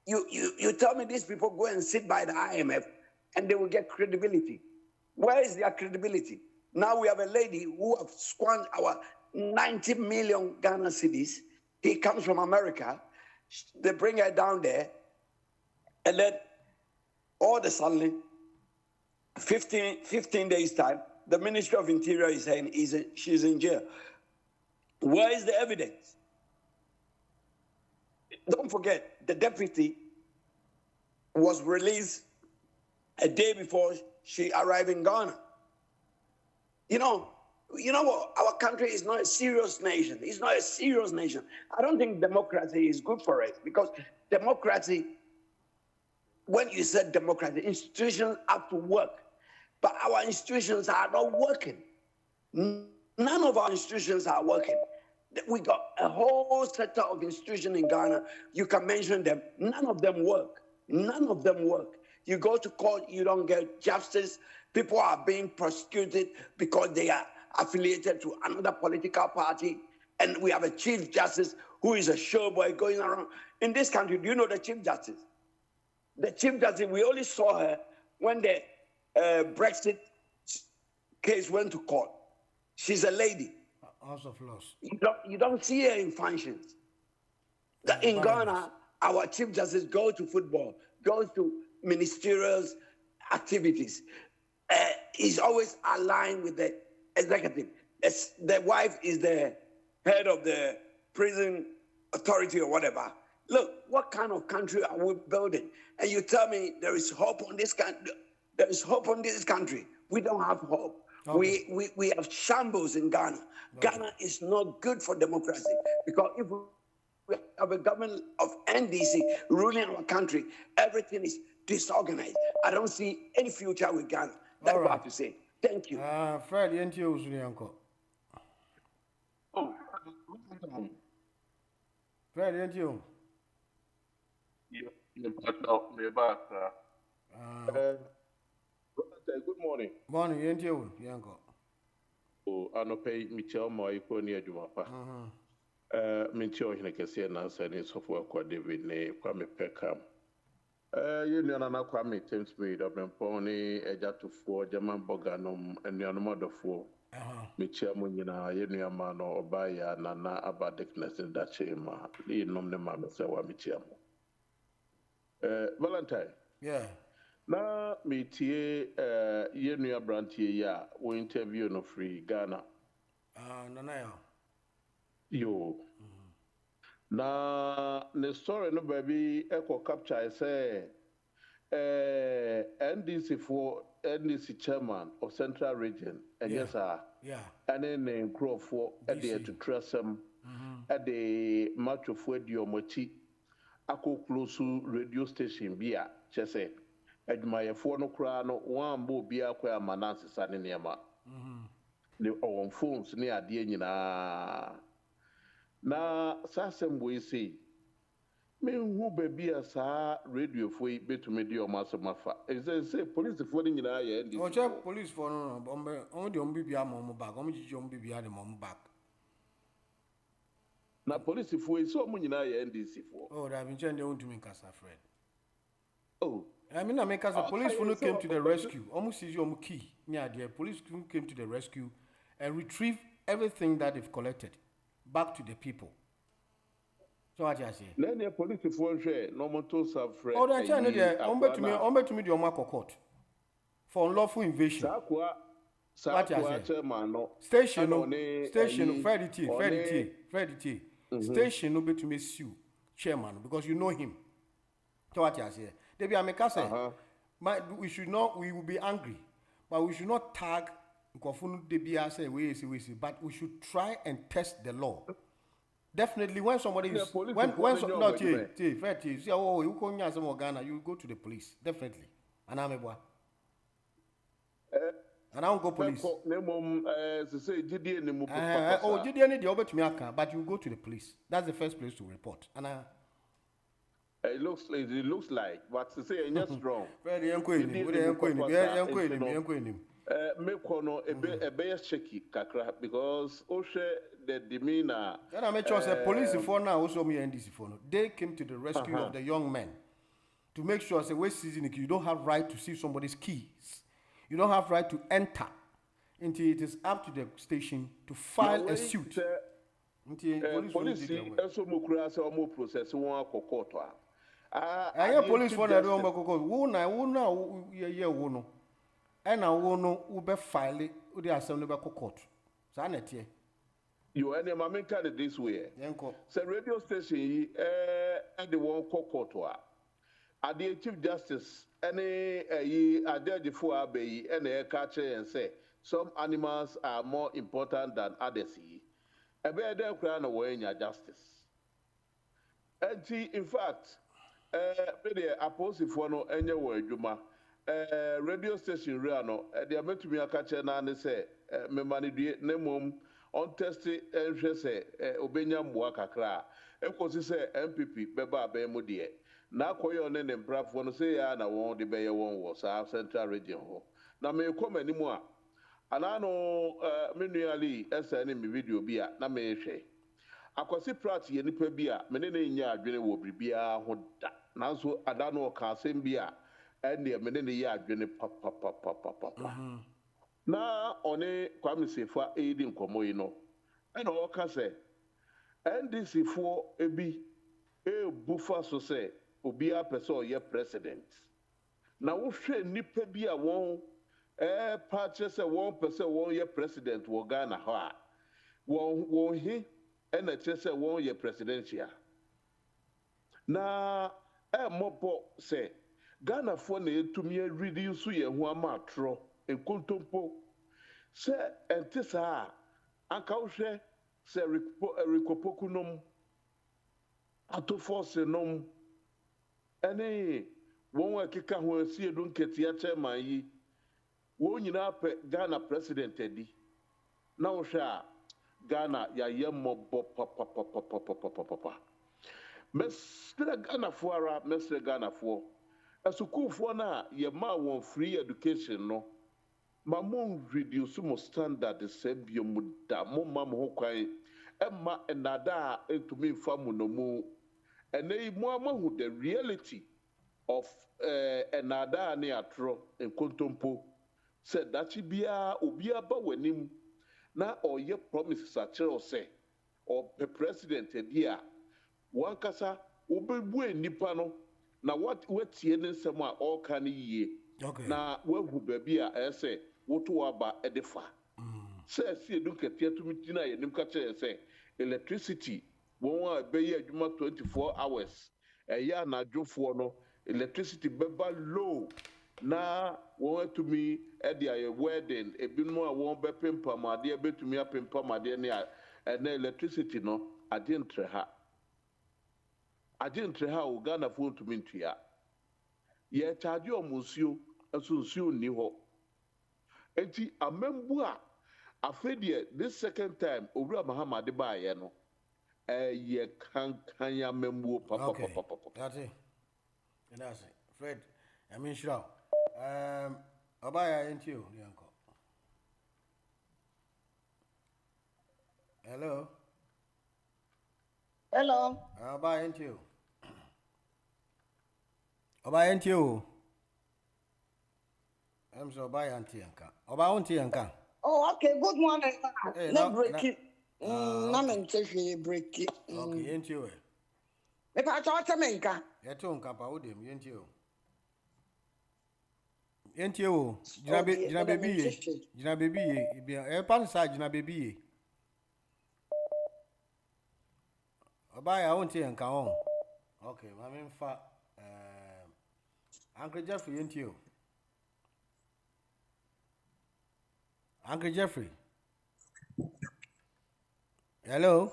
You tell me these people go and sit by the IMF and they will get credibility. Where is their credibility? Now we have a lady who have squandered our 90 million Ghana cedis. He comes from America. They bring her down there. And then all of a sudden, 15 days time, the Ministry of Interior is saying she's in jail. Where is the evidence? Don't forget, the deputy was released a day before she arrived in Ghana. You know what? Our country is not a serious nation. It's not a serious nation. I don't think democracy is good for it because democracy, when you said democracy, institutions have to work. But our institutions are not working. None of our institutions are working. We got a whole set of institutions in Ghana. You can mention them. None of them work. None of them work. You go to court, you don't get justice. People are being prosecuted because they are affiliated to another political party. And we have a chief justice who is a showboy going around. In this country, do you know the chief justice? The chief justice, we only saw her when the Brexit case went to court. She's a lady. House of Laws. You don't see her in functions. In Ghana, our chief justice goes to football, goes to ministerial activities. He's always aligned with the executive. The wife is the head of the prison authority or whatever. Look, what kind of country are we building? And you tell me there is hope on this country. There is hope on this country. We don't have hope. Okay. We have shambles in Ghana. Okay. Ghana is not good for democracy because if we have a government of NDC ruling our country. Everything is disorganized. I don't see any future with Ghana. That's what I have to say. Thank you. Fred, you uncle. Oh, Fred, you. Good morning. Morning, you, uncle. Oh, I no pay Michel Moy near Jumapa. Michel Hinekasi and answer in software called David Ne Kwame Peckham. You know, na Kwame Thames made up and pony Eja to 4 German Boganum and your mother 4. Michel Munina, you man or Baya Nana about thickness in that chamber. Lee nom the mamma Sawa Michel. Valentine. Yeah. Na metie yenua brantie ya wo interview no free Ghana. Nana ya. Yo. Na ne story no baby echo capture say NDC chairman of Central Region and yes sir. Yeah. And then Crawford at the to trust him at the match of Wedio Mochi ako close radio station bia chese adwumayɛfoɔ no koraa no wɔn ambɔ obiara kɔ amananse sa ne nneɛma ne on phones ne adeɛ nyinaa na sasɛm bo ese menhu baabi a saa radiofoɔ yi betumi de ɔmo asɛm afa ɛsɛ policefoɔ no nyinaa yɛ ndi ɔkyɛ policefoɔ no ɔmo de ɔmo bibia ma ɔmo back ɔmo gyigye ɔmo bibia de ma ɔmo back na policefoɔ yi sɛ ɔmo nyinaa yɛ NDCfoɔ oh that been changed don't mean kasa friend oh I mean, because the police came to the rescue. Almost see your key. Yeah, the police came to the rescue and retrieved everything that they've collected back to the people. So what you say? Then the police phone share no more to suffer. Oh, that's why they on to me the Omako court for unlawful invasion. Station Freddie T. Station no be to me sue chairman because you know him. So what you say? Debi Ameka say, we will be angry, but we should not tag Nkofunu Debi say we see, but we should try and test the law. Definitely, when somebody is Ghana, you go to the police. Definitely, and I'm and I don't go police. But you go to the police. That's the first place to report. And it looks like, but to say it's strong. Very Mekono a bear shaky kakra because the demeanor. Then I make sure the police for now also me NDC for they came to the rescue of the young men to make sure say waste season you don't have right to see somebody's keys. You don't have right to enter until it is up to the station to file a suit. Police also mukura say omo process won akoko to police for na do omo akoko wo na ye wo no e na wo no wo be file wo dey asem no be court sa na tie you any mama kind of this way say radio station yi the one court a the chief justice any adedifo abayi and e ka che and say some animals are more important than others yi e be dey kra na wo nya justice in fact be the aposifo no enye wo adwuma radio station real no they are meant to be a catcher na ne say me manidue na mom on test enhwe say obenya mboa kakra ekosi say MPP beba abemu de na akoyo ne brafo no say ya na won de beye won wo sa central region ho na me koma ni mu a ana no menuali SN me video bi a na me hwe akwasi prat ye nipa bi a me ne nya adwene wo bribia ho da nanso ada no ka asem bi a ene me ne ye adwene papa na one Kwame Sefa edi nkomo yi no ena o ka se NDC fo ebi bufa so se obi a person ye president na wo hwe nipa bi a won party se won person won ye president wo Ghana ho a won he ena che se won ye presidential na mopo se Ghana fo na etumi reduce ye ho amatro enkontompo se entisa anka wo hwe se rikopokunom ato force nom ene won akeka ho asi edu nketia chairman yi won nyina pe Ghana president edi na wo hwe a Ghana ya yemmo papa mesre Ghana fo ara mesre Ghana fo asukufo na ye ma won free education no ma mon reduce mo standard se biom da mo ma mo kwan emma enada entumi fa mo no mu ene mo amahu the reality of enada ne atro enkontompo said that bia obi aba wanim na oye promises a kire say or the president dia wankasa obebu enipa no na what wetie ne nsem a all kan yie na wahu baby a ese woto aba edefa say see edu ketia tumi tina ye nim ka kire say electricity won a be ye adwuma 24 hours eya na dwofo no electricity beba low na won atumi e dia ye wedding ebinu a won be pempam ade betumi apempam ade ne na electricity no ade ntre ha o Ghana fo tumi ntua ye charge o musuo asunsuo ni ho enti amembu a afedie this second time Owura Muhammad ba ye no ye kan ya membu papa. That's it. Fred, I mean sure. Obaya ain't you, uncle. Hello. Obaya ain't you. Obaya ain't you. I'm so Obaya ain't Yanka. Obaya ain't Yanka. Oh, okay. Good morning. Hey, no break it. Break it. Okay, ain't you? If I thought to make a. You don't come out with him, ain't you? Ain't you? Jina baby, be a pan side, Jina baby. Obaya won't see and come on. Okay, my main fat. Uncle Jeffrey, ain't you? Uncle Jeffrey. Hello,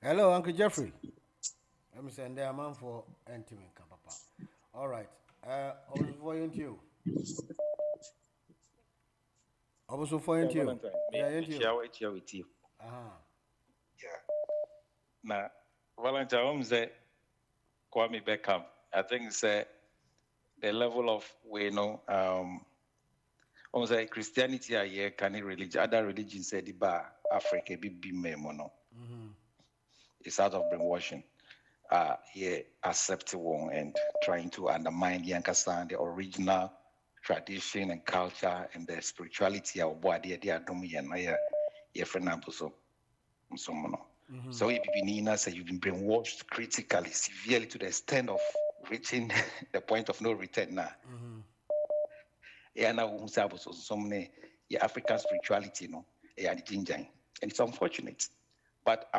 Uncle Jeffrey. Let me send a man for intimate, Papa. All right. Also for you. Also for you. Yeah, with you. Yeah. Now, Valentine say, Kwame Beckham. I think say the level of almost like Christianity are here, can religion, other religions say the bar Africa be memono. It's out of brainwashing. Accepting and trying to undermine the understand the original tradition and culture and the spirituality of what they are doing and for example so if you say you've been brainwashed critically, severely to the extent of reaching the point of no return now. Now some African spirituality and it's unfortunate. But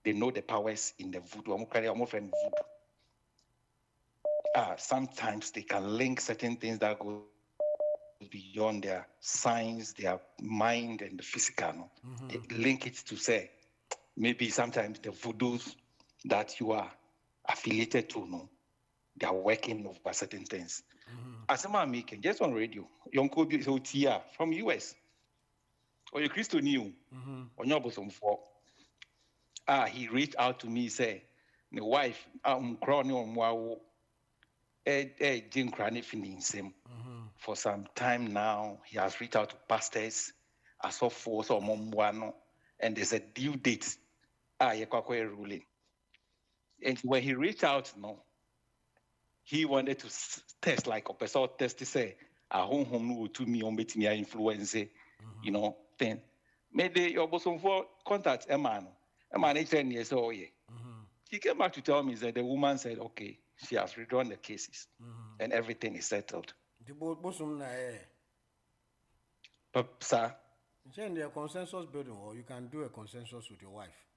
they know the powers in the voodoo. Sometimes they can link certain things that go beyond their science, their mind, and the physical. They link it to say, maybe sometimes the voodoos that you are affiliated to, they are working over certain things. As I'm making, just on radio, young Kobe is OTR from US. Or your Christo knew, or your bosom for. He reached out to me, say, the wife, Jim Cranny finished him. For some time now, he has reached out to pastors, as of force or Mombuano, and there's a due date. Ruling. And when he reached out, he wanted to test, like a person test to say, home to me on meeting your influence, then maybe your bosom for contact a man 10 years old. He came back to tell me that the woman said, okay, she has withdrawn the cases and everything is settled. But, sir, in the consensus building, or you can do a consensus with your wife.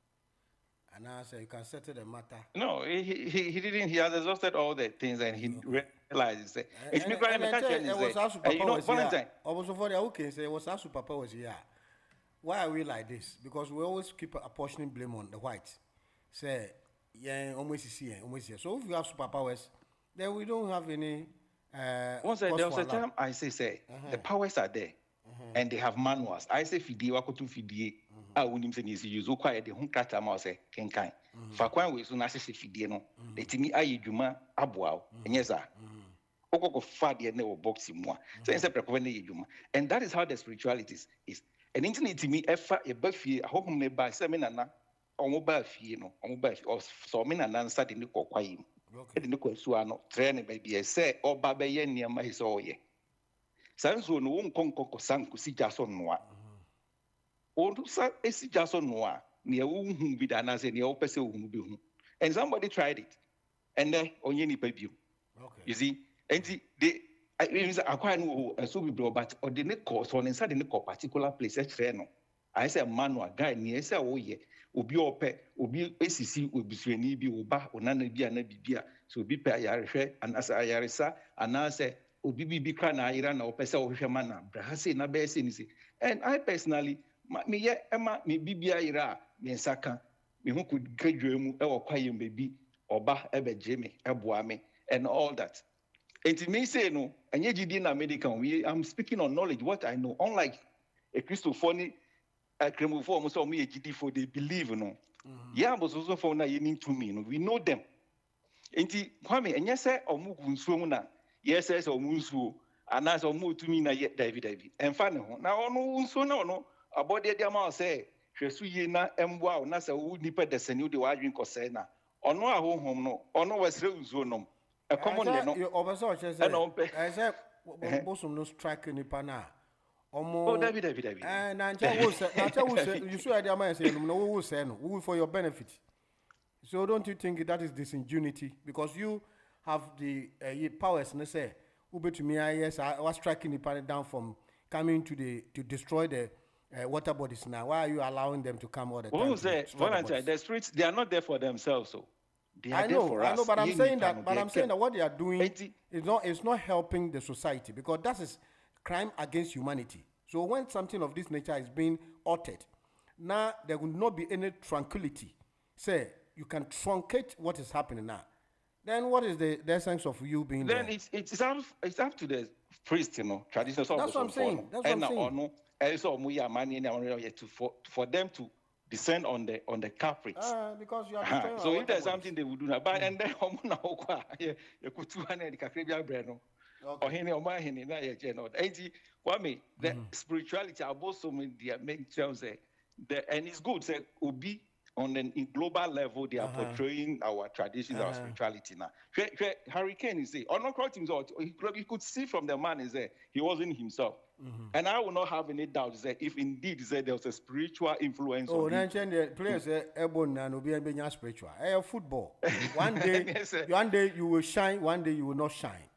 And I say you can settle the matter. No, he didn't. He has exhausted all the things and he realized that it's me crying. It was our Papa was here. Also for the okay, say it was our Papa was here. why are we like this? Because we always keep apportioning blame on the whites. Say, yeah, almost here, almost here. So if we have superpowers, then we don't have any. Once there was a time I say the powers are there, and they have manuals. I say fidie wakotu fidie. I wouldn't say is use ukwa the hun kata ma say kenkan. Fakwan we so na say fidie no. The timi ayi dwuma aboa. Enyeza. Okoko fa de na wo box mu. Say say prekowe na yedwuma. And that is how the spirituality is. And internet timi efa e ba fie ahohom ne ba say me nana omo ba fie no. Omo ba fie so me nana nsa de ne kokwayi. Okay. The question no train baby say oba be ye niam hi so ye. Sanso no won konko sanko si jason noa. Onto sa esi jason noa ne hu bi da na say ne o pese hu bi hu. And somebody tried it. And then onye ni pa bio. Okay. You see, and the I mean akwa no so bi bro but or the ne course on inside the particular place e train no. I say manual guy ne say wo ye. Obi ope obi esisi obusuani bi oba onana bi ana bibia so obi pe ayarehwe anasa ayaresa anase obi bibi kra na ayira na opese ohwehwe mana bra say na be say ni say. And I personally me ye ema me bibia ayira me nsaka me hu ku graduate mu e wo kwayem bebi oba ebeje me eboa me and all that. And me say no enye gidi na medical I'm speaking on knowledge what I know, unlike a Christophony for almost all me for they believe, you know. Yeah, but also for now you need to me, you know. We know them. And Kwame, and yes, sir, or Mugun yes, sir, or Munsu, and as or move to me na yet David. And finally, now no so no about the amount say, Shesuyena, Mwa, Nasa, who nipper the senu the wine cosena, or no home no, or no was zonum. A common no, oversaw, I said, Bosom no strike in the pana. Oh, David. And you should have man say, no, who say no, for your benefit. So don't you think that is disingenuity? Because you have the powers and say, Uber to me, yes, I was striking the panel down from coming to destroy the water bodies now. Why are you allowing them to come all the time? Who say, volunteer, the streets, they are not there for themselves, so. I know, but I'm saying that what they are doing is not helping the society, because that is crime against humanity. So when something of this nature is being altered, now there will not be any tranquility. Say you can truncate what is happening now. Then what is the essence of you being then there? It's up to the priest, you know, traditional. That's what I'm saying. That's what I'm saying. For them to descend on the culprits. Because you are so if there's something they would do now, but and then the spirituality about so many make say and it's good say obi on a global level they are portraying our traditions, our spirituality now. Hurricane is say, or not quite himself, you could see from the man is there, he wasn't himself. And I will not have any doubt that if indeed there was a spiritual influence. Oh, the players Ebon and Obi and spiritual. Football. One day you will shine, one day you will not shine.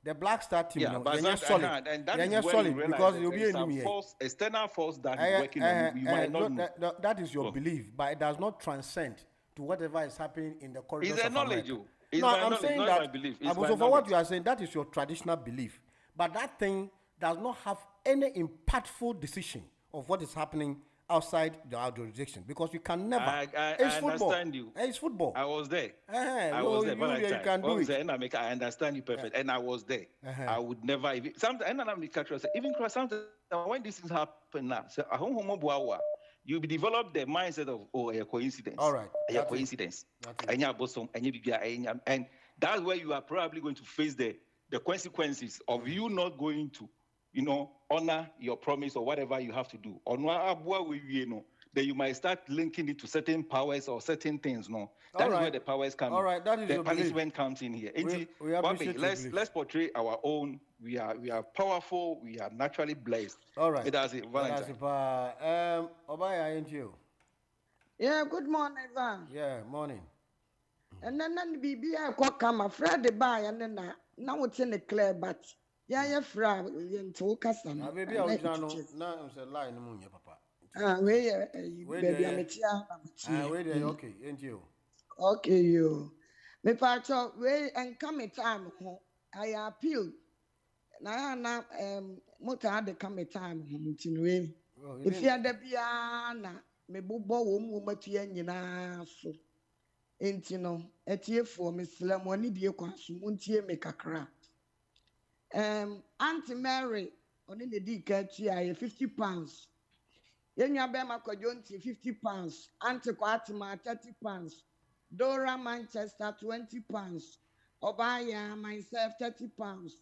The Black Star team, they're solid. And that is solid because you'll be in external force that is working on you. You might not know. That is your belief, but it does not transcend to whatever is happening in the corridors of knowledge. I'm saying that. My belief. So for what you are saying, that is your traditional belief, but that thing does not have any impactful decision of what is happening outside the jurisdiction, because you can never. I understand you. It's football. I was there. I was there. You can do it. I understand you perfect, and I was there. I would never even. Sometimes, even sometimes when this things happen now, so you develop the mindset of a coincidence. All right. A coincidence. And that's where you are probably going to face the consequences of you not going to, honor your promise or whatever you have to do. Then you might start linking it to certain powers or certain things. No, that's where the powers come. All right, that is the punishment comes in here. We appreciate let's portray our own. We are powerful. We are naturally blessed. All right, that's it. Obaya, ain't you? Yeah. Good morning, Ivan. Yeah, morning. And then BB I come a Friday by and then now it's in the clear, but. Yeah, fra into Cassan. Baby, I was now lie in the moon, papa. Baby, I'm okay, ain't you? Okay, you. Me pacho, way and come time, I appeal. Now, motor had to come time, If you are the piano, me bubo wo matia nyina so. Enti no, etie for me slam woni die kwaso muntie me kakra. Auntie Mary, oni ne di ka tia 50 pounds. Yenya be makwadwo nti 50 pounds. Auntie Kwatima 30 pounds. Dora Manchester 20 pounds. Obaya myself 30 pounds.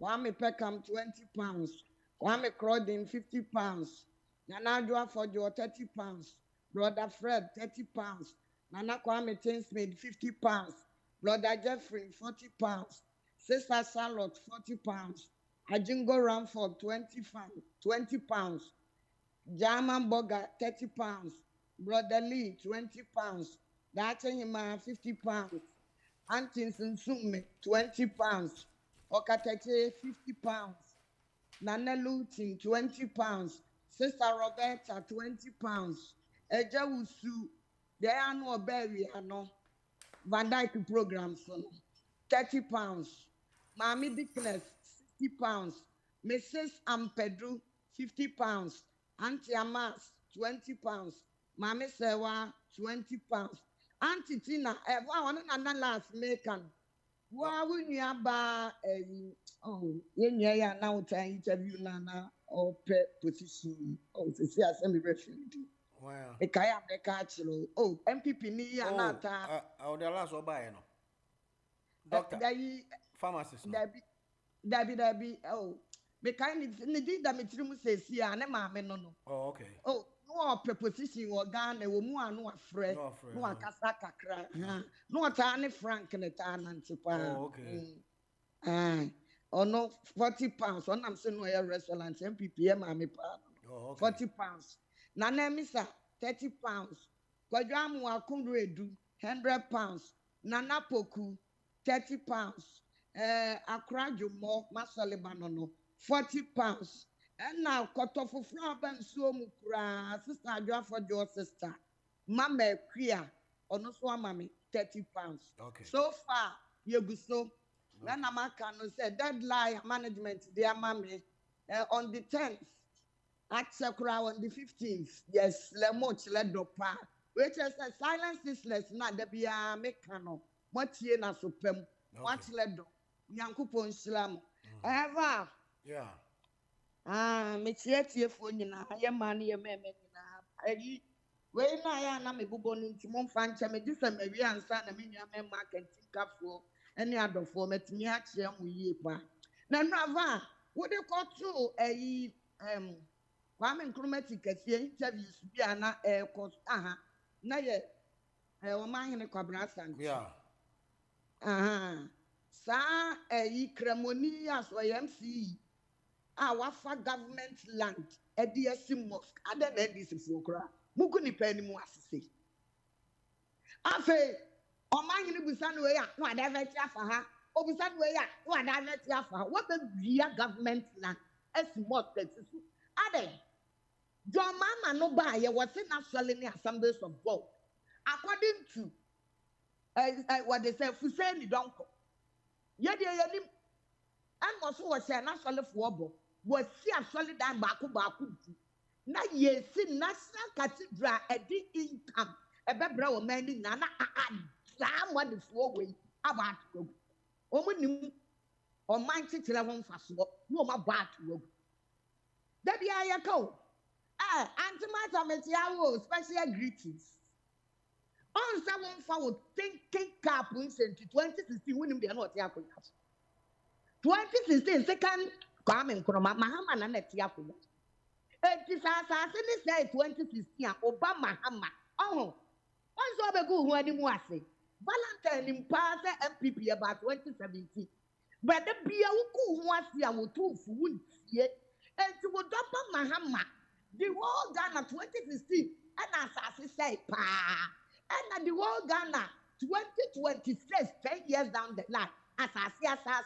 Kwame Peckham 20 pounds. Kwame Crodin 50 pounds. Nana Joa for your 30 pounds. Brother Fred 30 pounds. Nana Kwame Tinsmith 50 pounds. Brother Jeffrey 40 pounds. Sister Charlotte 40 pounds. Ajingo Ramford 20 pounds. German Boga 30 pounds. Brother Lee 20 pounds. Dachanyima 50 pounds. Antinson Summe 20 pounds. Okatete 50 pounds. Nana Lutin 20 pounds. Sister Roberta 20 pounds. Eja Usu, the annual berry ano. Van Dyke programs 30 pounds. Mami Dickness 60 pounds. Mrs. Ampedru 50 pounds. Auntie Amas 20 pounds. Mami Sewa 20 pounds. Auntie Tina, one and last Mekan. Why would you have yeah, now interview Nana or pet position? Oh, to see as any refugee. Wow. A kaya the catch. Oh, MPP ni anata. Oh, the last obay no. Doctor. Pharmacist. Debbie. Oh, the kind of need that material says here, and a mamma no. Oh, okay. Oh, no preposition or Ghana, no more, no afraid, no Kasaka cry, no tiny Frank and a tan and Oh, okay. Or no 40 pounds. One I'm saying no restaurant, MPPM, I'm oh, okay. 40 pounds. Nana Misa, 30 pounds. Kwajamu Akundredu, 100 pounds. Nana Poku, 30 pounds. Accra Jumo, Masalibanono, 40 pounds. And now, Kotofu Flaban Suomukra, Sister Adwa for your sister. Mama Kriya, Onoswa Mami, 30 pounds. Okay. So far, you go so. When Amakano said, deadline management, dear Mami, on the 10th, at Sakura on the 15th, yes, Lemoch Ledopa, which is a silence is less, not the Bia Mekano, Motiena Supem, what Ledo, Yankupon Slam. Ever. Yeah. Metieti Fonina, Yamani, Yamena, when I am a bubon into Monfancha, Medissa, Mary and San Aminia market cap for any other format, Niachiam, Yepa. Nanava, what they call true a Kwame Nkrumah kesi interviews bi ana course na ye o man ne kwabra sant sa kremoni as o MC wafa government land EDS mosque ada na EDS fukura mugu ni pa ni mu asese afa o man ne busa no ya no ada veti afa ha o busa no ya no ada veti afa what the via government land es mosque tsu ada John Mama no buy ye was in actually assemblies of God. According to what they say, Fuseni Donko. Yet, and also was an actually for was see actually done Baku. Now, ye see National Cathedral at the income, a bebra mending Nana someone is way about to go. Omen or my titular one fast, no my bad to go. That be I go. Antimata special greetings. On someone forward thinking carpins in 2016 when they are not here. 2016 second Kwame Nkrumah Mahama and Etiapo. It is assassin say 2016 Obama Mahama. Oh, once over go who anymore say. Valentine in pass MPP about 2017. But the beer who was here will two food yet. And to Obama Mahama. The whole Ghana 2016 and as say pa and the whole Ghana 2026 10 years down the line as I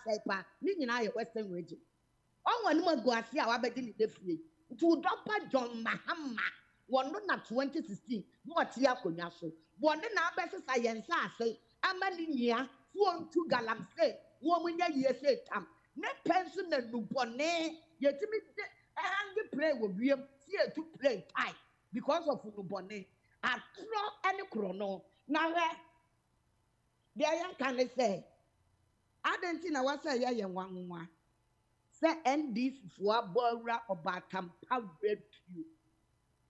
say pa ni na Western region. Oh one more go asia wa begin the free to Dr. John Mahama one na 2016 what ya konya so one na best science say amalinia phone to galamse wo munya yese tam ne pension na lubone yetimi and the play will be see a to play tie because of Unubone. I throw any chrono. Now, there can say, I don't think I was a young one. Say, and this for Bora or Batam, how great you.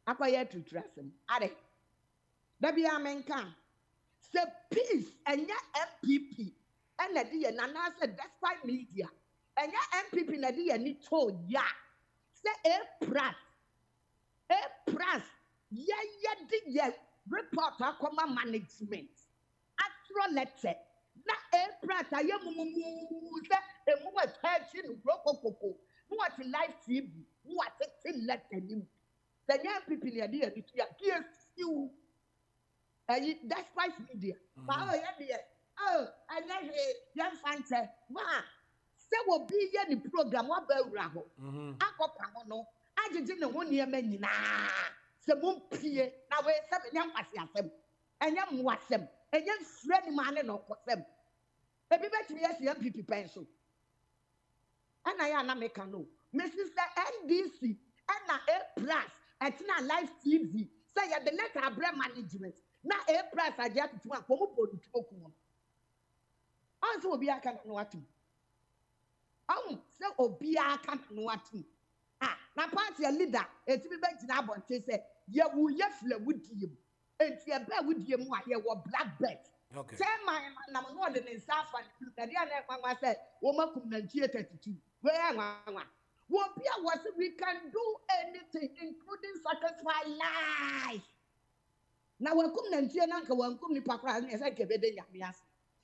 I quiet to trust him. Ade. There be a man can. Say, peace and your MPP. And the dear Nana said, despite media. And your MPP, the dear need told ya. Say, a press. Yeah, report our management. Astro letter. Na a press, I am a more attention, Rococo, what live TV, what a letter you. The young people in the idea, yes, you. Despite media. Oh, I like it. Young fan said, ma, say will be any program, what bell raho. Uncle Pamono, I didn't know 1 year many na. Some peer, now we're 7 young Asiasem, and young Wassem, and young friend man or them. The people yes, young people pencil. And I am American, Mrs. NDC, and a plus, at live TV, say at the letter brand management. Na a price I get to one for also be a can know what. So Obia can't know what. Ah, now party a leader, it's be back in Abon say, yeah, we yefle with you. And see a bear with you, here were black bet. Okay. Tell my man, I'm more than in South and the other one said, woman come 32. Where am I? What was we can do anything, including satisfy life. Now, we come and see an uncle, one come to Papa, and as I can be the Yamias.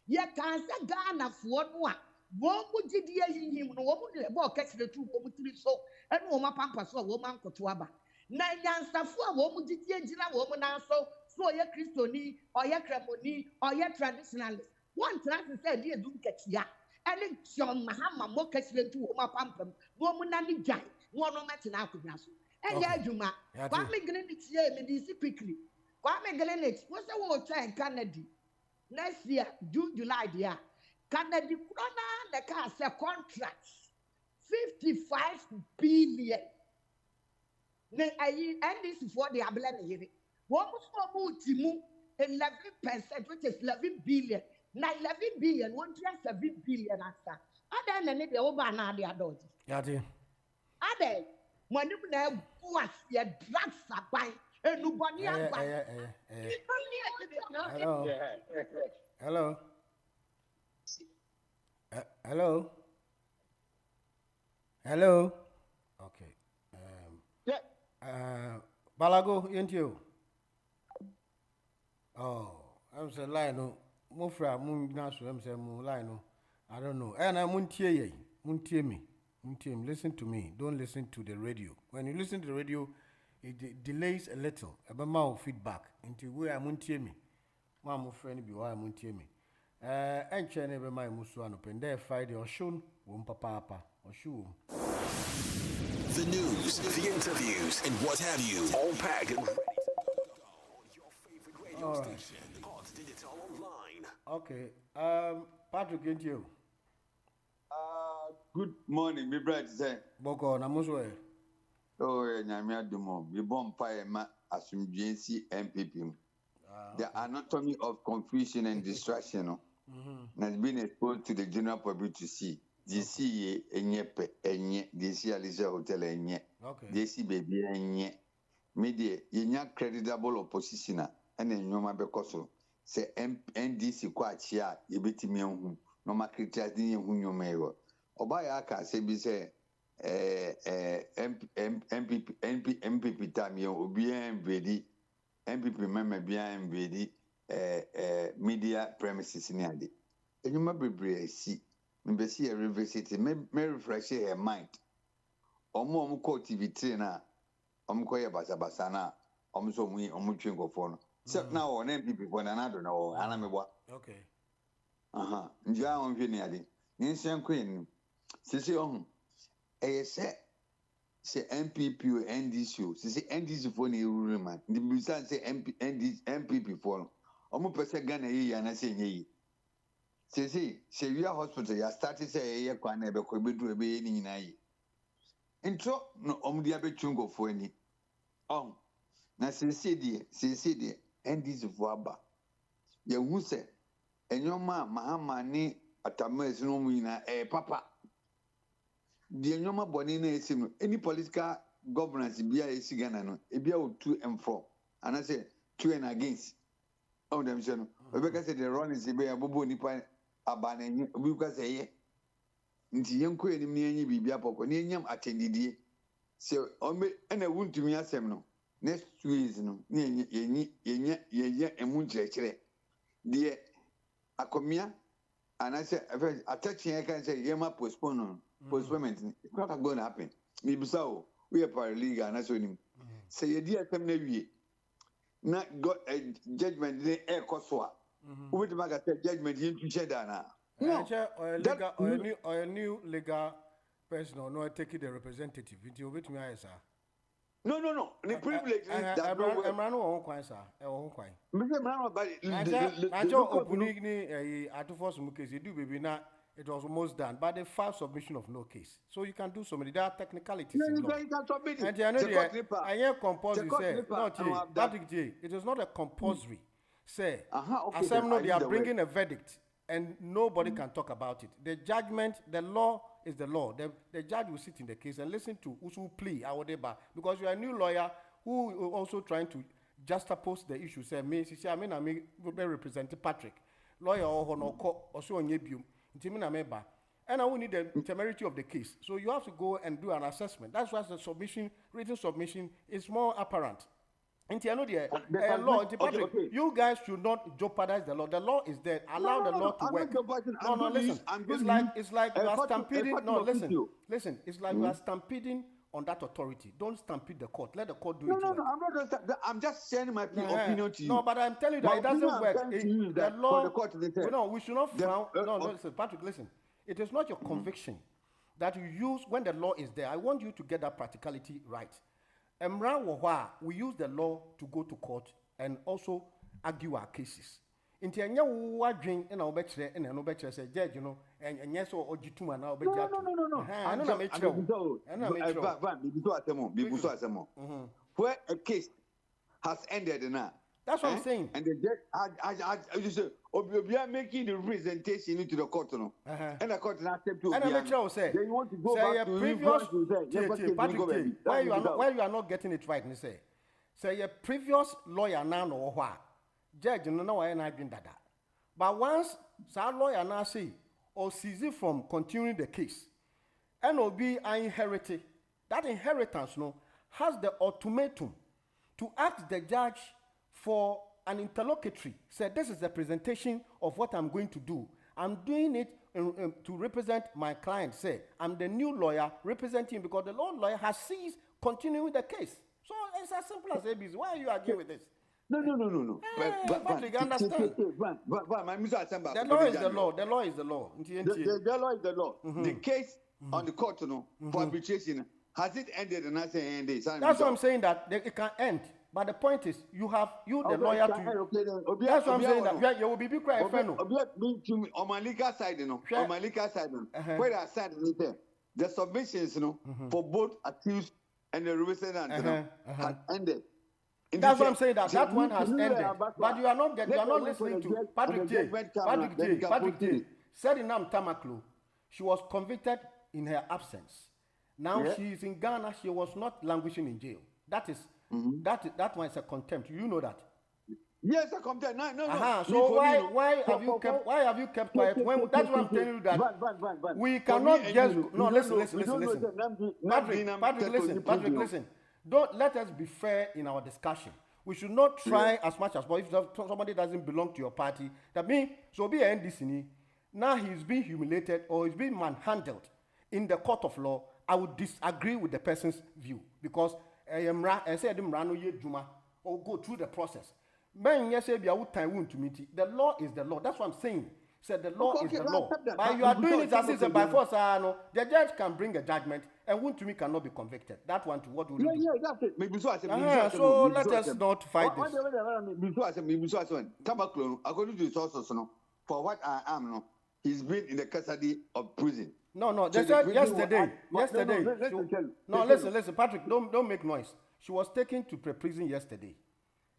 Yet, can't say Ghana for one. One would you him, no woman, walk catch the 2 woman so, and woman pampa so, woman Kotuaba. Nine answer for woman did you woman also, so your Christoni, or your Cremoni, or your traditionalist. One trans said, dear, do catch ya. And it's John Mahama, more catch the 2 woman pampum, woman and the giant, one no matter now could nasu. And Yajuma, what make it here, Medisi quickly. Kwame Glenn, what's the water in Canada? Next year, June, July, yeah. Canada, the car say contracts 55 billion. And this is what they are blaming. What was for Timu 11%, which is 11 billion. Now 11 billion, 1.7 billion answer. Other than the over now, they are dodgy. Yati. Other, when you know, was your drugs are buying. Hello. Hello. Hello. Hello. Okay. Balago, ain't you? Oh, I'm saying line. Mufra, moon nasu. I'm saying line. I don't know. And I'm muntie me. Listen to me. Don't listen to the radio. When you listen to the radio, it delays a little. About feedback into where I'm muntie me. My friend be why I'm muntie me. And chain every my musuan open there Friday or shown papa or shoe. The news, the interviews, and what have you, all packed and ready to go on your favorite radio station, Hot Digital Online. Okay. Patrick, ain't you? Good morning, my brother. Boko, namuswe. Oh, Nyamia Dumo. We bomb fire ma asumjensi MPP. The anatomy of confusion and distraction has been exposed to the general public to see. DC enyepe enye, DC Alicia Hotel enye, DC baby enye. Media yenya creditable opposition and then no mabekoso. Say NDC kwa chia yebeti mienhu no ma criticizing hu nyomero. Obaya aka say bi say MPP time yo obi MVD MPP member bia MVD media premises ni ade. Enyuma bebre si mbesi revisit me refresh her mind. Omo ko TV3 na omo ko ye basa na omo so mu omo twingo fo no. So now on MPP for na do na o ana me bwa. Okay. Njia on hwe ni ade. Ni nsen queen sisi ohun say MPP or NDC sisi NDC for ni rule man. Ndi bisa say MPP for omo pese Ghana yi ya na say nyi. Sisi Sevilla Hospital ya started say ye kwana ebe ko bedu ebe ni nyina yi. Intro no omo dia betwingo fo ani. na sisi NDC for aba ye hu se enyoma mahama ni atamas no mu ina papa the enyoma boni na esim no any political governance bia esi Ghana no e bia o 2 and 4 and I say 2 and against them say no we be say the run is be abobo nipa aba na enyi we be say ye nti yenko enim na enyi bibia poko na enyam atendidie se o me na wuntumi asem no next 2 years no yenye emu nkyerɛkyerɛ de akomia and I say attaching I can say yema postponement it's not going to happen me bisa we are paralegal and so him say ye dia tem na wie na got a judgment dey e kosoa we to make a judgment yin to share na no or a new legal person or no take the representative into with me sir. No. The privilege is that Emrano won kwan sir. E won kwan. Me say Emrano but the opening ni at force mu case you do baby na it was almost done but the file submission of no case. So you can do so many there are technicalities in law. You can submit it. And I know I hear compulsory say not Patrick J. It is not a compulsory say assembly they are bringing a verdict and nobody can talk about it. The judgment, the law is the law. The judge will sit in the case and listen to who plea because you are a new lawyer who is also trying to juxtapose the issue. Say me, I mean, represent Patrick, lawyer or no court or so on yebium. And I will need the temerity of the case. So you have to go and do an assessment. That's why the submission, written submission, is more apparent. And you know the law, Patrick, you guys should not jeopardize the law. The law is there. Allow the law to work. No, listen. It's like you are stampeding. No, listen. It's like you are stampeding on that authority. Don't stampede the court. Let the court do it. No. I'm just sharing my opinion to you. No, but I'm telling you that it doesn't work. The law. No, we should not frown. No, listen, Patrick, listen. It is not your conviction that you use when the law is there. I want you to get that practicality right. We use the law to go to court and also argue our cases. Inti anya wo adwen na wo bekire na no bekire say judge no enya so ogituma na wo beja no ana na me kire bibuso asemo where a case has ended now. That's what I'm saying. And the judge you say obi are making the representation into the court no and the court not accept to and I make say they want to go back to previous why you are not getting it right, say your previous lawyer now no wha judge no why na adwen dada but once that lawyer now say or cease from continuing the case and obi inherited that inheritance no has the ultimatum to ask the judge for an interlocutory. Said this is the presentation of what I'm going to do. I'm doing it to represent my client. Say I'm the new lawyer representing because the old lawyer has ceased continuing the case. So it's as simple as ABC. Why are you arguing with this? No. Patrick, understand. The law is the law. The law is the law. The law is the law. The case on the court for arbitration has it ended? And I say ended. That's what I'm saying. That it can end. But the point is, the lawyer to. That's what I'm saying. That you will be crying. On my legal side, where I said the submissions, for both accused and the representative has ended. That's what I'm saying. That one has ended. But you are not listening to Patrick J. Said in Tamaklo, she was convicted in her absence. Now she is in Ghana. She was not languishing in jail. That is. That one is a contempt. You know that. Yes, a contempt. No. So why have you kept quiet? That's what I'm telling you that we cannot just no. Listen. Patrick, listen. Don't let us be fair in our discussion. We should not try as much as possible. If somebody doesn't belong to your party, that means so be an NDC. Now he's being humiliated or he's being manhandled in the court of law. I would disagree with the person's view because. I said or go through the process. The law is the law. That's what I'm saying. Said the law is the law. But you are doing it as if by force. The judge can bring a judgment and Wuntumi cannot be convicted. That one to what will you do? Yeah, that's it. So let us not fight this. According to the sources, for what I am, he's been in the custody of prison. No. They said yesterday. No, listen, Patrick, don't make noise. she was taken to prison yesterday.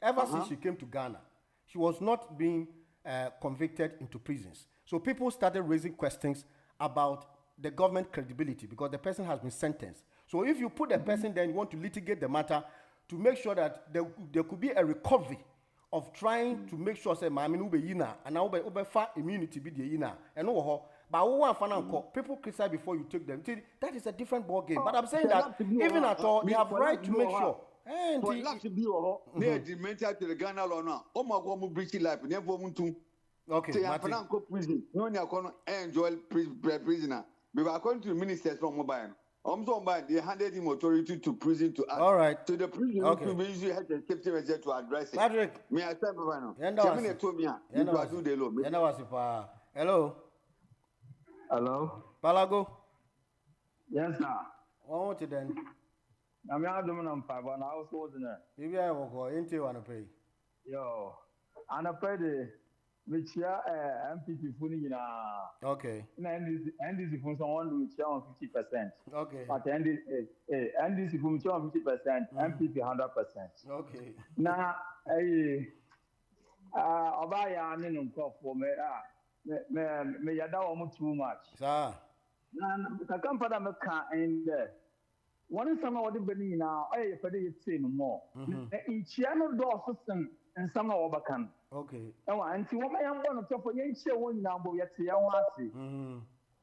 Ever since she came to Ghana, she was not being convicted into prisons. So people started raising questions about the government credibility because the person has been sentenced. So if you put the person there and you want to litigate the matter to make sure that there could be a recovery of trying to make sure say mami ube yina and now ube fa immunity be the yina and no but people criticize before you take them. That is a different ball game. But I'm saying that even at all, they have right to make sure. And for life to be they dementia to the Ghana law now. Oh my God, mu British life. Never want to. Okay, Martin. Prison. No, you are enjoy prisoner. But according to the ministers from mobile. They handed him authority to prison to act. All right. To the prison to be usually had the safety measure to address it. Patrick. Me I said right now. Hello. Hello. Palago. Yes, sir. What want you then? I'm not doing on 5 1 hours, wasn't it? Maybe I will go into one pay. Yo, and I paid the which MPP funny. Okay. And this is someone which on 50%. Okay. But and this is from 50%, MPP 100%. Okay. Now, Obaya and in for me. Me yada almost too much. Sir. Now, come for them and one is some of the Benny now, I pay it no more. In Chiano door system and some of Obakan. Okay. Oh, and see what I am going to talk for you, one number yet, see, I want to see.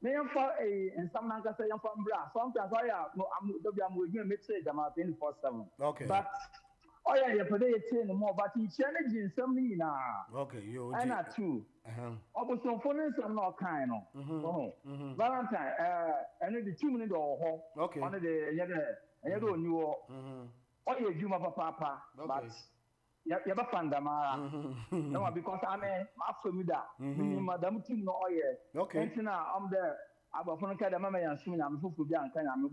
May I for a and some Nanka say I'm from Brass. Sometimes I'm with you, message them out 24/7. Okay. But oh, yeah, you pay it no more, but in challenging some now. Okay, you and not two. Also, for instance, I'm not kind of Valentine, and the 2 minutes or okay. On the other, and you don't know. Oh, you do my papa, but you have a fan, no, because I'm after me that. Madam Tim, no, yeah. Okay. And now I'm there. I'm a phone card, Mamma, and soon I'm so good,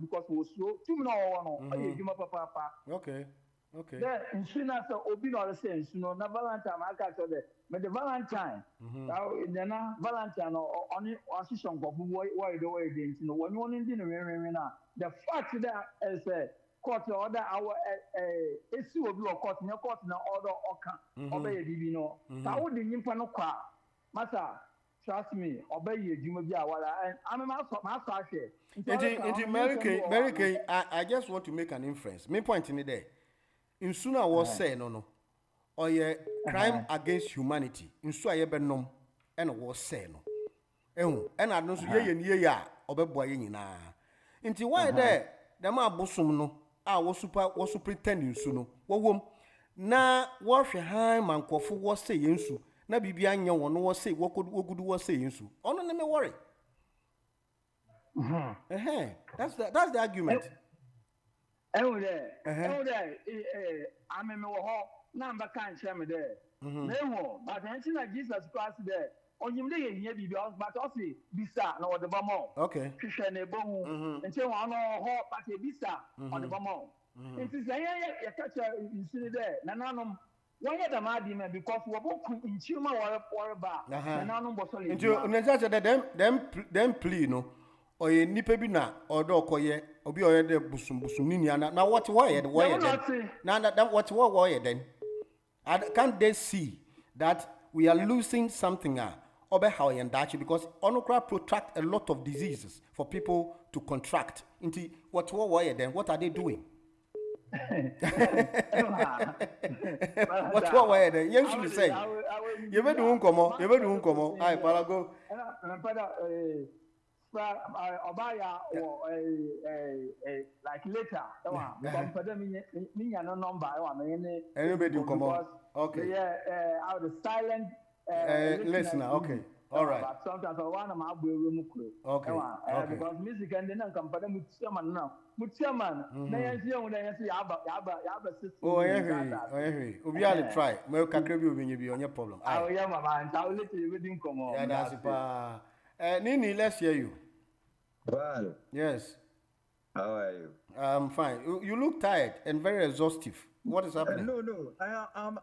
because we was so 2 minutes or no, you do my papa. Okay. Okay. Then in China, so Obi all the same, you know, na Valentine, I can't tell them. But the Valentine, now Valentine or only assistant of why the way against, you know, when you in dinner, the fact that is a court order our issue of law court, no court, no order or obey the no. How would the Nimpano car? Master, trust me, obey you, Jimmy, and I'm a master here. Into Mary, I just want to make an inference. Main point in the day. In sooner was say no or ye crime against humanity in so ye benom and was say no and I don't see ye ya obeboy na inti why there the ma bosum no was pretending suno wom na wo hwe han mankofo was say yensu na bibia anya won was say wogudu was say yensu ono ne me worry that's the argument. I'm a number can't share me there. No, but until Jesus Christ there, on you may hear be but also Bisa no the Bamo. Okay. Christian Ebo, and so on all but a Bisa on the Bamo. It is a catcher in City there, Nananum. Why the Madima because we're both in Chima or bar, Nananum was only. Them plea no. Oye nipa bi na odo okoye obi oye de busum ni na what why then na what why then can't they see that we are losing something obe how and that because onokra protract a lot of diseases for people to contract into what why then what are they doing? What why then you should say you be do unkomo ai palago Obaya or like later, no number. Anybody come on? Okay. Yeah, out the silent listener. Okay. All right. But sometimes I want to have a room. Okay. Because music and then company with chairman now. With chairman, they say, oh, I hear. We are try. Well, can you be on your problem? Oh, yeah, my man. I'll let you with him come on. Yeah, that's it. Nini, let's hear you. Well. Yes. How are you? I'm fine. You look tired and very exhaustive. What is happening? No.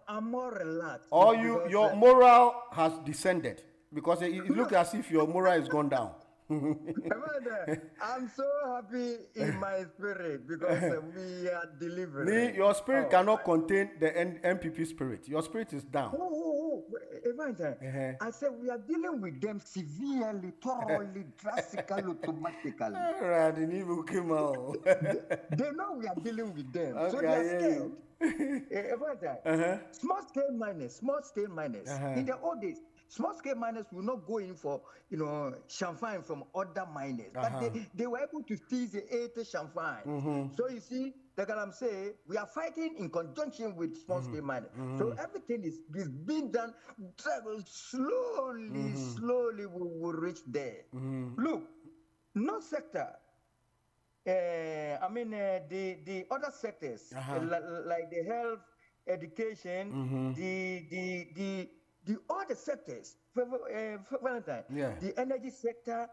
I'm more relaxed. Or your moral has descended because it looks as if your moral has gone down. I'm so happy in my spirit because we are delivering. Your spirit cannot contain the MPP spirit. Your spirit is down. I said we are dealing with them severely, thoroughly, drastically, automatically. They know we are dealing with them, so they are scared. Small scale miners. In the old days, small scale miners will not go in for champagne from other miners, but they were able to seize the 80 champagne. So you see, like I'm saying, we are fighting in conjunction with small scale miners. So everything is being done slowly. We will reach there. Look, no sector. The other sectors like the health, education, the other sectors, Valentine, the energy sector,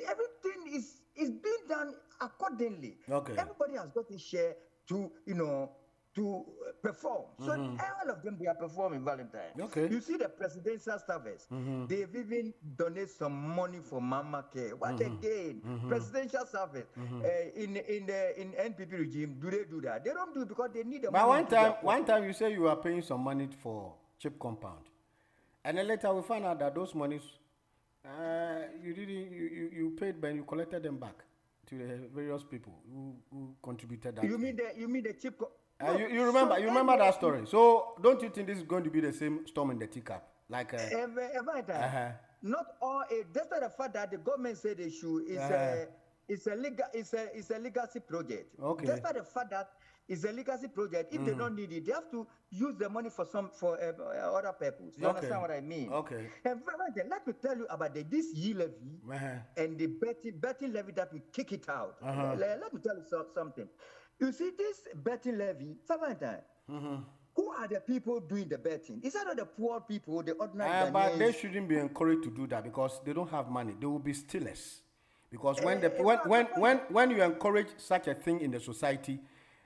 everything is being done accordingly. Everybody has got to share to perform. So all of them, they are performing, Valentine. You see the presidential staffers, they've even donated some money for Mama Care. What again? Presidential staffers in NPP regime, do they do that? They don't do it because they need the money. But one time you say you are paying some money for chip compound, and then later we find out that those monies you paid, but you collected them back to the various people who contributed that. You mean the chip? You remember that story. So don't you think this is going to be the same storm in the teacup? Like not all. Despite the fact that the government said they should, it's a legacy project. Despite the fact that it's a legacy project, if they don't need it, they have to use the money for other purpose. You understand what I mean? And let me tell you about this yield levy and the betting levy that we kick it out. Let me tell you something. You see, this betting levy, who are the people doing the betting? Is that not the poor people, the ordinary Ghanaians? But they shouldn't be encouraged to do that because they don't have money. They will be stealers. Because when you encourage such a thing in the society,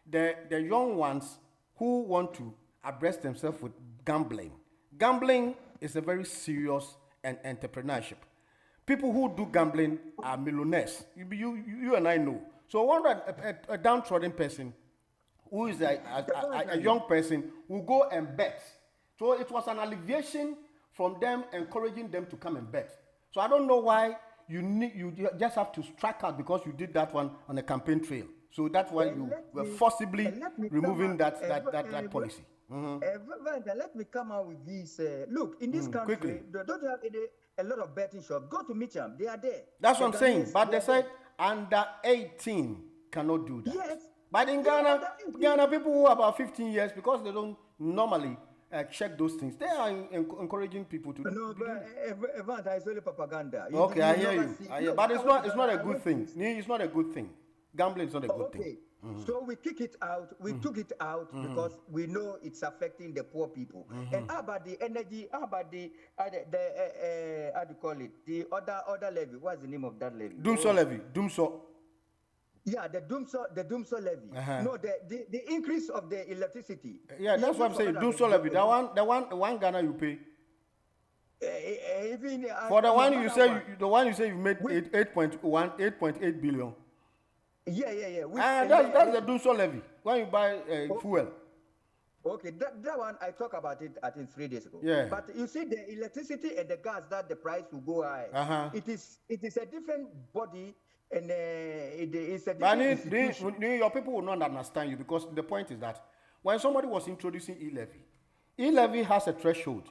the young ones who want to abreast themselves with gambling is a very serious entrepreneurship. People who do gambling are millionaires. You and I know. So a downtrodden person who is a young person will go and bet. So it was an alleviation from them, encouraging them to come and bet. So I don't know why you just have to strike out because you did that one on a campaign trail. So that's why you were forcibly removing that policy. Let me come out with this. Look, in this country, they don't have a lot of betting shops. Go to Mitcham, they are there. That's what I'm saying. But they said under 18 cannot do that. Yes. But in Ghana, people who are about 15 years, because they don't normally check those things, they are encouraging people to do. No, but it's only propaganda. Okay, I hear you. But it's not a good thing. It's not a good thing. Gambling is not a good thing. So we kick it out. We took it out because we know it's affecting the poor people. And how about the energy? How about the how do you call it? The other levy. What's the name of that levy? Doomso levy. Doomso. Yeah, the Doomso levy. No, the increase of the electricity. Yeah, that's what I'm saying. Doomso levy. The one Ghana you pay. For the one you say you made 8.8 billion. Yeah. That's the Doomso levy when you buy fuel. Okay, that one I talked about it I think 3 days ago. Yeah. But you see the electricity and the gas that the price will go high. It is a different body and it's a different institution. Your people will not understand you because the point is that when somebody was introducing e-levy has a threshold.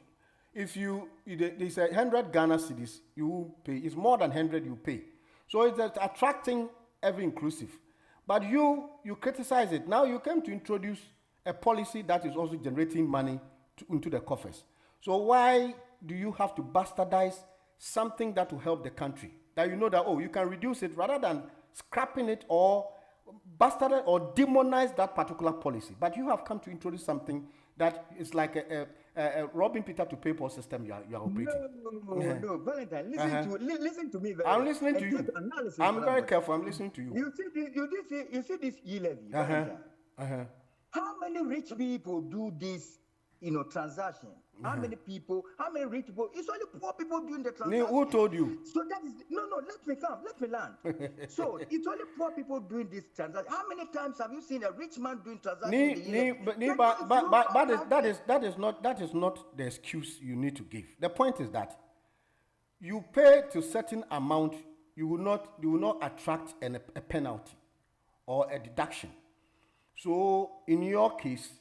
If there's 100 Ghana cedis you will pay. It's more than 100 you pay. So it's attracting every inclusive. But you criticize it. Now you came to introduce a policy that is also generating money into the coffers. So why do you have to bastardize something that will help the country? That you know that, you can reduce it rather than scrapping it or bastardize or demonize that particular policy. But you have come to introduce something that is like a robbing Peter to pay Paul system you are operating. No, Valentine, listen to me. I'm listening to you. I'm very careful. I'm listening to you. You see this e-levy. How many rich people do this transaction. How many people, how many rich people? It's only poor people doing the transaction. Who told you? So that is no. Let me land. So it's only poor people doing this transaction. How many times have you seen a rich man doing transaction? That is not the excuse you need to give. The point is that you pay to certain amount, you will not attract a penalty or a deduction. So in your case,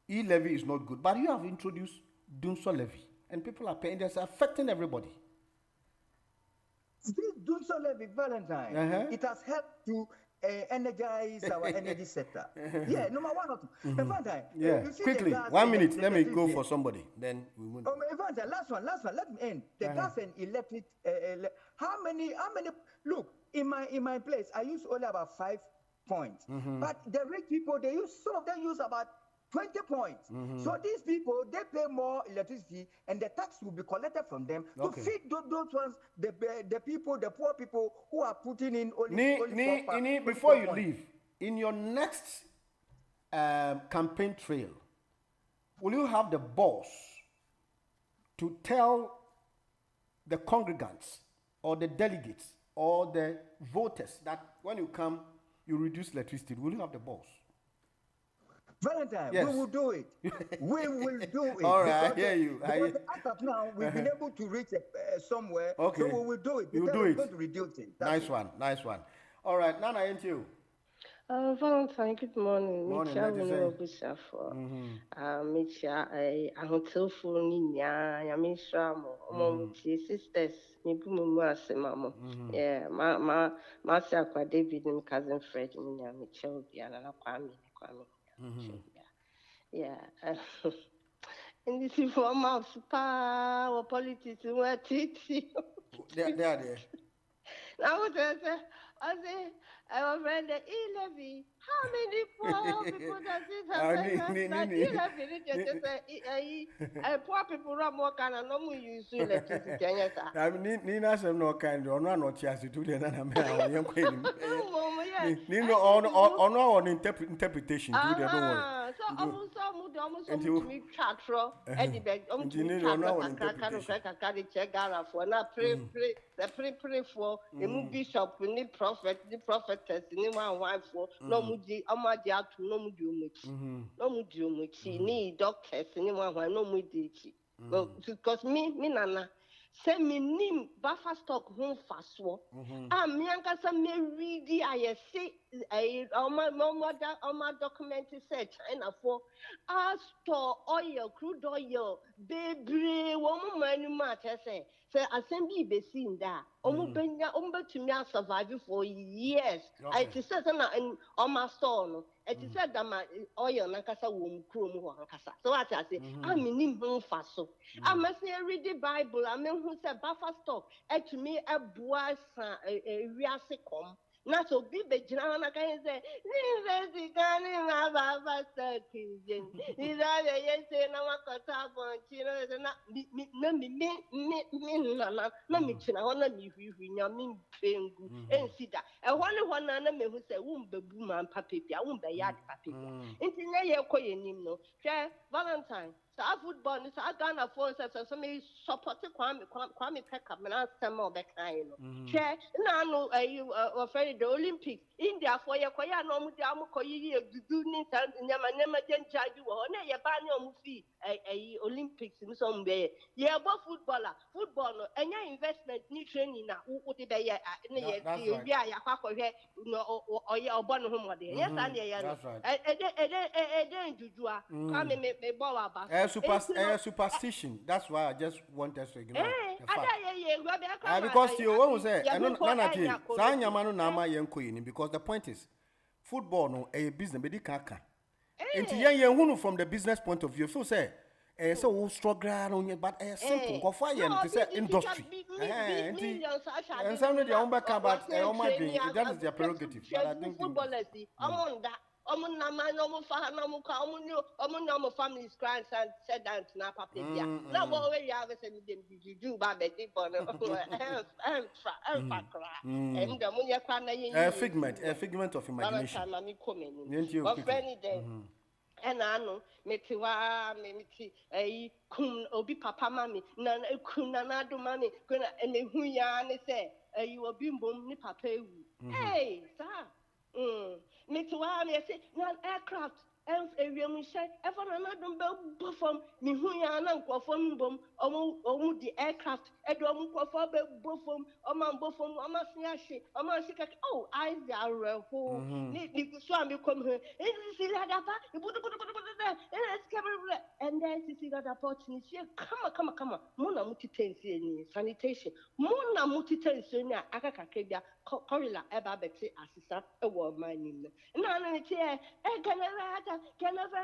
e-levy is not good, but you have introduced Dunso levy, and people are paying. That's affecting everybody. This Dunso levy, Valentine, it has helped to energize our energy sector. Yeah, number one or two. Valentine, quickly, 1 minute. Let me go for somebody. Then we move. Valentine, last one. Let me end. The gas and electric. How many? Look, in my place, I use only about 5 points, but the rich people, some of them use about 20 points. So these people, they pay more electricity, and the tax will be collected from them to feed those ones, the poor people who are putting in only before you leave, in your next campaign trail, will you have the balls to tell the congregants or the delegates or the voters that when you come, you reduce electricity? Will you have the balls? Valentine, yes. We will do it. We will do it. All right, I hear you. Because as of now, we've been able to reach somewhere. Okay. So we will do it. You do it. Going to reduce it. Nice one. All right, Nana, into you. Valentine, good morning. Morning, Micha, ahotelfo ni nya yamisha mo sisters ni bumu asemamo. Yeah, ma se akwa David and cousin Fred ni nya Micha obi ana kwame. Yeah. And this is for my super politics were titi. There. Now what I say, I was read the e-levy. How many poor people does it have? E-levy, poor people run more kind of normal use electricity. I mean, Nina said no kind of no chance to do that. Nino on interpretation. So almost me chatro and the bag pray for the bishop, the prophet, the prophetess, the wife for no mudi, amadia to no muchi, need doctors, anyone no mudi. Because me, nana. Send me name buffer stock home fast war. Me anka me ready I say my document said China for store oil, crude oil, baby, woman man matter say assembly be seen that. Benya to me survive for years. I said on my store no. It said that my oil nakasa wom krom ho ankasa. So what I say, I'm in home fast so. I must read the Bible. I mean who said buffer stock to me a boy a rease come. Not so big the general can say, this my buffer stock is in. Say no and see that. I wonder me who say womb be boom and papi, I won't be yard papi. No. Valentine. So I football, so I can't afford so me support Kwame Pekka, and I'll send more back. Chair, no, you afraid the Olympics. India for your Koya no Mudiamo do need and Yamanema Jaju or your banner fee a Olympics in some way. Yeah, but footballer, and your investment need training now. Who would be or your born home? Yes, and that's right. Superstition. That's why I just want us to ignore the fact. Because you always say, because the point is, football no a business, but kaka. And from the business point of view, so say, so struggle on you, but simple. Go for you to say industry. And some of the own back about that is their prerogative. But I think footballers, I'm on that. No families crying and said that to Napa Pia. Now, what you have said, you do by the people and figment of imagination. enano metiwa meti kum obi papa mami na kum na do mami kuna emehu ya ne se obi mbom ni papa ewu hey sir metiwa me say na aircraft ewiem hye efa na do be bofom mehu ya na nkofom mbom omu di aircraft edo omu nkofo be bofom bofom sin ahwe sika oh eyes are reho ni so am come here see that and then see that opportunity come mona mutitensi ni sanitation mona mutitensi ni akaka kebia korila eba beti asisa ewo manim na na ti Canada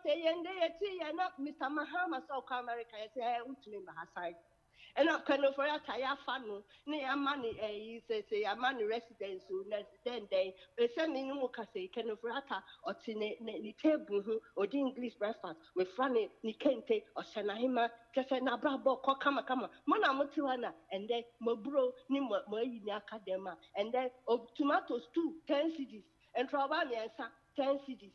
yende yeti ya na Mr. Mahama South America yeti utumi bahasai and up kind of for a tire fanu, near money, say, a money residence, then they send me no case, kind of rata, or tine table, or the English breakfast, with Franny, Nikente, or Shanahima, just an abrabo, come, Mona Motuana, and then Mobro, Nimo, Academa, and then of tomatoes too, 10 cities, and Travani and 10 cities.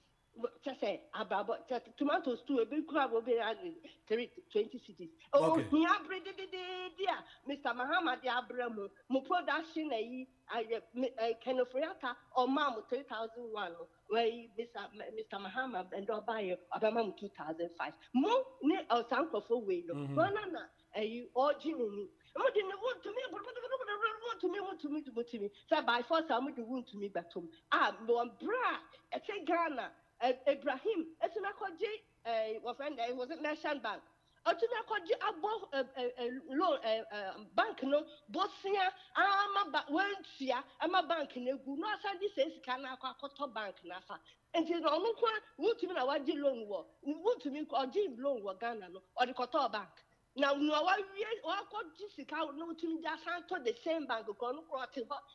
Just say about tomatoes to a big crab will be 20 cities. Oh, dear, Mr. Mahama de Abramo, mo production a Canofriata or Mam 2001, where Mr. Mahama and Obayo, Abamam 2005. Mo ne or Sanko for way, Banana, a or Jimmy. Want to me. So by force, I'm going to wound to me back home. One bra, a Ghana. Ibrahim, it's not called it wasn't National Bank. Or to not call above a loan bank, no, Bosnia, I'm a bank in a good no, Sandy says, can I call bank, Nasa. And she's on one, to me, I want loan war, to me, or Jim loan war Ghana, or the Qatar bank. Now, no, I got Jessica, no, to me, just answer the same bank, or no,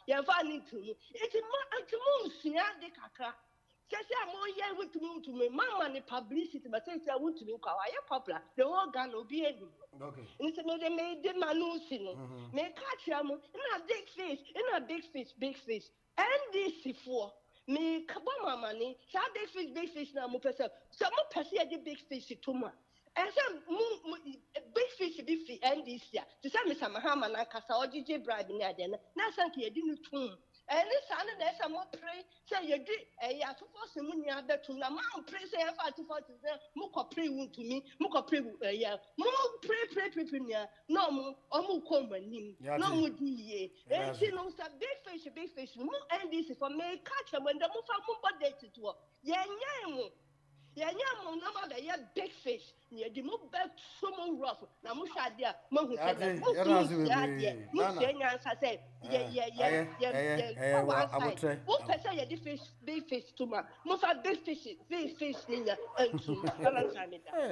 you're funny to me. It's a moon, the Kaka. Say I'm more here to me, Mama, the publicity, but since I want to be popular, the whole gun will be able. Okay. And so they made the manusino. May catch them in a big fish, and this for me, Kabama money, so big fish now, Mupesa. Some person the big fish to ma. And some big fish be and this year. To some Mr. Mahama and Casa or DJ bribe in there, now thank you, didn't tune. And this son and there's some more pray, say you did a supposed to mean that to the mount pray, say if I to Muka pray wound to me, Muka pray, more pray, no more, or more common, no more ye. And she knows that big fish, more and this is for me catch them when the move dated to work. Yeah, no big fish. Yeah, the move back so rough. Now, Mushadia, I would say, what person you big fish to my Mufa big fish, in the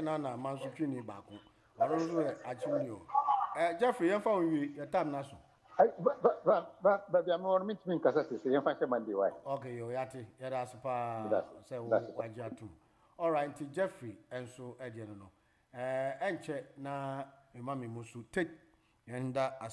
Nana, Mansukini Baku. I don't know, actually. Jeffrey, you're found your time, Nasu. But I'm more meeting Cassatis, you're finding Monday. Okay, you're Yati, Yadaspa, say, Wajatu. All right, Jeffrey, and so, I don't know. And check na, Mammy Musu, take and that as